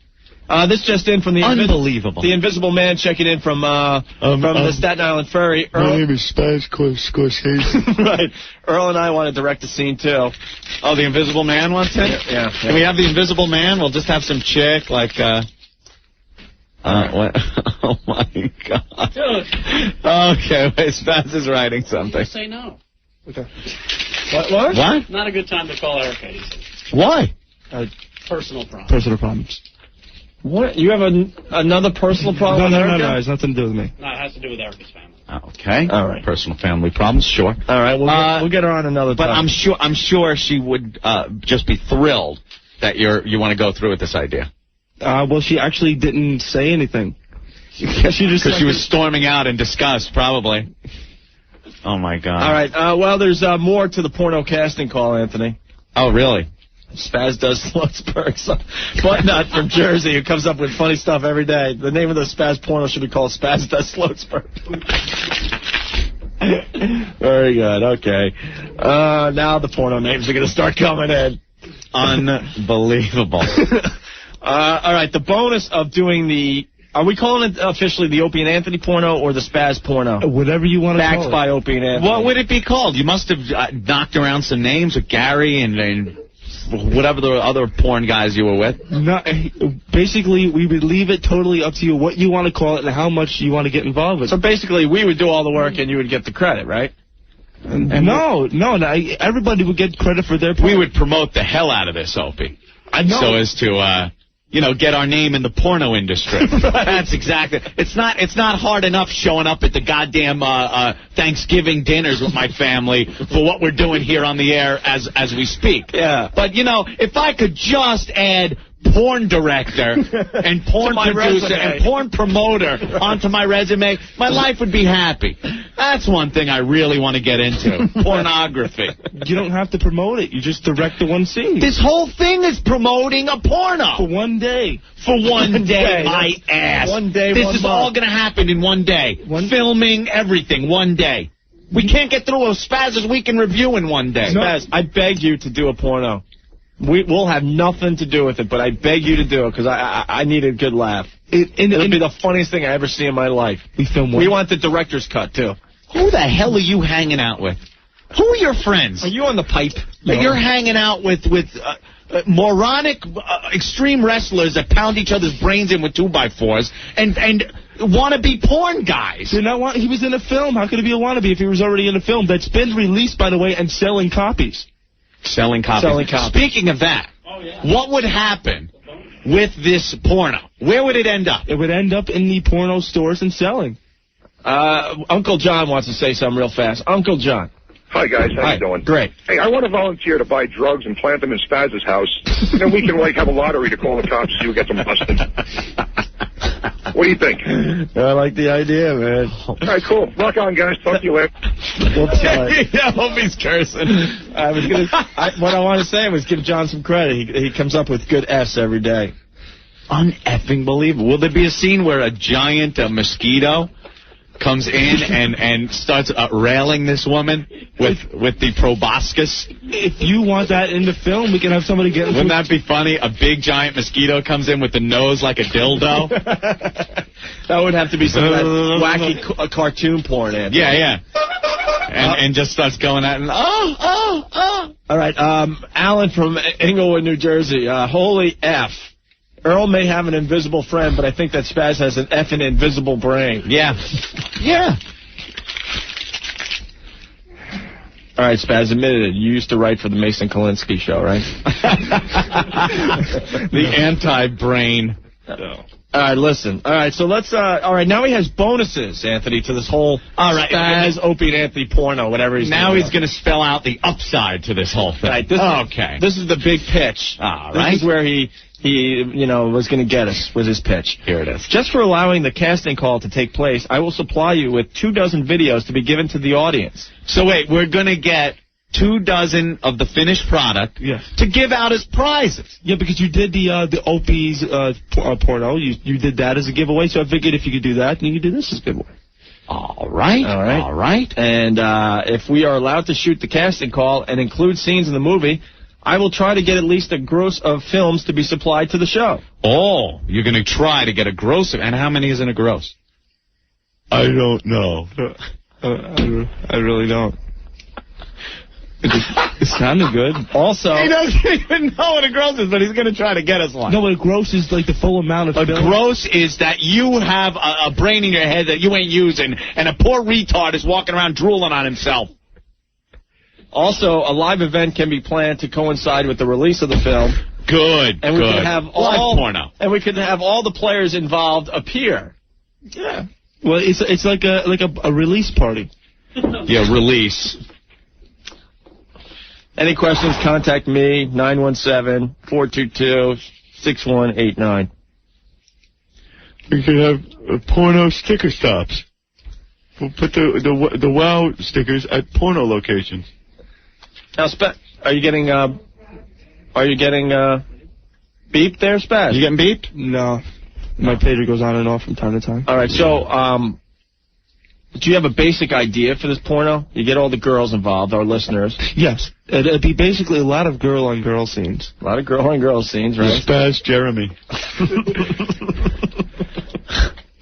This just in from the Unbelievable. The Invisible Man checking in from the Staten Island Ferry. My name is Spaz Scorsese. Right. Earl and I want to direct a scene, too. Oh, the Invisible Man wants it? Yeah. Can we have the Invisible Man? We'll just have some chick, like, what? Oh, my God. Dude. Okay, wait, Spaz is writing something. Say no. Okay. What? What? Not a good time to call Erica, he said. Why? Personal problem. Personal problems. What? You have another personal problem with Erica? No, it's nothing to do with me. No, it has to do with Erica's family. Okay. All right. Personal family problems, sure. All right, we'll get her on another time. But I'm sure she would just be thrilled that you want to go through with this idea. Well, she actually didn't say anything. Because she was storming out in disgust, probably. Oh, my God. All right. Well, there's more to the porno casting call, Anthony. Oh, really? Spaz does Slotsburg. Buttnut from Jersey who comes up with funny stuff every day. The name of the Spaz porno should be called Spaz does Slotsburg. Very good. Okay. Now the porno names are going to start coming in. Unbelievable. All right. The bonus of doing the... Are we calling it officially the Opie and Anthony porno or the Spaz porno? Whatever you want to call it. Backed by Opie and Anthony. What would it be called? You must have knocked around some names with Gary and whatever the other porn guys you were with. No, basically, we would leave it totally up to you what you want to call it and how much you want to get involved with. So basically, we would do all the work and you would get the credit, right? No, everybody would get credit for their part. We would promote the hell out of this, Opie. I know. So as to... get our name in the porno industry. Right. That's exactly. It's not hard enough showing up at the goddamn Thanksgiving dinners with my family for what we're doing here on the air as we speak. Yeah. But if I could just add porn director and porn producer and porn promoter onto my resume, my life would be happy. That's one thing I really want to get into, pornography. You don't have to promote it. You just direct the one scene. This whole thing is promoting a porno. For one day. For one day, my ass. One day, This one is month. all going to happen in one day. Filming, everything, one day. We can't get through a Spazz's Week in Review in one day. Spaz, I beg you to do a porno. We'll have nothing to do with it, but I beg you to do it because I need a good laugh. It'll be the funniest thing I ever see in my life. We want the director's cut, too. Who the hell are you hanging out with? Who are your friends? Are you on the pipe? That you're hanging out with moronic, extreme wrestlers that pound each other's brains in with 2x4s and wannabe porn guys. He was in a film. How could it be a wannabe if he was already in a film that's been released, by the way, and selling copies? Selling copies. Speaking of that, what would happen with this porno? Where would it end up? It would end up in the porno stores and selling. Uncle John wants to say something real fast. Uncle John. Hi, guys. How you doing? Great. Hey, I want to volunteer to buy drugs and plant them in Spaz's house. Then we can, have a lottery to call the cops so you get them busted. What do you think? I like the idea, man. All right, cool. Rock on, guys. Talk to you later. We'll try. I hope he's cursing. What I want to say was give John some credit. He comes up with good F's every day. Uneffing believable. Will there be a scene where a giant mosquito comes in and starts railing this woman with the proboscis? If you want that in the film, we can have somebody get... Wouldn't that be funny? A big giant mosquito comes in with the nose like a dildo? That would have to be some of that wacky cartoon porn, Anthony. Yeah. And just starts going at it. All right, Alan from Englewood, New Jersey. Holy F. Earl may have an invisible friend, but I think that Spaz has an effing invisible brain. Yeah. All right, Spaz, admitted it. You used to write for the Mason Kalinsky show, right? The anti-brain. All right, listen. All right, so let's, all right, now he has bonuses, Anthony, to this whole Spaz, Opie, and Anthony porno, whatever he's Now he's going to spell out the upside to this whole thing. Right, okay. This is the big pitch. All right. This is where he was going to get us with his pitch. Here it is. Just for allowing the casting call to take place, I will supply you with 24 videos to be given to the audience. So wait, we're going to get 24 of the finished product to give out as prizes. Yeah, because you did the Opie's porno. You did that as a giveaway, so I figured if you could do that, then you could do this as a giveaway. All right. And if we are allowed to shoot the casting call and include scenes in the movie, I will try to get at least a gross of films to be supplied to the show. Oh, you're going to try to get a gross. And how many is in a gross? I don't know. I really don't. It sounded good. Also, he doesn't even know what a gross is, but he's going to try to get us one. No, but a gross is like the full amount of film. A gross is that you have a brain in your head that you ain't using, and a poor retard is walking around drooling on himself. Also, a live event can be planned to coincide with the release of the film. Good. And we could have all porno. And we could have all the players involved appear. Yeah. Well, it's like a release party. Yeah, release. Any questions? Contact me 917-422-6189. We could have porno sticker stops. We'll put the wow stickers at porno locations. Now, are you getting beeped there, Spaz? You getting beeped? No. My pager goes on and off from time to time. All right, so, do you have a basic idea for this porno? You get all the girls involved, our listeners. Yes. It'd be basically a lot of girl-on-girl scenes. A lot of girl-on-girl scenes, right? Spaz Jeremy.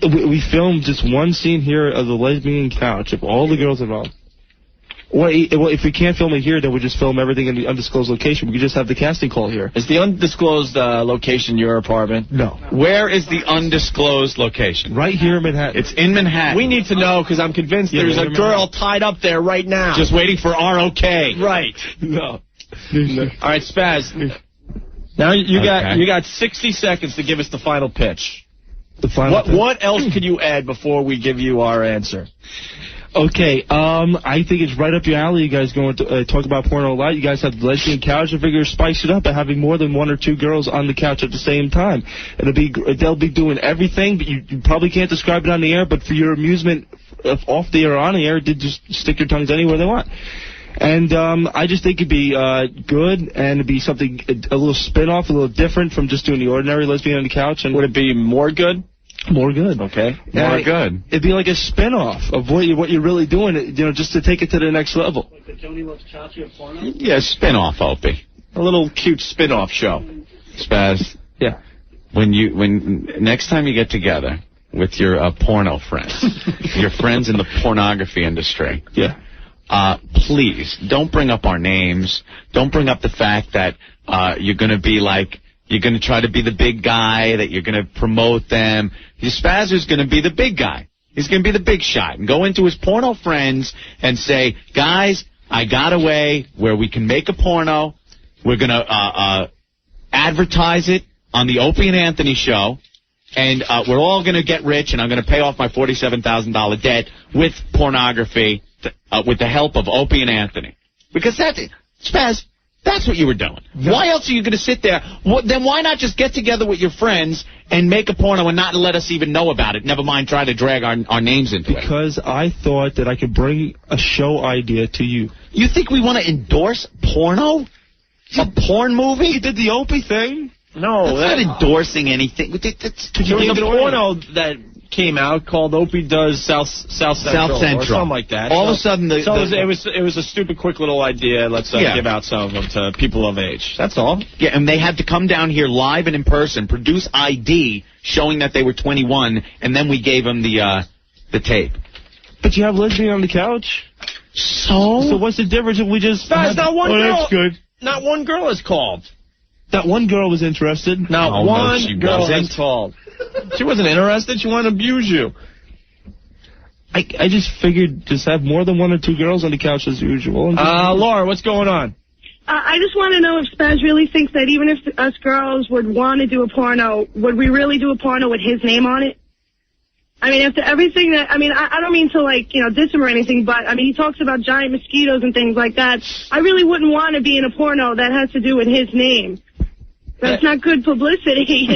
We filmed just one scene here of the lesbian couch of all the girls involved. Well, if we can't film it here, then we just film everything in the undisclosed location. We could just have the casting call here. Is the undisclosed location your apartment? No. Where is the undisclosed location? Right here in Manhattan. It's in Manhattan. We need to know because I'm convinced there's a girl tied up there right now. Just waiting for ROK. Right. No. All right, Spaz. Now you got 60 seconds to give us the final pitch. The final pitch. What else could you add before we give you our answer? Okay, I think it's right up your alley. You guys going to talk about porno a lot. You guys have the lesbian couch. I figure spice it up by having more than 1 or 2 girls on the couch at the same time. They'll be doing everything, but you probably can't describe it on the air. But for your amusement, off the air or on the air, they just stick your tongues anywhere they want. And I just think it'd be good, and it'd be something, a little spin-off, a little different from just doing the ordinary lesbian on the couch. And would it be more good? More good. Okay. More good. It'd be like a spin-off of what you're really doing, just to take it to the next level. Like the Tony Loves Chachi or Porno? Yeah, spin-off, Opie. A little cute spin-off show. Spaz. Yeah. When next time you get together with your porno friends, your friends in the pornography industry. Yeah. Please, don't bring up our names. Don't bring up the fact that you're going to be like, you're going to try to be the big guy, that you're going to promote them. Your Spazzer's going to be the big guy. He's going to be the big shot and go into his porno friends and say, guys, I got a way where we can make a porno. We're going to advertise it on the Opie and Anthony show. And we're all going to get rich, and I'm going to pay off my $47,000 debt with pornography with the help of Opie and Anthony. Because Spaz, that's what you were doing. Yeah. Why else are you going to sit there? Then why not just get together with your friends and make a porno and not let us even know about it? Never mind try to drag our names into it. Because I thought that I could bring a show idea to you. You think we want to endorse porno? A porn movie? You did the Opie thing. No, that's not endorsing anything. There was a porno that came out called Opie Does South Central or something like that. All of a sudden, it was a stupid, quick little idea. Let's give out some of them to people of age. That's all. Yeah, and they had to come down here live and in person, produce ID showing that they were 21, and then we gave them the tape. But you have lesbian on the couch. So what's the difference if we just? Guys, not one girl. That's good. Not one girl is called. That one girl was interested. Not one girl is called. She wasn't interested. She wanted to abuse you. I just figured just have more than 1 or 2 girls on the couch as usual. Laura, what's going on? I just want to know if Spaz really thinks that even if us girls would want to do a porno, would we really do a porno with his name on it? I mean, after everything that, I don't mean to, diss him or anything, but, he talks about giant mosquitoes and things like that. I really wouldn't want to be in a porno that has to do with his name. That's not good publicity,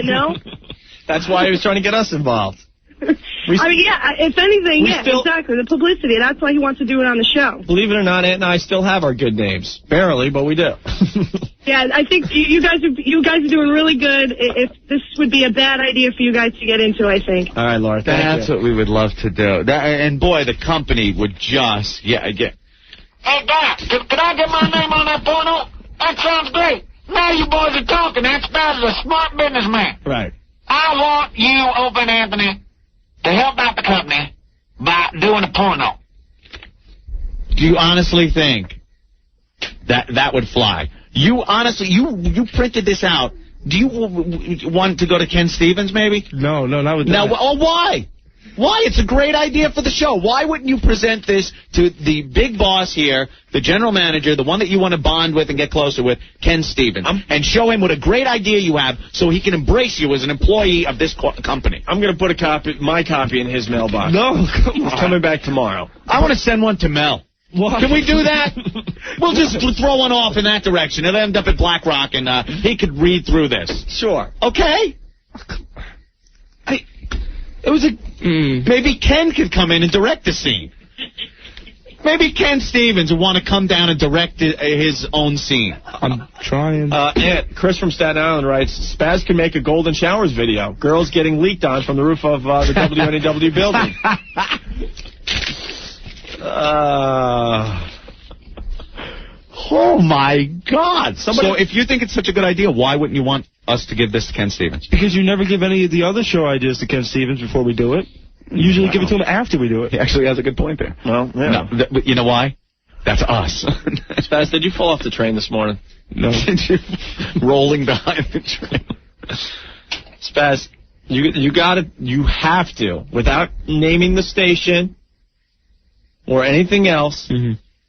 That's why he was trying to get us involved. If anything, exactly. The publicity. That's why he wants to do it on the show. Believe it or not, Aunt and I still have our good names. Barely, but we do. Yeah, I think you guys are doing really good. If this would be a bad idea for you guys to get into, I think. All right, Laura, thank you. That's what we would love to do. And boy, the company would just, Hey, Doc, could I get my name on that porno? That sounds great. Now you boys are talking. That Spaz is a smart businessman. Right. I want you, Opie and Anthony, to help out the company by doing a porno. Do you honestly think that would fly? You honestly, you printed this out. Do you want to go to Ken Stevens, maybe? No, not with that. Now, why? Why? It's a great idea for the show. Why wouldn't you present this to the big boss here, the general manager, the one that you want to bond with and get closer with, Ken Stevens, and show him what a great idea you have so he can embrace you as an employee of this company? I'm going to put my copy in his mailbox. No, come on. It's coming back tomorrow. I want to send one to Mel. Why? Can we do that? We'll just throw one off in that direction. It'll end up at Black Rock, and he could read through this. Sure. Okay? It was maybe Ken could come in and direct the scene. Maybe Ken Stevens would want to come down and direct his own scene. I'm trying. Chris from Staten Island writes, Spaz can make a golden showers video. Girls getting leaked on from the roof of the WNEW building. Oh, my God. So if you think it's such a good idea, why wouldn't you want us to give this to Ken Stevens? Because you never give any of the other show ideas to Ken Stevens before we do it. You usually give it to him after we do it. He actually has a good point there. Well, yeah. No, but you know why? That's us. Spaz, did you fall off the train this morning? No. Rolling behind the train. Spaz, you have to, without naming the station or anything else,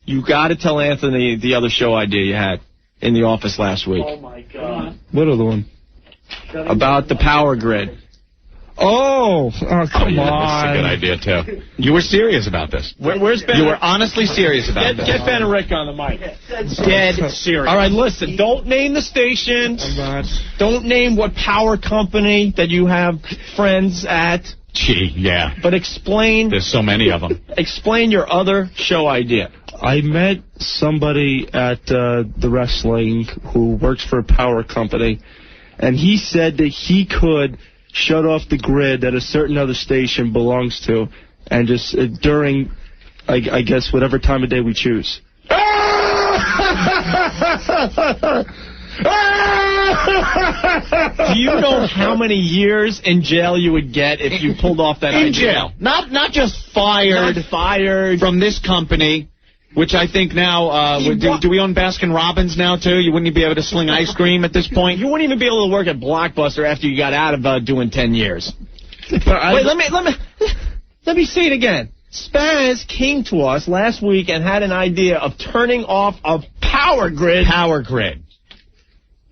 you got to tell Anthony the other show idea you had in the office last week. Oh, my God. What other one? About the power grid. Oh, come yeah, on. That's a good idea, too. You were serious about this. Where's Ben? You were honestly serious about this. Get Ben and Rick on the mic. Dead serious. All right, listen. Don't name the station. I'm not. Don't name what power company that you have friends at. Gee, yeah. But explain. There's so many of them. Explain your other show idea. I met somebody at the wrestling who works for a power company, and he said that he could shut off the grid that a certain other station belongs to, and just during, I guess, whatever time of day we choose. Do you know how many years in jail you would get if you pulled off that idea? In jail. Not just fired. Not fired. From this company, which I think now, do we own Baskin Robbins now, too? You wouldn't be able to sling ice cream at this point? You wouldn't even be able to work at Blockbuster after you got out of doing 10 years. Wait, let me say it again. Spaz came to us last week and had an idea of turning off a power grid. Power grid.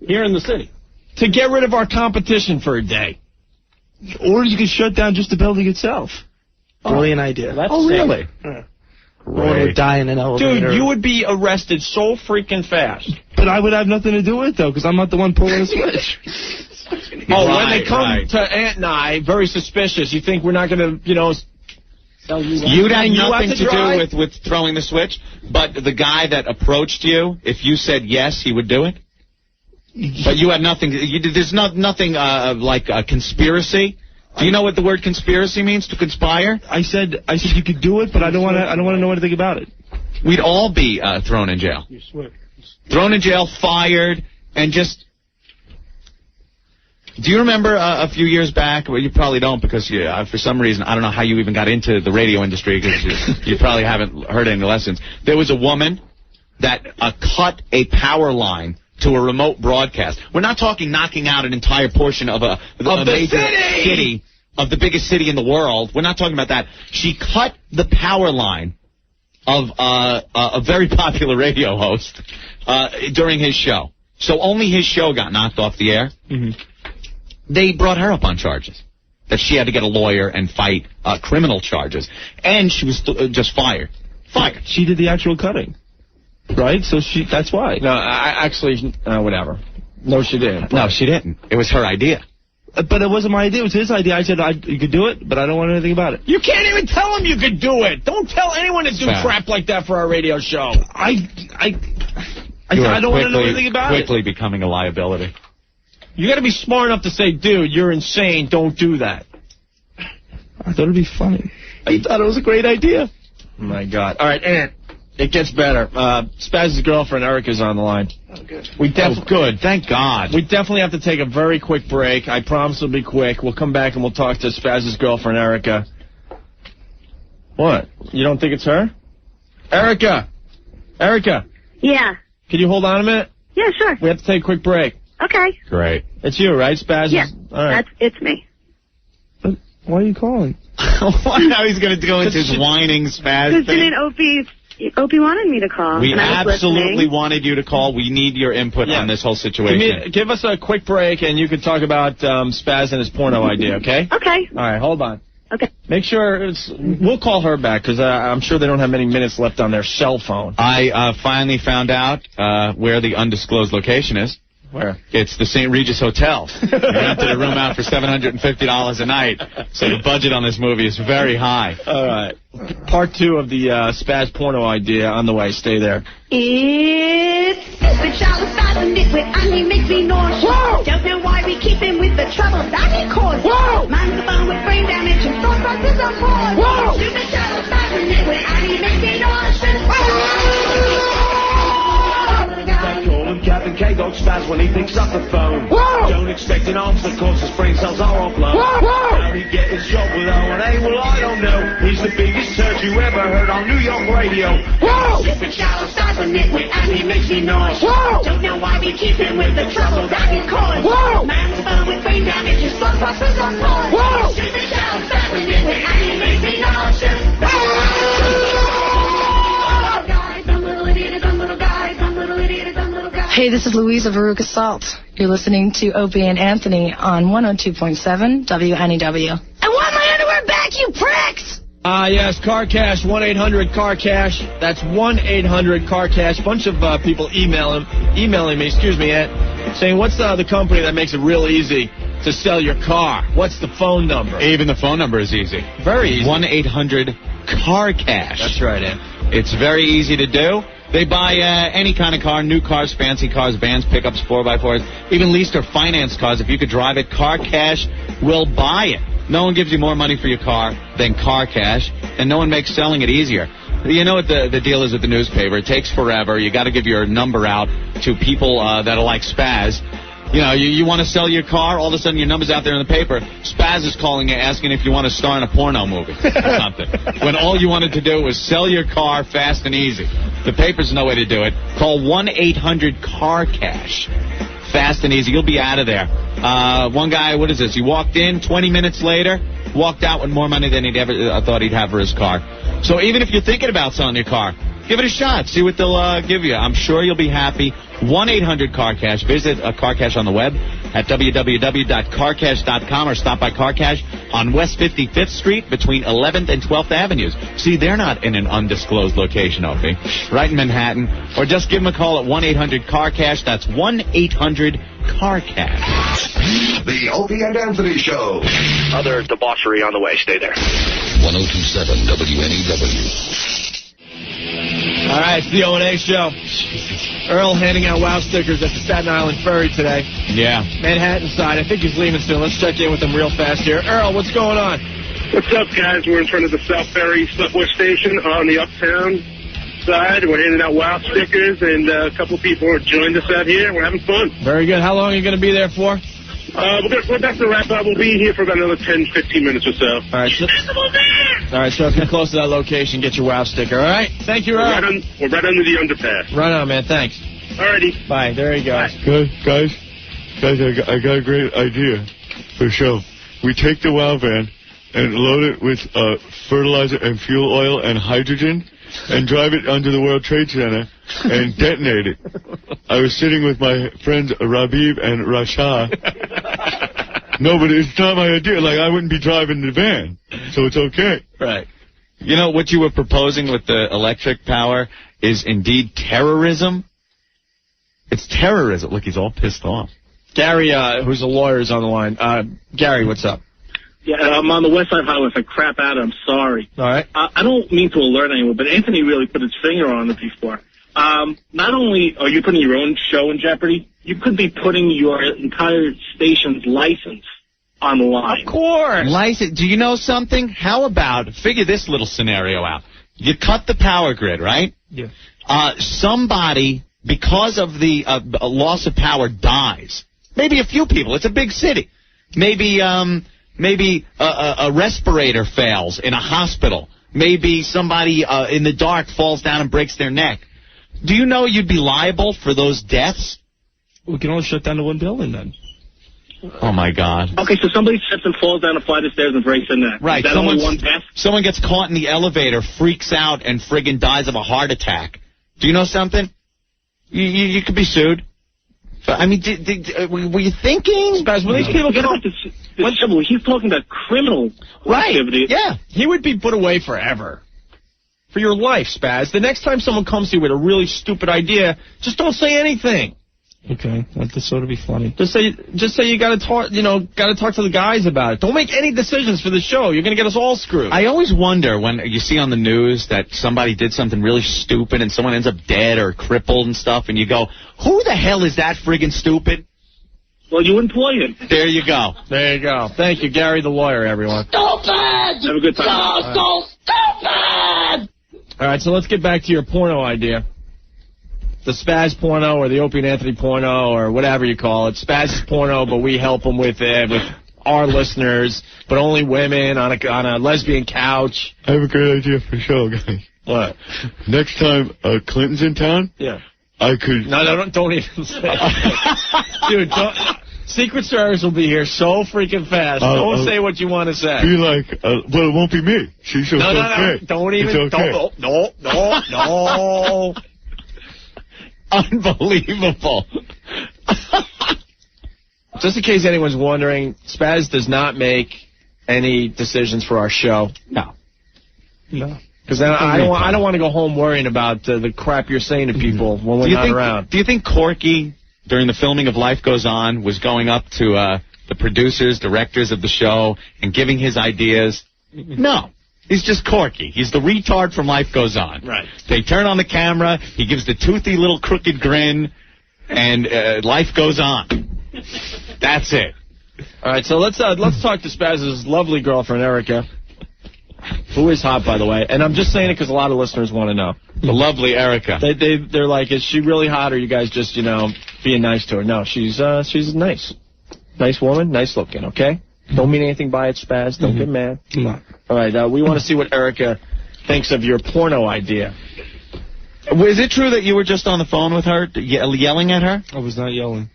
Here in the city. To get rid of our competition for a day. Or you could shut down just the building itself. Brilliant idea. Oh, really? Or would die in an elevator. Dude, you would be arrested so freaking fast. But I would have nothing to do with it, though, because I'm not the one pulling the switch. When they come to Aunt and I, very suspicious, you think we're not going to, You'd have nothing to do with throwing the switch, but the guy that approached you, if you said yes, he would do it? But you had nothing, there's nothing like a conspiracy? Do you know what the word conspiracy means, to conspire? I said you could do it, but I don't want to know anything about it. We'd all be thrown in jail. Thrown in jail, fired, and just... Do you remember a few years back? Well, you probably don't, because for some reason, I don't know how you even got into the radio industry, because you probably haven't heard any lessons. There was a woman that cut a power line to a remote broadcast. We're not talking knocking out an entire portion of a major city, of the biggest city in the world. We're not talking about that. She cut the power line of a very popular radio host during his show. So only his show got knocked off the air. Mm-hmm. They brought her up on charges that she had to get a lawyer and fight criminal charges. And she was just fired. Fired. She did the actual cutting. Right? So that's why. No, actually, whatever. No, she didn't. No, she didn't. It was her idea. But it wasn't my idea. It was his idea. I said you could do it, but I don't want anything about it. You can't even tell him you could do it. Don't tell anyone to do crap like that for our radio show. I don't want to know anything about it. Quickly becoming a liability. You got to be smart enough to say, dude, you're insane. Don't do that. I thought it'd be funny. I thought it was a great idea. Oh, my God. All right, Aunt. It gets better. Spaz's girlfriend, Erica's on the line. Oh, good. Good. Thank God. We definitely have to take a very quick break. I promise it'll be quick. We'll come back and we'll talk to Spaz's girlfriend, Erica. What? You don't think it's her? Erica! Erica! Yeah. Can you hold on a minute? Yeah, sure. We have to take a quick break. Okay. Great. It's you, right, Spaz? Yeah. All right. It's me. Why are you calling? Now he's going to go into his whining Spaz Because thing. didn't Opie wanted me to call. We and I was absolutely listening. wanted you to call. We need your input on this whole situation. Give us a quick break, and you can talk about Spaz and his porno idea, okay? Okay. All right, hold on. Okay. Make sure we'll call her back, because I'm sure they don't have many minutes left on their cell phone. I finally found out where the undisclosed location is. Where? It's the St. Regis Hotel. We rented a room out for $750 a night, so the budget on this movie is very high. All right. Part 2 of the Spaz porno idea on the way. Stay there. It's the child Spaz and nitwit, and he makes me nauseous. Whoa! Don't know why we keep him with the trouble that he causes. Whoa! Man's the bone with brain damage and thought process on pause. Whoa! Stupid child Spaz and nitwit, and he makes me nauseous. Captain K got Spaz when he picks up the phone. Whoa! Don't expect an answer, cause his brain cells are offline. How'd he get his job with O&A? Well, I don't know. He's the biggest turd you ever heard on New York radio. Whoa! Stupid child Spaz and nitwit, and he makes me nauseous. Whoa! Don't know why we keep him with the trouble that he caused. Whoa! Man's bone with brain damage, his blood process on pause. Whoa! Stupid child Spaz and nitwit, and he makes me nauseous. Hey, this is Louise of Veruca Salt. You're listening to Opie and Anthony on 102.7 WNEW. I want my underwear back, you pricks! Yes, Car Cash, 1-800-CAR Cash. That's 1-800-CAR Cash. Bunch of people emailing me, saying, what's the company that makes it real easy to sell your car? What's the phone number? Even the phone number is easy. Very easy. 1-800-CAR Cash. That's right, Ed. It's very easy to do. They buy any kind of car, new cars, fancy cars, vans, pickups, 4x4s, even leased or financed cars. If you could drive it, Car Cash will buy it. No one gives you more money for your car than Car Cash, and no one makes selling it easier. You know what the deal is with the newspaper. It takes forever. You got to give your number out to people that are like Spaz. You know, you want to sell your car, all of a sudden your number's out there in the paper. Spaz is calling you, asking if you want to star in a porno movie or something. When all you wanted to do was sell your car fast and easy. The paper's no way to do it. Call 1-800-CAR Cash. Fast and easy. You'll be out of there. One guy, what is this? He walked in 20 minutes later, walked out with more money than he'd ever thought he'd have for his car. So even if you're thinking about selling your car, give it a shot. See what they'll give you. I'm sure you'll be happy. 1-800-CAR Cash. Visit Car Cash on the web at www.carcash.com or stop by Car Cash on West 55th Street between 11th and 12th Avenues. See, they're not in an undisclosed location, Opie. Right in Manhattan. Or just give them a call at 1-800-CAR Cash. That's 1-800-CAR Cash. The Opie and Anthony Show. Other debauchery on the way. Stay there. 102.7 WNEW. All right, it's the O&A show. Earl handing out wow stickers at the Staten Island Ferry today. Yeah. Manhattan side. I think he's leaving soon. Let's check in with him real fast here. Earl, what's going on? What's up, guys? We're in front of the South Ferry subway station on the uptown side. We're handing out wow stickers, and a couple people have joined us out here. We're having fun. Very good. How long are you going to be there for? We're back to wrap up. We'll be here for about another 10, 15 minutes or so. All right. So if you're close to that location, get your wow sticker. All right. Thank you, Earl. We're right under the underpass. Right on, man. Thanks. Alrighty. Bye. There you go. Guys, I got a great idea for a show. We take the wow van and load it with fertilizer and fuel oil and hydrogen and drive it under the World Trade Center and detonate it. I was sitting with my friends Rabib and Rasha. No, but it's not my idea. Like, I wouldn't be driving the van, so it's okay. Right. You know, what you were proposing with the electric power is indeed terrorism. It's terrorism. Look, he's all pissed off. Gary, who's a lawyer, is on the line. Gary, what's up? Yeah, I'm on the West Side Highway. If I crap out, I'm sorry. All right. I don't mean to alert anyone, but Anthony really put his finger on it before. Not only are you putting your own show in jeopardy, you could be putting your entire station's license on the line. Of course. License. Do you know something? How about, figure this little scenario out. You cut the power grid, right? Yeah. Somebody, because of the loss of power, dies. Maybe a few people. It's a big city. Maybe a respirator fails in a hospital. Maybe somebody in the dark falls down and breaks their neck. Do you know you'd be liable for those deaths? We can only shut down the one building then. Oh, my God. Okay, so somebody slips and falls down a flight of stairs and breaks their neck. Right. Is that only one death? Someone gets caught in the elevator, freaks out, and friggin' dies of a heart attack. Do you know something? You could be sued. I mean, were you thinking? Spaz, when these people get off this he's talking about criminal activity. Yeah, he would be put away forever. For your life, Spaz. The next time someone comes to you with a really stupid idea, just don't say anything. Okay, that sort of be funny. Just say you gotta talk to the guys about it. Don't make any decisions for the show. You're gonna get us all screwed. I always wonder when you see on the news that somebody did something really stupid and someone ends up dead or crippled and stuff, and you go, who the hell is that friggin' stupid? Well, you employ him. There you go. There you go. Thank you, Gary the lawyer, everyone. Stupid! Have a good time. So stupid! All right, so let's get back to your porno idea. The Spaz porno or the Opie and Anthony porno or whatever you call it. Spaz's porno, but we help them with it, with our listeners, but only women on a lesbian couch. I have a great idea for a show, guys. What? Next time Clinton's in town, yeah, I could... No, don't even say it. Dude, Secret Service will be here so freaking fast. Don't say what you want to say. Be like, well, it won't be me. She's okay. No. Don't even. It's okay. No. Unbelievable. Just in case anyone's wondering, Spaz does not make any decisions for our show. No. Because I don't want to go home worrying about the crap you're saying to people when we're not around. Do you think Corky, during the filming of Life Goes On, was going up to the producers, directors of the show, and giving his ideas? No. He's just Corky. He's the retard from Life Goes On. Right. They turn on the camera, he gives the toothy little crooked grin, and life goes on. That's it. All right, so let's talk to Spaz's lovely girlfriend, Erica, who is hot, by the way. And I'm just saying it because a lot of listeners want to know. The lovely Erica. They're like, is she really hot, or are you guys just, being nice to her? No, she's nice. Nice woman, nice looking, okay? Don't mean anything by it, Spaz. Don't get mad. No. All right, we want to see what Erica thinks of your porno idea. Was it true that you were just on the phone with her, yelling at her? I was not yelling.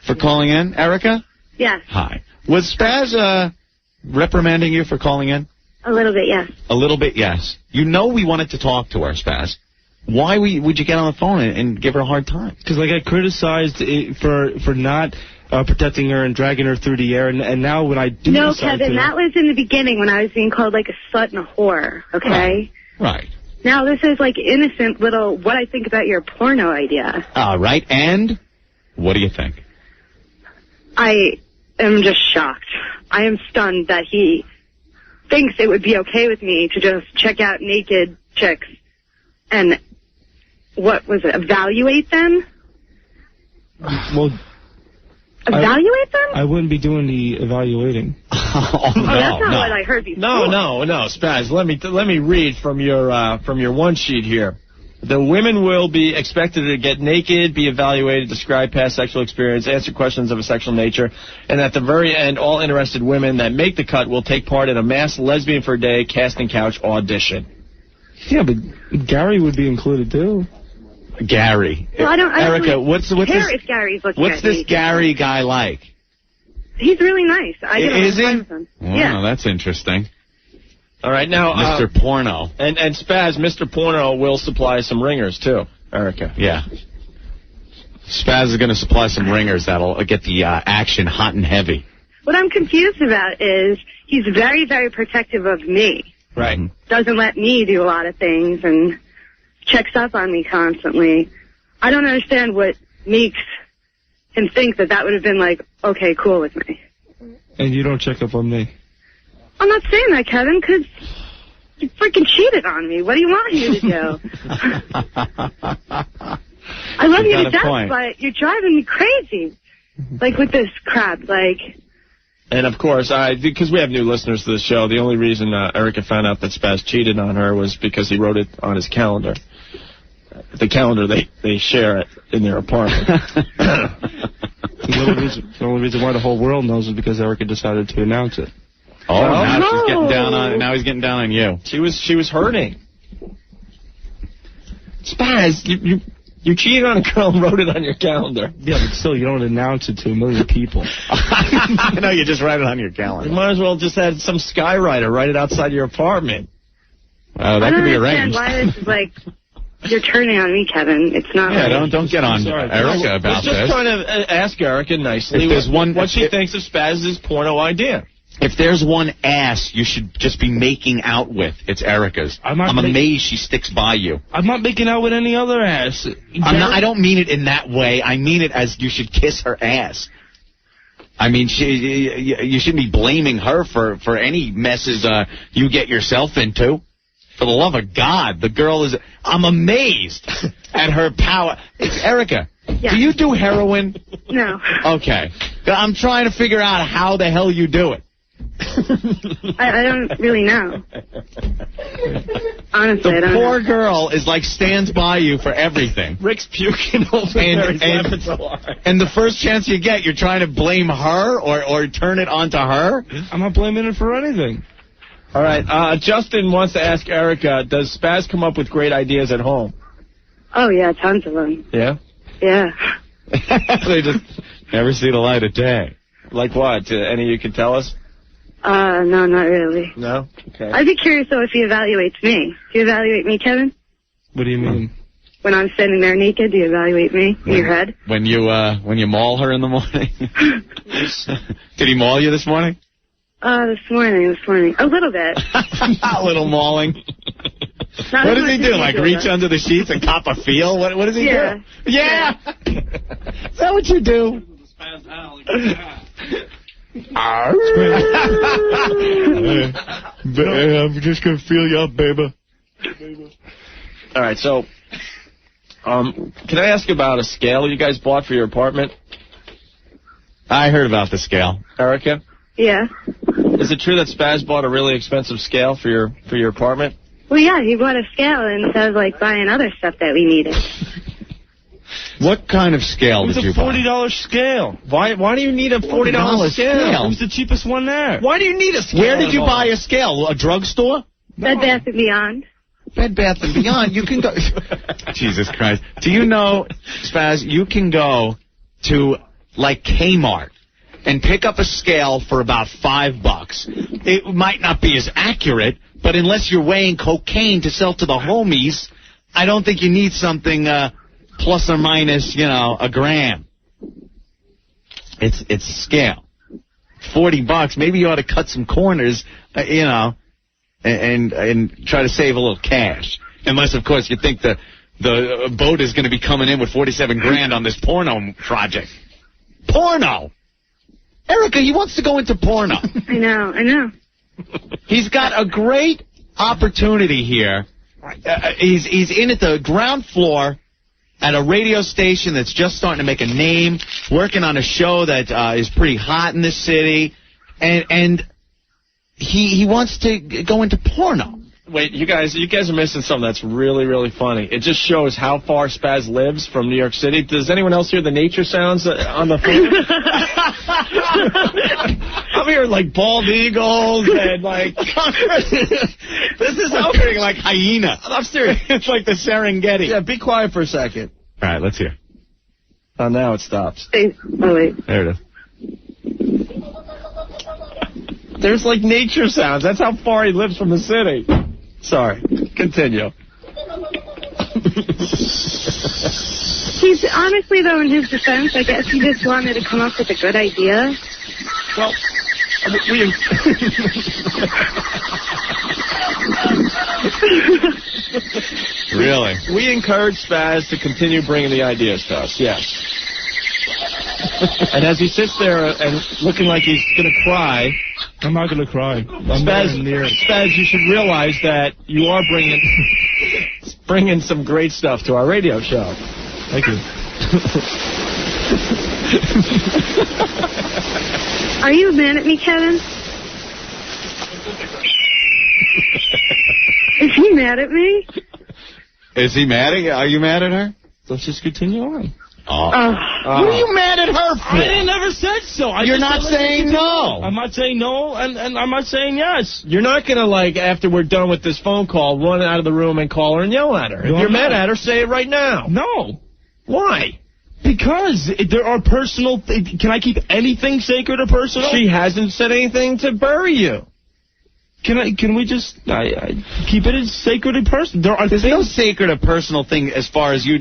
For calling in, Erica? Yes. Hi. Was Spaz reprimanding you for calling in? A little bit, yes. A little bit, yes. You know we wanted to talk to her, Spaz. Why would you get on the phone and give her a hard time? Because I criticized it for not protecting her and dragging her through the air, and now when I do No, decide Kevin, that was in the beginning when I was being called like a slut and a whore, okay? Right. Now this is like innocent little what I think about your porno idea. All right, and what do you think? I am just shocked. I am stunned that he thinks it would be okay with me to just check out naked chicks and, what was it, evaluate them? Well, evaluate them? I wouldn't be doing the evaluating. Oh, that's not what I heard before. No, Spaz. Let me read from your one sheet here. The women will be expected to get naked, be evaluated, describe past sexual experience, answer questions of a sexual nature, and at the very end, all interested women that make the cut will take part in a mass lesbian for a day casting couch audition. Yeah, but Gary would be included too. Gary. Well, I don't Erica, really what's care this? if Gary's looking What's at this me. Gary guy like? He's really nice. I get Is he? along with him. Wow, Yeah. that's interesting. All right, now Mr. Porno. And Spaz, Mr. Porno will supply some ringers too, Erica. Yeah. Spaz is going to supply some ringers that'll get the action hot and heavy. What I'm confused about is he's very, very protective of me. Right. Doesn't let me do a lot of things and checks up on me constantly. I don't understand what makes him think that would have been like, okay, cool with me. And you don't check up on me. I'm not saying that, Kevin, because you freaking cheated on me. What do you want me to do? I love you to death, but you're driving me crazy. Like, with this crap, like... And, of course, because we have new listeners to the show, the only reason Erica found out that Spaz cheated on her was because he wrote it on his calendar. The calendar they share in their apartment. The only reason why the whole world knows is because Erica decided to announce it. Oh, now he's getting down on you. She was hurting. Spaz, you cheated on a girl and wrote it on your calendar. Yeah, but still, you don't announce it to a million people. I know, you just write it on your calendar. You might as well just have some skywriter write it outside your apartment. That could be arranged. Why this is like... You're turning on me, Kevin. It's not Yeah, right. don't get on Erica about this. Just trying to ask Erica nicely what she thinks of Spaz's porno idea. If there's one ass you should just be making out with, it's Erica's. I'm amazed she sticks by you. I'm not making out with any other ass. I don't mean it in that way. I mean it as you should kiss her ass. I mean, you shouldn't be blaming her for any messes you get yourself into. For the love of God, the girl is... I'm amazed at her power. Erica, do you do heroin? No. Okay. I'm trying to figure out how the hell you do it. I don't really know. Honestly, I don't know. The poor girl is like stands by you for everything. Rick's puking over there. He's laughing so hard. And the first chance you get, you're trying to blame her or turn it onto her? I'm not blaming her for anything. All right. Justin wants to ask Erica, does Spaz come up with great ideas at home? Oh, yeah, tons of them. Yeah? Yeah. They just never see the light of day. Like what? Any you can tell us? No, not really. No? Okay. I'd be curious, though, if he evaluates me. Do you evaluate me, Kevin? What do you mean? when I'm standing there naked, do you evaluate me in your head? When you maul her in the morning? Did he maul you this morning? This morning. A little bit. A little mauling. Not What as does he much do? as Like you reach do. under the sheets and cop a feel? What does he Yeah. do? Yeah. Is that what you do? I'm just gonna feel you up, baby. All right, so, can I ask about a scale you guys bought for your apartment? I heard about the scale. Erica? Yeah. Is it true that Spaz bought a really expensive scale for your apartment? Well, yeah, he bought a scale instead of, like, buying other stuff that we needed. What kind of scale It was did a you buy? $40 scale. Why do you need a $40 scale? It was the cheapest one there. Why do you need a scale? Where did you buy a scale? A drugstore? Bed Bath & Beyond. Bed Bath & Beyond. You can go... Jesus Christ. Do you know, Spaz, you can go to, like, Kmart and pick up a scale for about $5. It might not be as accurate, but unless you're weighing cocaine to sell to the homies, I don't think you need something plus or minus, a gram. It's a scale. $40. Maybe you ought to cut some corners, and try to save a little cash. Unless, of course, you think the boat is going to be coming in with $47,000 on this porno project. Porno! Erica, he wants to go into porno. I know. He's got a great opportunity here. He's in at the ground floor at a radio station that's just starting to make a name, working on a show that is pretty hot in this city, and he wants to go into porno. Wait, you guys are missing something that's really, really funny. It just shows how far Spaz lives from New York City. Does anyone else hear the nature sounds on the phone? I'm hearing, like, bald eagles and, like... This is I'm hearing like hyena. I'm serious. It's like the Serengeti. Yeah, be quiet for a second. All right, let's hear. Oh, now it stops. Oh, wait. There it is. There's, like, nature sounds. That's how far he lives from the city. Sorry. Continue. He's honestly, though, in his defense, I guess he just wanted to come up with a good idea. Well, Really? We encourage Spaz to continue bringing the ideas to us, yes. And as he sits there and looking like he's going to cry... I'm not going to cry. Spaz, you should realize that you are bringing some great stuff to our radio show. Thank you. Are you mad at me, Kevin? Is he mad at me? Is he mad at you? Are you mad at her? Let's just continue on. What are you mad at her for? I never said so. You're not saying no. I'm not saying no, and I'm not saying yes. You're not going to, like, after we're done with this phone call, run out of the room and call her and yell at her. If you're mad at her, say it right now. No. Why? Because there are personal... Can I keep anything sacred or personal? She hasn't said anything to bury you. Can we just keep it as sacred and personal? There's no sacred or personal thing as far as you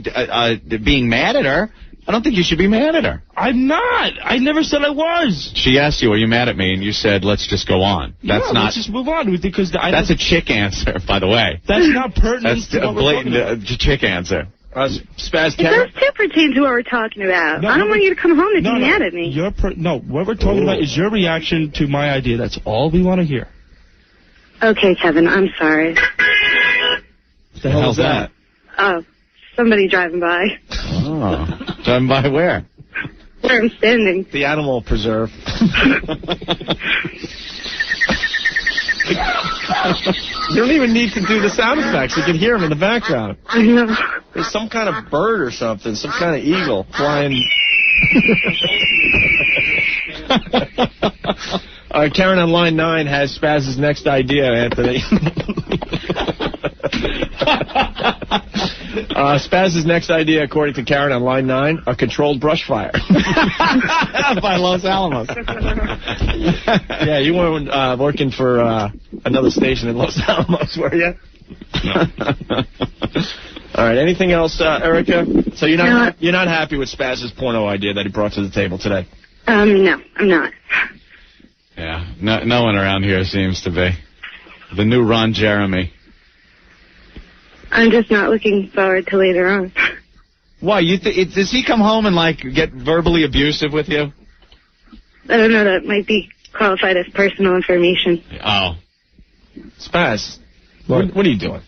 being mad at her. I don't think you should be mad at her. I'm not. I never said I was. She asked you, are you mad at me? And you said, let's just go on. That's not... Let's just move on. Because that's a chick answer, by the way. That's not pertinent. That's a blatant chick answer. Spaz, It does too pertain to what we're talking about. I don't want you to come home and be mad at me. What we're talking about is your reaction to my idea. That's all we want to hear. Okay, Kevin, I'm sorry. What the hell's that? Oh, somebody driving by. Oh, driving by where? Where I'm standing. The animal preserve. You don't even need to do the sound effects. You can hear them in the background. I know. There's some kind of bird or something, some kind of eagle flying. Karen on line 9 has Spaz's next idea, Anthony. Spaz's next idea, according to Karen on line 9, a controlled brush fire. By Los Alamos. Yeah, you weren't working for another station in Los Alamos, were you? All right. Anything else, Erica? So you're not happy with Spazz's porno idea that he brought to the table today? No, I'm not. Yeah, no one around here seems to be. The new Ron Jeremy. I'm just not looking forward to later on. Why? Does he come home and, like, get verbally abusive with you? I don't know. That might be qualified as personal information. Oh. Spaz, what are you doing?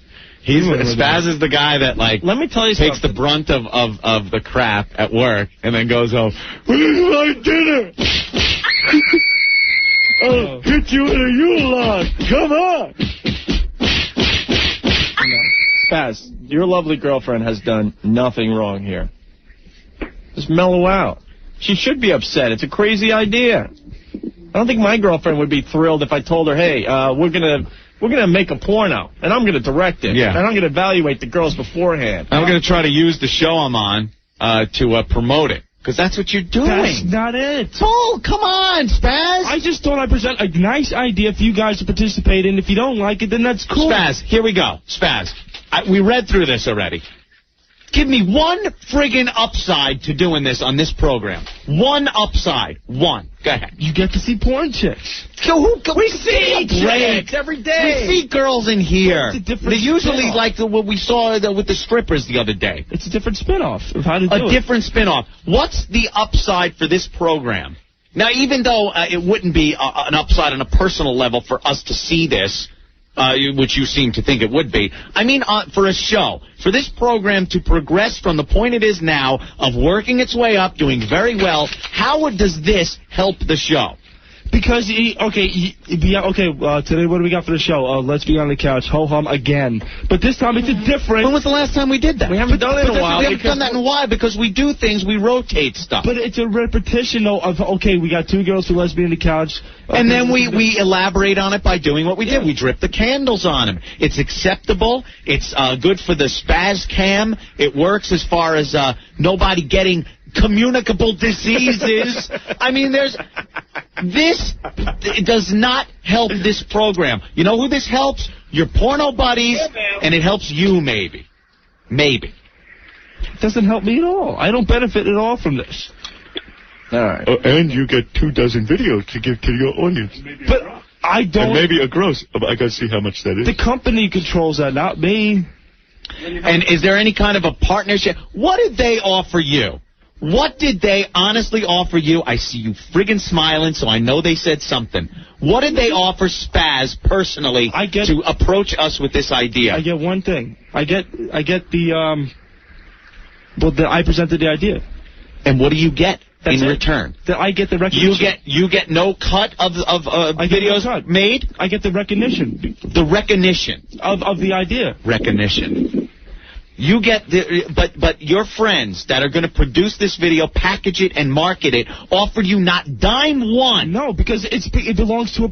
Spaz is the guy that, like, let me tell you takes the brunt of the crap at work and then goes home, "Where's my dinner? I'll hit you in a Yule-log. Come on." Spaz, your lovely girlfriend has done nothing wrong here. Just mellow out. She should be upset. It's a crazy idea. I don't think my girlfriend would be thrilled if I told her, hey, we're gonna make a porno, and I'm gonna direct it. Yeah. And I'm gonna evaluate the girls beforehand. I'm gonna try to use the show I'm on to promote it. Because that's what you're doing. That's not it. Oh, come on, Spaz. I just thought I'd present a nice idea for you guys to participate in. If you don't like it, then that's cool. Spaz, here we go. Spaz, we read through this already. Give me one friggin' upside to doing this on this program. One upside. One. Go ahead. You get to see porn chicks. We see chicks every day. We see girls in here. It's a different They're usually spin-off. like what we saw with the strippers the other day. It's a different spin-off of how to do it. A different spin-off. What's the upside for this program? Now, even though it wouldn't be an upside on a personal level for us to see this, which you seem to think it would be, I mean for a show, for this program to progress from the point it is now of working its way up, doing very well, how does this help the show? Because, today what do we got for the show? Let's Be on the Couch, ho-hum again. But this time it's a different... When was the last time we did that? We haven't done it in a while. We haven't done that in a while because we do things, we rotate stuff. But it's a repetition, though, of, we got two girls who Let's Be on the Couch. And then we elaborate on it by doing what we did. We drip the candles on him. It's acceptable. It's good for the Spaz cam. It works as far as nobody getting communicable diseases. I mean, it does not help this program. You know who this helps? Your porno buddies, and it helps you maybe. Maybe. It doesn't help me at all. I don't benefit at all from this. All right. And you get 24 videos to give to your audience. But I don't... And maybe a gross. I got to see how much that is. The company controls that, not me. And is there any kind of a partnership? What did they offer you? What did they honestly offer you? I see you friggin' smiling, so I know they said something. What did they offer Spaz personally to approach us with this idea? I get one thing. I get the I presented the idea. And what do you get in return? I get the recognition. You get no cut of videos made? I get the recognition. The recognition. Of the idea. Recognition. You get but your friends that are going to produce this video, package it, and market it, offered you not dime one. No, because it belongs to a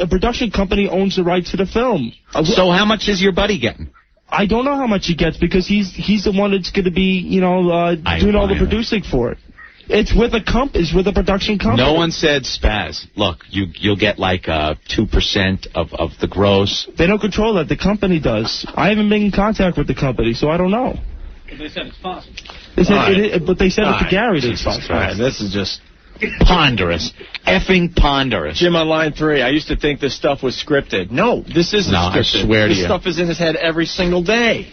production company owns the rights to the film. So how much is your buddy getting? I don't know how much he gets because he's the one that's going to be doing all the producing for it. It's with a production company. No one said, Spaz, look, you'll get like 2% of the gross. They don't control that. The company does. I haven't been in contact with the company, so I don't know. But they said it's possible. But they said it to Gary that it's possible. All right, this is just... ponderous. Effing ponderous. Jim on line 3, I used to think this stuff was scripted. No, this isn't scripted. I swear to you. This stuff is in his head every single day.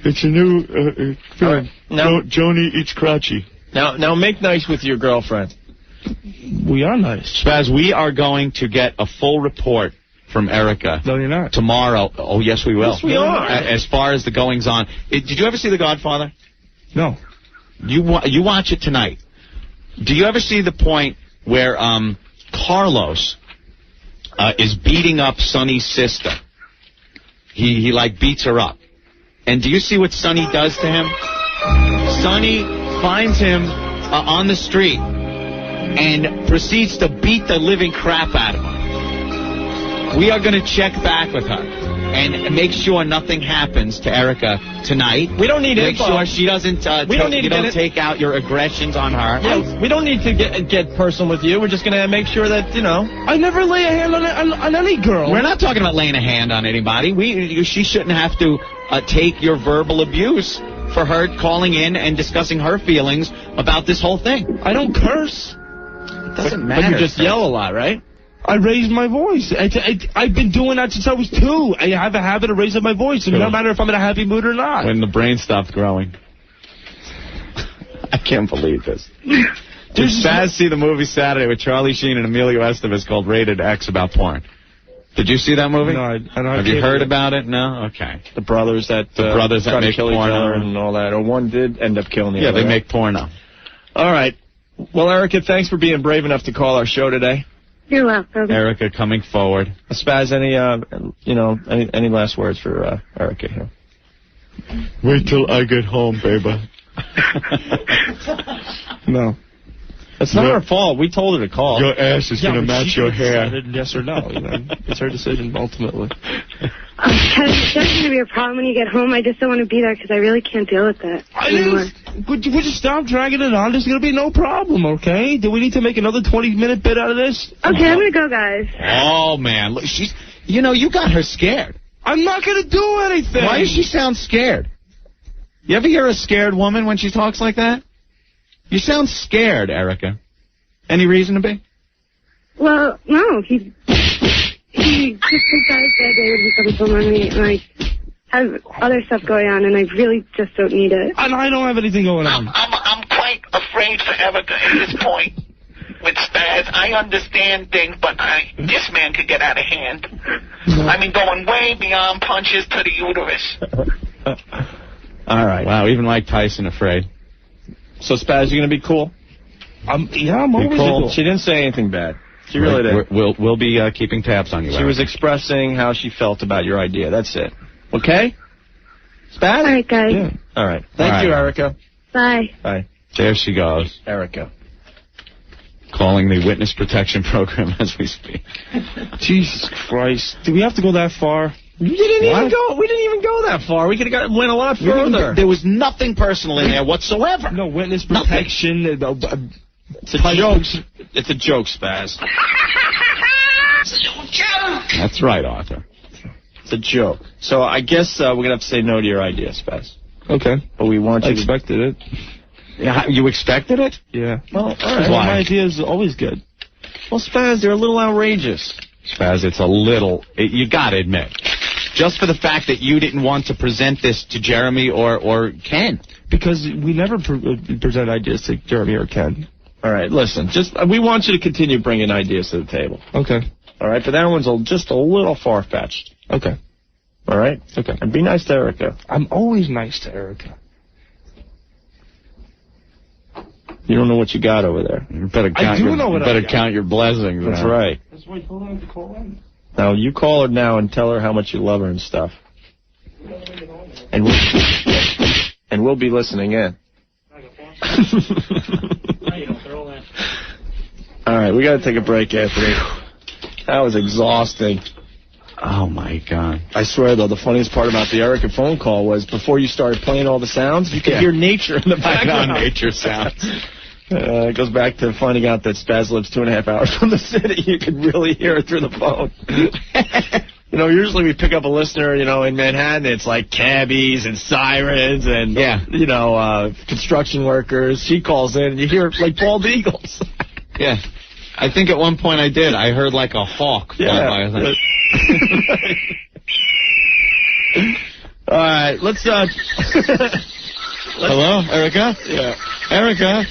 It's a new film. Now, Joni Eats Crotchy. Now make nice with your girlfriend. We are nice. Spaz, we are going to get a full report from Erica. No, you're not. Tomorrow. Oh, yes, we will. Yes, we are. As far as the goings-on. Did you ever see The Godfather? No. You watch it tonight. Do you ever see the point where Carlos is beating up Sonny's sister? He like beats her up. And do you see what Sonny does to him? Sonny finds him on the street and proceeds to beat the living crap out of him. We are going to check back with her and make sure nothing happens to Erica tonight. We don't need Make info. sure she doesn't. We don't need you don't take out your aggressions on her. Yeah, we don't need to get personal with you. We're just going to make sure that, you know. I never lay a hand on any girl. We're not talking about laying a hand on anybody. She shouldn't have to take your verbal abuse for her calling in and discussing her feelings about this whole thing. I don't curse. It doesn't matter. But you just yell a lot, right? I raise my voice. I've been doing that since I was 2. I have a habit of raising my voice, no matter if I'm in a happy mood or not. When the brain stopped growing. I can't believe this. Did Spaz see the movie Saturday with Charlie Sheen and Emilio Estevez called Rated X about porn? Did you see that movie? No, I don't. Have you heard about it? No? Okay. The brothers that make kill each porno other and all that. Or one did end up killing the other. Yeah, they make porno. All right. Well, Erica, thanks for being brave enough to call our show today. You're welcome. Erica coming forward. Spaz, any last words for Erica here? Wait till I get home, baby. No. It's not her fault. We told her to call. Your ass is going to match your hair. Yes or no. It's her decision, ultimately. That's going to be a problem when you get home. I just don't want to be there because I really can't deal with that anymore. Would you stop dragging it on? There's going to be no problem, okay? Do we need to make another 20-minute bit out of this? Okay, I'm going to go, guys. Oh, man. Look, you got her scared. I'm not going to do anything. Why does she sound scared? You ever hear a scared woman when she talks like that? You sound scared, Erica. Any reason to be? Well, no. He just decided that day when he comes home on me, and I have other stuff going on, and I really just don't need it. And I don't have anything going on. I'm quite afraid for Erica at this point with Spaz. I understand things, but this man could get out of hand. I mean, going way beyond punches to the uterus. All right. Wow, even Mike Tyson afraid. So, Spaz, you going to be cool? I'm always cool. cool. She didn't say anything bad. She really did. We'll be keeping tabs on you. She was expressing how she felt about your idea. That's it. Okay? Spaz? All right, guys. Yeah. All right. Thank you, Erica. Bye. Bye. There she goes. Erica. Calling the witness protection program as we speak. Jesus Christ. Do we have to go that far? We didn't even go that far. We could have went a lot further. There was nothing personal in there whatsoever. No witness protection. It's a joke. It's a joke, Spaz. It's a little joke. That's right, Arthur. It's a joke. So I guess we're going to have to say no to your idea, Spaz. Okay. But we want you I expected it. Yeah, you expected it? Yeah. Well, all right. Why? My idea is always good. Well, Spaz, they're a little outrageous. Spaz, it's a little... you got to admit. Just for the fact that you didn't want to present this to Jeremy or Ken. Because we never present ideas to Jeremy or Ken. All right, listen. We want you to continue bringing ideas to the table. Okay. All right, but that one's just a little far-fetched. Okay. All right? Okay. And be nice to Erica. I'm always nice to Erica. You don't know what you got over there. You better count your blessings. That's right. That's why I told her to call in. Now, you call her now and tell her how much you love her and stuff. And we'll be listening in. All right, we got to take a break, Anthony. That was exhausting. Oh, my God. I swear, though, the funniest part about the Erica phone call was before you started playing all the sounds, you could hear nature in the background. Nature sounds. It goes back to finding out that Spaz lives 2.5 hours from the city. You could really hear it through the phone. Usually we pick up a listener, in Manhattan. It's like cabbies and sirens and, construction workers. She calls in and you hear like bald eagles. Yeah. I think at one point I did. I heard like a hawk fly by. All right, let's Hello, Erica? Yeah. Erica?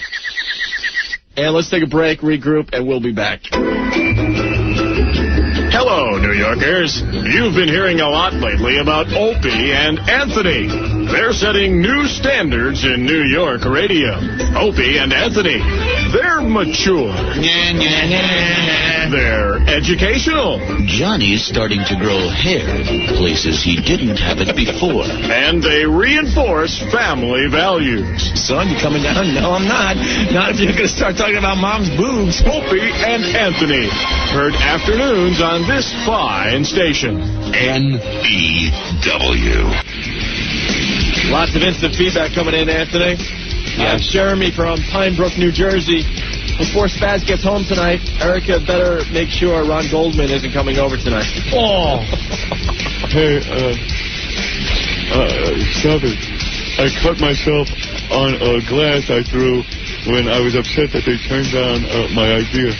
And let's take a break, regroup, and we'll be back. Hello, New Yorkers. You've been hearing a lot lately about Opie and Anthony. They're setting new standards in New York radio. Opie and Anthony. They're mature. They're educational. Johnny's starting to grow hair places he didn't have it before. And they reinforce family values. Son, you coming down? No, I'm not. Not if you're going to start talking about mom's boobs. Opie and Anthony. Heard afternoons on this fine station. NEW. Lots of instant feedback coming in, Anthony. Jeremy from Pine Brook, New Jersey. Before Spaz gets home tonight, Erica better make sure Ron Goldman isn't coming over tonight. Oh! Hey, stop it. I cut myself on a glass I threw when I was upset that they turned down my idea.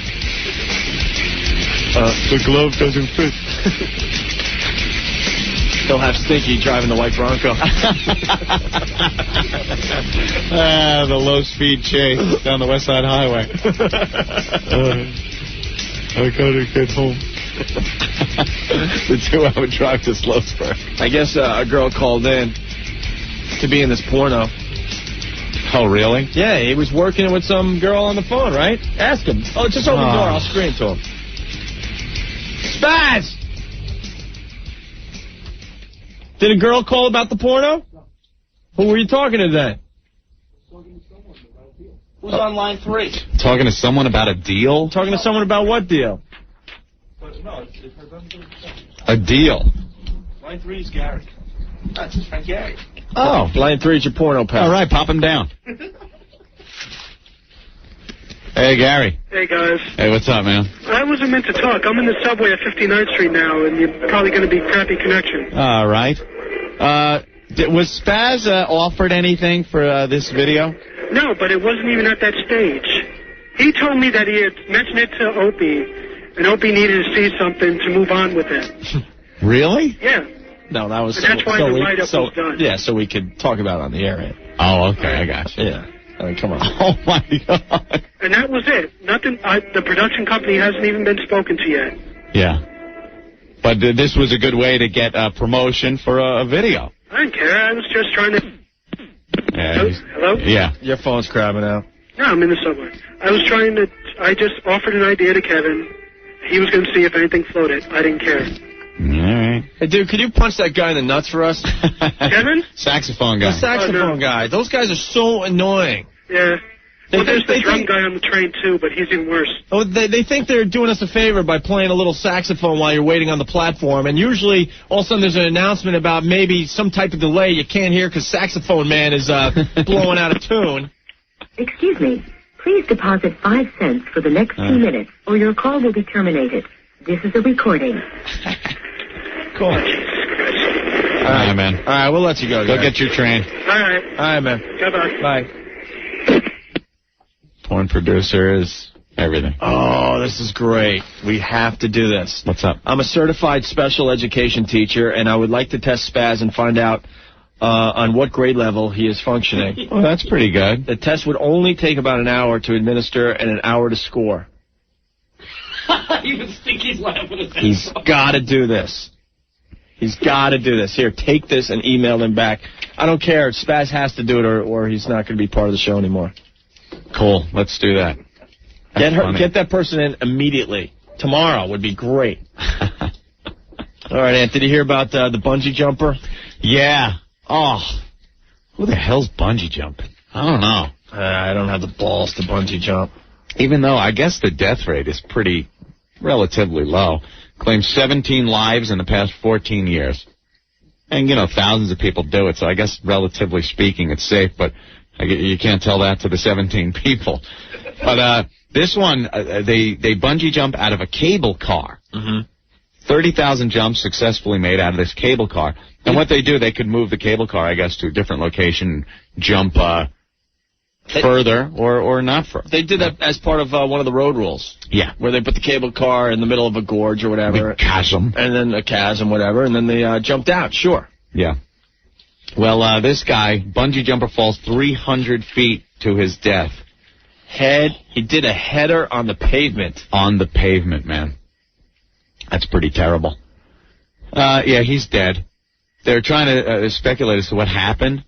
The glove doesn't fit. He'll have Stinky driving the white Bronco. The low-speed chase down the West Side Highway. I gotta get home. The 2-hour drive to Sloatsburg. I guess a girl called in to be in this porno. Oh, really? Yeah, he was working with some girl on the phone, right? Ask him. Oh, just open the door. I'll scream to him. Spaz! Did a girl call about the porno? Who were you talking to then? Who's on line 3? Talking to someone about a deal? Talking to someone about what deal? A deal. Line 3 is Gary. That's his friend Gary. Oh. Line 3 is your porno pal. All right, pop him down. Hey, Gary. Hey, guys. Hey, what's up, man? I wasn't meant to talk. I'm in the subway at 59th Street now, and you're probably going to be crappy connection. All right. Was Spaz offered anything for this video? No, but it wasn't even at that stage. He told me that he had mentioned it to Opie, and Opie needed to see something to move on with it. Really? Yeah. No, that was And that's why the write-up was done. Yeah, so we could talk about it on the air. Oh, okay, I got you. Yeah. I mean, come on. Oh, my God. And that was it. Nothing. The production company hasn't even been spoken to yet. Yeah. But this was a good way to get promotion for a video. I didn't care. I was just trying to... Yeah. Hello? Yeah. Your phone's crabbing out. No, I'm in the subway. I just offered an idea to Kevin. He was going to see if anything floated. I didn't care. All right. Hey, dude, could you punch that guy in the nuts for us? Kevin? Saxophone guy. The saxophone guy. Those guys are so annoying. Yeah. Well, there's the drum guy on the train, too, but he's even worse. Oh, they think they're doing us a favor by playing a little saxophone while you're waiting on the platform, and usually all of a sudden there's an announcement about maybe some type of delay you can't hear because saxophone man is blowing out of tune. Excuse me. Please deposit 5 cents for the next 2 minutes, or your call will be terminated. This is a recording. Cool. All right, man. All right, we'll let you go. Go get your train. All right. All right, man. Goodbye. Bye. Porn producer is everything. Oh, this is great. We have to do this. What's up? I'm a certified special education teacher, and I would like to test Spaz and find out on what grade level he is functioning. Well, that's pretty good. The test would only take about an hour to administer and an hour to score. You think he's laughing at that? He's got to do this. He's got to do this. Here, take this and email him back. I don't care. Spaz has to do it, or he's not going to be part of the show anymore. Cool. Let's do that. Get that person in immediately. Tomorrow would be great. All right, Ant, did you hear about the bungee jumper? Yeah. Oh, who the hell's bungee jumping? I don't know. I don't have the balls to bungee jump. Even though I guess the death rate is pretty relatively low. Claims 17 lives in the past 14 years. And, thousands of people do it, so I guess relatively speaking it's safe, but you can't tell that to the 17 people. But this one, they bungee jump out of a cable car. Mm-hmm. 30,000 jumps successfully made out of this cable car. And what they do, they could move the cable car, I guess, to a different location, jump further or not further. They did that as part of one of the road rules. Yeah. Where they put the cable car in the middle of a gorge or whatever. A chasm. And then a chasm, whatever, and then they jumped out, sure. Yeah. Well, this guy, bungee jumper, falls 300 feet to his death. He did a header on the pavement. On the pavement, man. That's pretty terrible. Yeah, he's dead. They're trying to speculate as to what happened.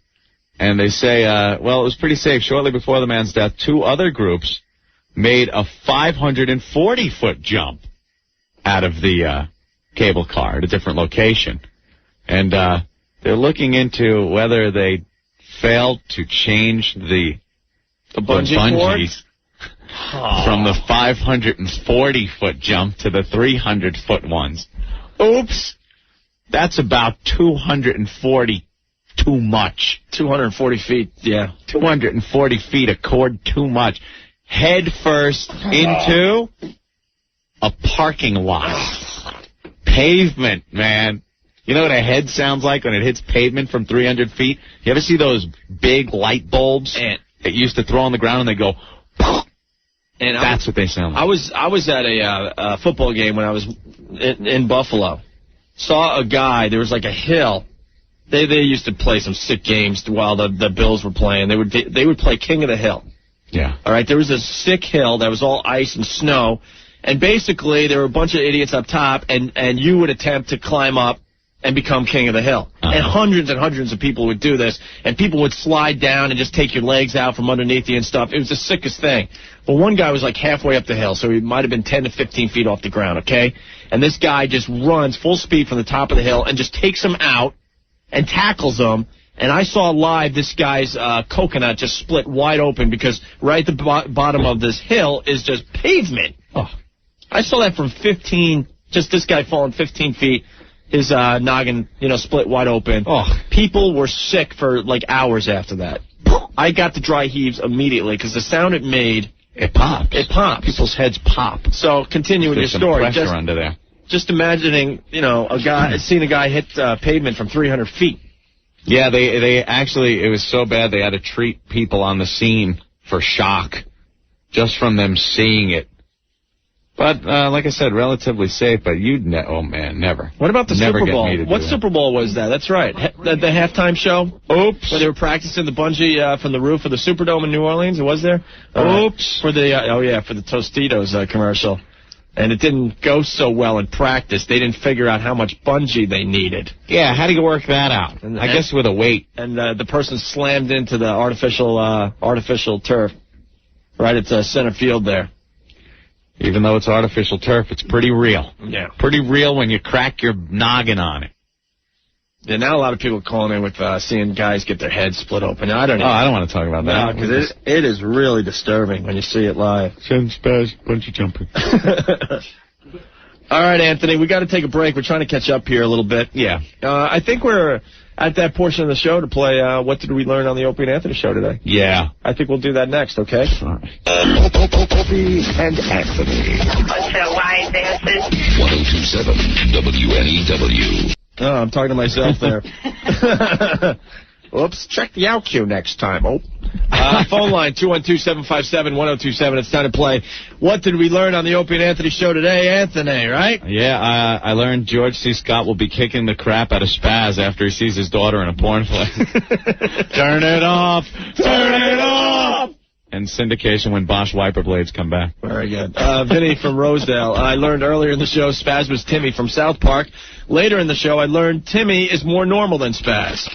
And they say, well, it was pretty safe. Shortly before the man's death, 2 other groups made a 540-foot jump out of the cable car at a different location. And they're looking into whether they failed to change the bungees from the 540-foot jump to the 300-foot ones. Oops. That's about 240 too much. 240 feet, yeah. 240 feet of cord too much. Head first into a parking lot. Pavement, man. You know what a head sounds like when it hits pavement from 300 feet? You ever see those big light bulbs that you used to throw on the ground and they go... And that's what they sound like. I was at a football game when I was in Buffalo. Saw a guy. There was like a hill. They used to play some sick games while the Bills were playing. They would play King of the Hill. Yeah. All right. There was a sick hill that was all ice and snow, and basically there were a bunch of idiots up top, and you would attempt to climb up and become king of the hill. And hundreds of people would do this, and people would slide down and just take your legs out from underneath you and stuff. It was the sickest thing. But one guy was like halfway up the hill, so he might have been 10 to 15 feet off the ground, okay? And this guy just runs full speed from the top of the hill and just takes him out and tackles him. And I saw live this guy's coconut just split wide open because right at the bottom of this hill is just pavement. Oh. I saw that from 15, just this guy falling 15 feet. His noggin, split wide open. Oh, people were sick for like hours after that. I got the dry heaves immediately because the sound it made, it pops. It pops. People's heads pop. So continuing your story, pressure under there. Just imagining, seeing a guy hit pavement from 300 feet. Yeah, they actually, it was so bad they had to treat people on the scene for shock just from them seeing it. But, like I said, relatively safe, but oh, man, never. What about the Super Bowl? What Super Bowl was that? That's right. The halftime show? Oops. Where they were practicing the bungee from the roof of the Superdome in New Orleans? It was there? Oops. For the Tostitos commercial. And it didn't go so well in practice. They didn't figure out how much bungee they needed. Yeah, how do you work that out? I guess with a weight. And the person slammed into the artificial turf right at the center field there. Even though it's artificial turf, it's pretty real. Yeah. Pretty real when you crack your noggin on it. Yeah, now a lot of people are calling in with seeing guys get their heads split open. I don't want to talk about that. No, because it is really disturbing when you see it live. Send Spaz bungee jumping. All right, Anthony, we got to take a break. We're trying to catch up here a little bit. Yeah. I think we're at that portion of the show to play What Did We Learn on the Opie and Anthony show today? Yeah. I think we'll do that next, okay? All right. Opie and Anthony. Bunch of wise asses. 1027 WNEW. Oh, I'm talking to myself there. Oops, check the out cue next time. Phone line, 212-757-1027. It's time to play What Did We Learn on the Opie and Anthony show today? Anthony, right? Yeah, I learned George C. Scott will be kicking the crap out of Spaz after he sees his daughter in a porn flick. Turn it off! Turn it off! And syndication when Bosch wiper blades come back. Very good. Vinny from Rosedale. I learned earlier in the show Spaz was Timmy from South Park. Later in the show, I learned Timmy is more normal than Spaz.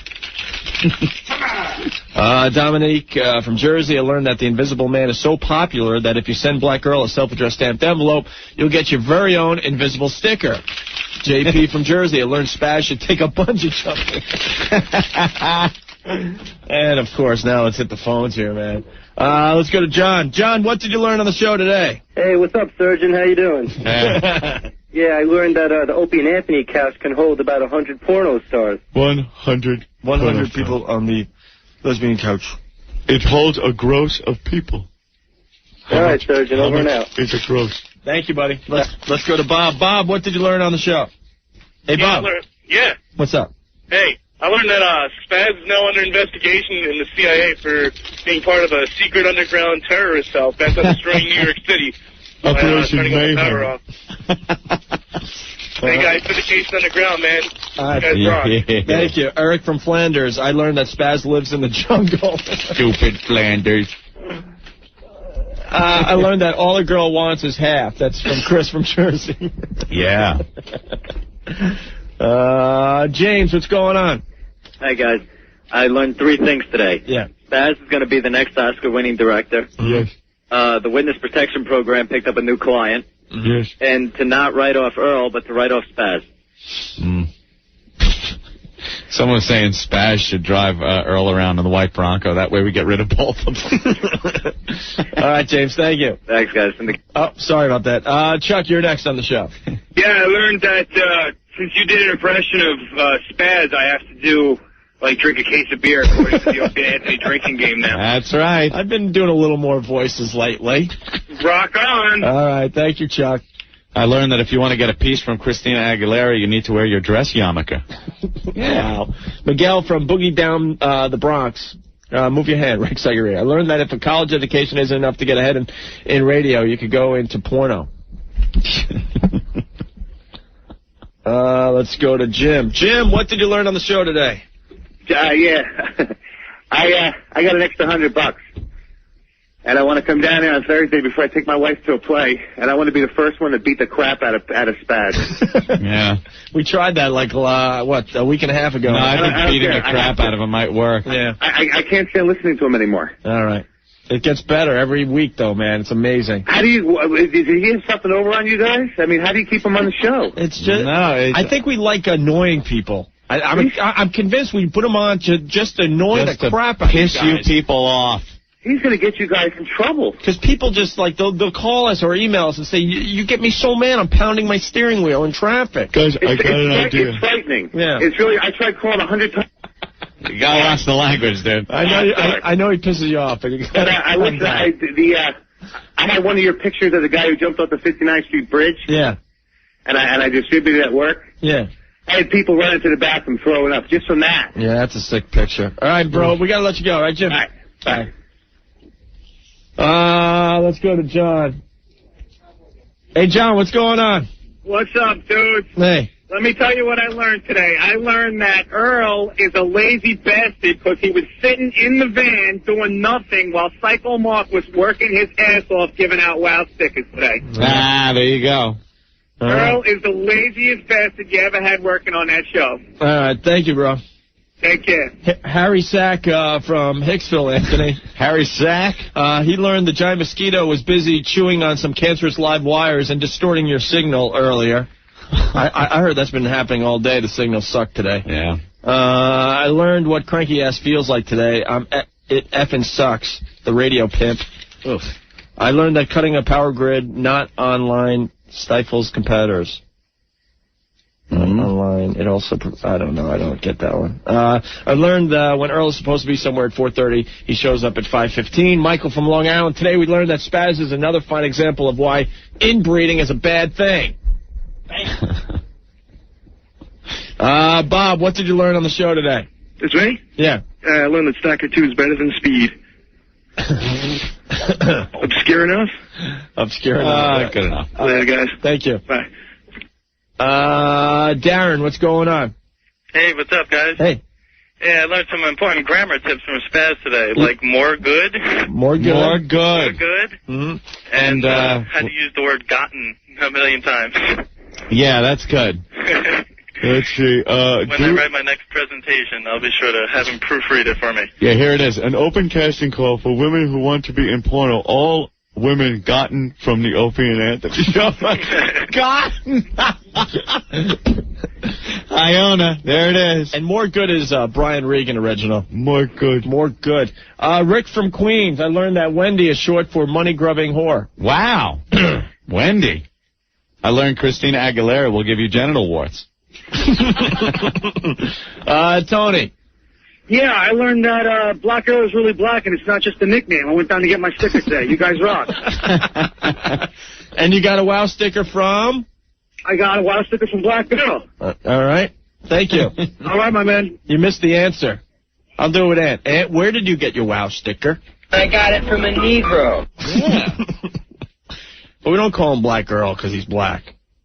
Dominique from Jersey, I learned that the Invisible Man is so popular that if you send Black Girl a self-addressed stamped envelope, you'll get your very own invisible sticker. JP from Jersey, I learned Spaz should take up bungee jumping. And, of course, now let's hit the phones here, man. Let's go to John. John, what did you learn on the show today? Hey, what's up, Surgeon? How you doing? Yeah, I learned that the Opie and Anthony cast can hold about 100 porno stars. 100 people on the lesbian couch. It holds a gross of people. All right, Surgeon, over and out. It's a gross. Thank you, buddy. Let's go to Bob. Bob, what did you learn on the show? Hey, Bob. Yeah. What's up? Hey, I learned that Spaz is now under investigation in the CIA for being part of a secret underground terrorist cell bent on destroying New York City. Operation Mayhem. Hey, guys, put the case underground, man. You guys rock. Thank you. Eric from Flanders. I learned that Spaz lives in the jungle. Stupid Flanders. I learned that all a girl wants is half. That's from Chris from Jersey. Yeah. James, what's going on? Hi, guys. I learned 3 things today. Yeah. Spaz is going to be the next Oscar-winning director. Yes. the witness protection program picked up a new client. Yes. And to not write off Earl, but to write off Spaz. Someone was saying Spaz should drive Earl around in the white Bronco. That way we get rid of both of them. All right, James, thank you. Thanks, guys. Oh, sorry about that. Chuck, you're next on the show. Yeah, I learned that since you did an impression of Spaz, I have to do, like, drink a case of beer according to the Opie and Anthony drinking game now. That's right. I've been doing a little more voices lately. Rock on. All right, thank you, Chuck. I learned that if you want to get a piece from Christina Aguilera, you need to wear your dress yarmulke. Yeah. Wow. Miguel from Boogie Down the Bronx. Move your hand, Rick Seguri. I learned that if a college education isn't enough to get ahead in radio, you could go into porno. Let's go to Jim. Jim, what did you learn on the show today? Yeah. I got an extra $100. And I want to come down here on Thursday before I take my wife to a play, and I want to be the first one to beat the crap out of Spaz. Yeah. We tried that, like, a week and a half ago. No, I think beating the crap out of him might work. Yeah. I can't stand listening to him anymore. All right. It gets better every week, though, man. It's amazing. How do you, did he have something over on you guys? I mean, how do you keep him on the show? It's just, I think we like annoying people. I'm convinced we put him on to just annoy the crap out of you guys. Piss you people off. He's going to get you guys in trouble. Because people just, like, they'll call us or email us and say, you get me so mad, I'm pounding my steering wheel in traffic. Guys, I got an idea. It's frightening. Yeah. It's really, I tried calling 100 times. You got lost the language, dude. I know he pisses you off. But I had one of your pictures of the guy who jumped off the 59th Street Bridge. Yeah. And I distributed it at work. Yeah. I had people running to the bathroom throwing up just from that. Yeah, that's a sick picture. All right, bro, we got to let you go. All right, Jim? All right. Bye. Let's go to John. Hey, John, what's going on? What's up, dude? Hey. Let me tell you what I learned today. I learned that Earl is a lazy bastard because he was sitting in the van doing nothing while Psycho Mark was working his ass off giving out wow stickers today. There you go. Earl is the laziest bastard you ever had working on that show. All right, thank you, bro. Take care. Harry Sack from Hicksville, Anthony. Harry Sack? He learned the giant mosquito was busy chewing on some cancerous live wires and distorting your signal earlier. I heard that's been happening all day. The signal sucked today. Yeah. I learned what cranky ass feels like today. It effing sucks. The radio pimp. Oof. I learned that cutting a power grid not online stifles competitors. Online. It also, I don't know. I don't get that one. I learned when Earl is supposed to be somewhere at 4:30, he shows up at 5:15. Michael from Long Island. Today we learned that Spaz is another fine example of why inbreeding is a bad thing. Bob, what did you learn on the show today? It's me? Yeah. I learned that Stacker 2 is better than Speed. Obscure enough? Obscure enough. Good enough. Later, guys. Thank you. Bye. Darren, what's going on? Hey, what's up, guys? Hey. Yeah, I learned some important grammar tips from Spaz today, like more good. More good. More good. More good. Mm-hmm. And how to use the word gotten a million times. Yeah, that's good. Let's see. When I write my next presentation, I'll be sure to have him proofread it for me. Yeah, here it is. An open casting call for women who want to be in porno. All women gotten from the Opie and Anthony show. Gotten. Iona. There it is. And more good is Brian Regan original. More good. More good. Rick from Queens. I learned that Wendy is short for money-grubbing whore. Wow. Wendy. I learned Christina Aguilera will give you genital warts. Tony. Yeah, I learned that Black Girl is really black, and it's not just a nickname. I went down to get my sticker today. You guys rock. And you got a wow sticker from? I got a wow sticker from Black Girl. All right. Thank you. All right, my man. You missed the answer. I'll do it with Aunt. Aunt, where did you get your wow sticker? I got it from a Negro. Yeah. But we don't call him Black Girl because he's black.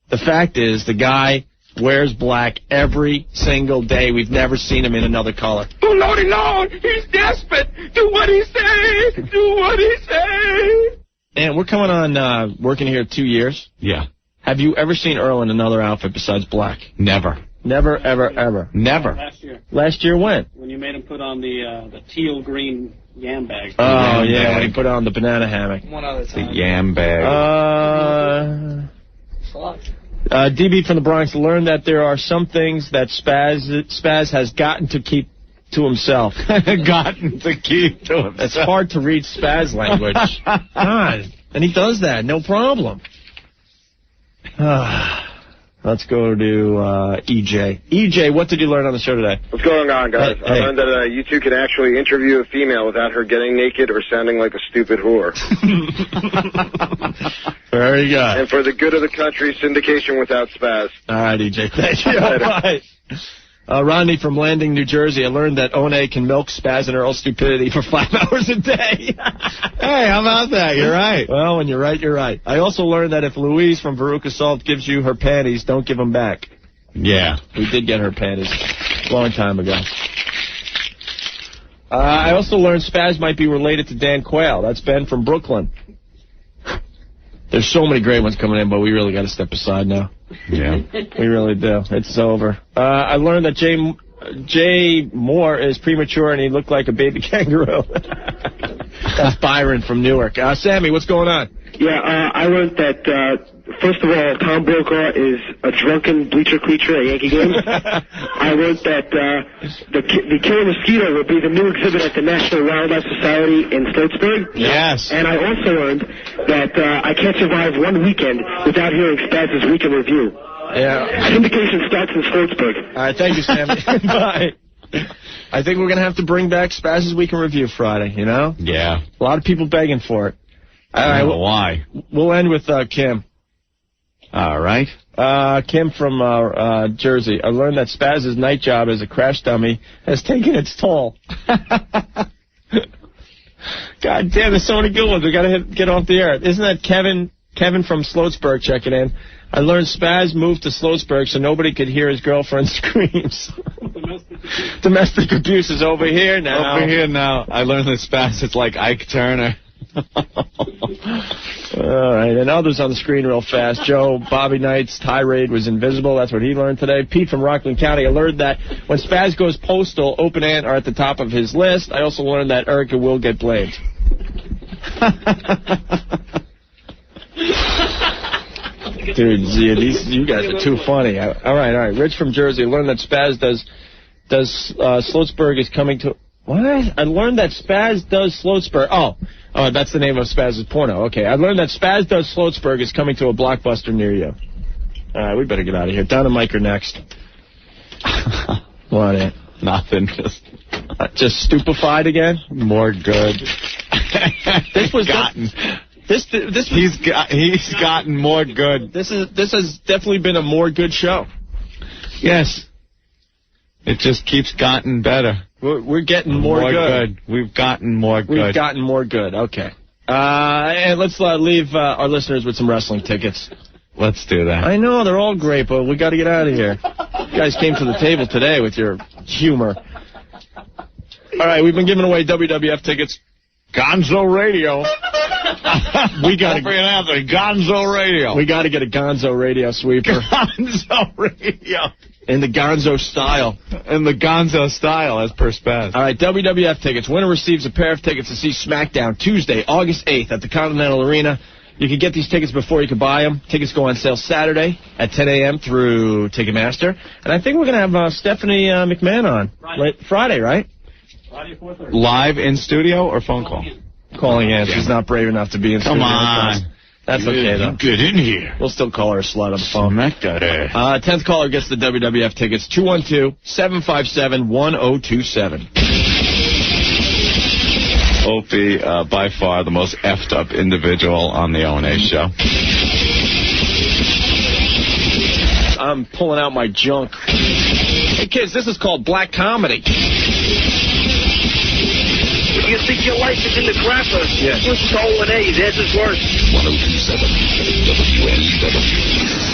The fact is, the guy wears black every single day. We've never seen him in another color. Oh, Lordy Lord, he's desperate. Do what he say. Do what he say. And we're coming on working here 2 years. Yeah. Have you ever seen Earl in another outfit besides black? Never. Never, ever, ever. Never. Last year. Last year when? When you made him put on the teal green Yam bag. Oh, yeah, when he put on the banana hammock. One other time. The yam bag. DB from the Bronx learned that there are some things that Spaz has gotten to keep to himself. Gotten to keep to himself. It's hard to read Spaz language. God. And he does that, no problem. Let's go to EJ. EJ, what did you learn on the show today? What's going on, guys? Hey. I learned that you two can actually interview a female without her getting naked or sounding like a stupid whore. Very good. And for the good of the country, syndication without Spaz. All right, EJ. Thank you. All right. Rodney from Landing, New Jersey. I learned that One can milk Spaz and Earl's stupidity for 5 hours a day. Hey, how about that? You're right. Well, when you're right, you're right. I also learned that if Louise from Veruca Salt gives you her panties, don't give them back. Yeah. We did get her panties a long time ago. I also learned Spaz might be related to Dan Quayle. That's Ben from Brooklyn. There's so many great ones coming in, but we really got to step aside now. Yeah. We really do. It's over. I learned that Jay Moore is premature and he looked like a baby kangaroo. That's Byron from Newark. Sammy, what's going on? Yeah, I learned that, first of all, Tom Brokaw is a drunken bleacher creature at Yankee games. I learned that the killer mosquito will be the new exhibit at the National Wildlife Society in Sloatsburg. Yes. And I also learned that I can't survive one weekend without hearing Spazz's Weekend Review. Yeah. Syndication starts in Sloatsburg. All right, thank you, Sammy. Bye. I think we're going to have to bring back Spazz's Weekend Review Friday, you know? Yeah. A lot of people begging for it. All right, I don't know why. We'll end with Kim. All right. Kim from Jersey. I learned that Spazz's night job as a crash dummy has taken its toll. God damn, there's so many good ones. We got to get off the air. Isn't that Kevin from Sloatsburg checking in? I learned Spaz moved to Sloatsburg so nobody could hear his girlfriend's screams. Domestic abuse is over here now. Over here now. I learned that Spaz is like Ike Turner. All right, and others on the screen real fast. Joe, Bobby Knight's tirade was invisible. That's what he learned today. Pete from Rockland County. I learned that when Spaz goes postal, Open Ant are at the top of his list. I also learned that Erica will get blamed. Dude, you guys are too funny. All right. Rich from Jersey. I learned that Spaz does Sloatsburg is coming to... What? I learned that Spaz does Sloatsburg. Oh, that's the name of Spaz's porno. Okay, I learned that Spaz does Sloatsburg is coming to a Blockbuster near you. All right, we better get out of here. Don and Mike are next. What, Ant? Nothing. Just stupefied again? More good. This was gotten. He's gotten more good. This has definitely been a more good show. Yes. It just keeps gotten better. We're getting more good. We've gotten more good. We've gotten more good. Okay. And let's leave our listeners with some wrestling tickets. Let's do that. I know, they're all great, but we got to get out of here. You guys came to the table today with your humor. All right, we've been giving away WWF tickets. Gonzo Radio. We got to Gonzo Radio. We got to get a Gonzo Radio sweeper. Gonzo Radio. In the Gonzo style. In the Gonzo style, as per Spaz. All right, WWF tickets. Winner receives a pair of tickets to see SmackDown Tuesday, August 8th at the Continental Arena. You can get these tickets before you can buy them. Tickets go on sale Saturday at 10 a.m. through Ticketmaster. And I think we're going to have Stephanie McMahon on. Friday, right? Friday, 4:30. Live in studio or phone call? Calling in. She's not brave enough to be in studio. Come on. That's okay, though. Get in here. We'll still call her a slut on the phone. Smack that ass. 10th caller gets the WWF tickets. 212-757-1027. Opie, by far the most effed up individual on the O&A show. I'm pulling out my junk. Hey, kids, this is called black comedy. You think your life is in the crapper? Yes. Listen to O&A. Theirs is worse. 1027 WNEW.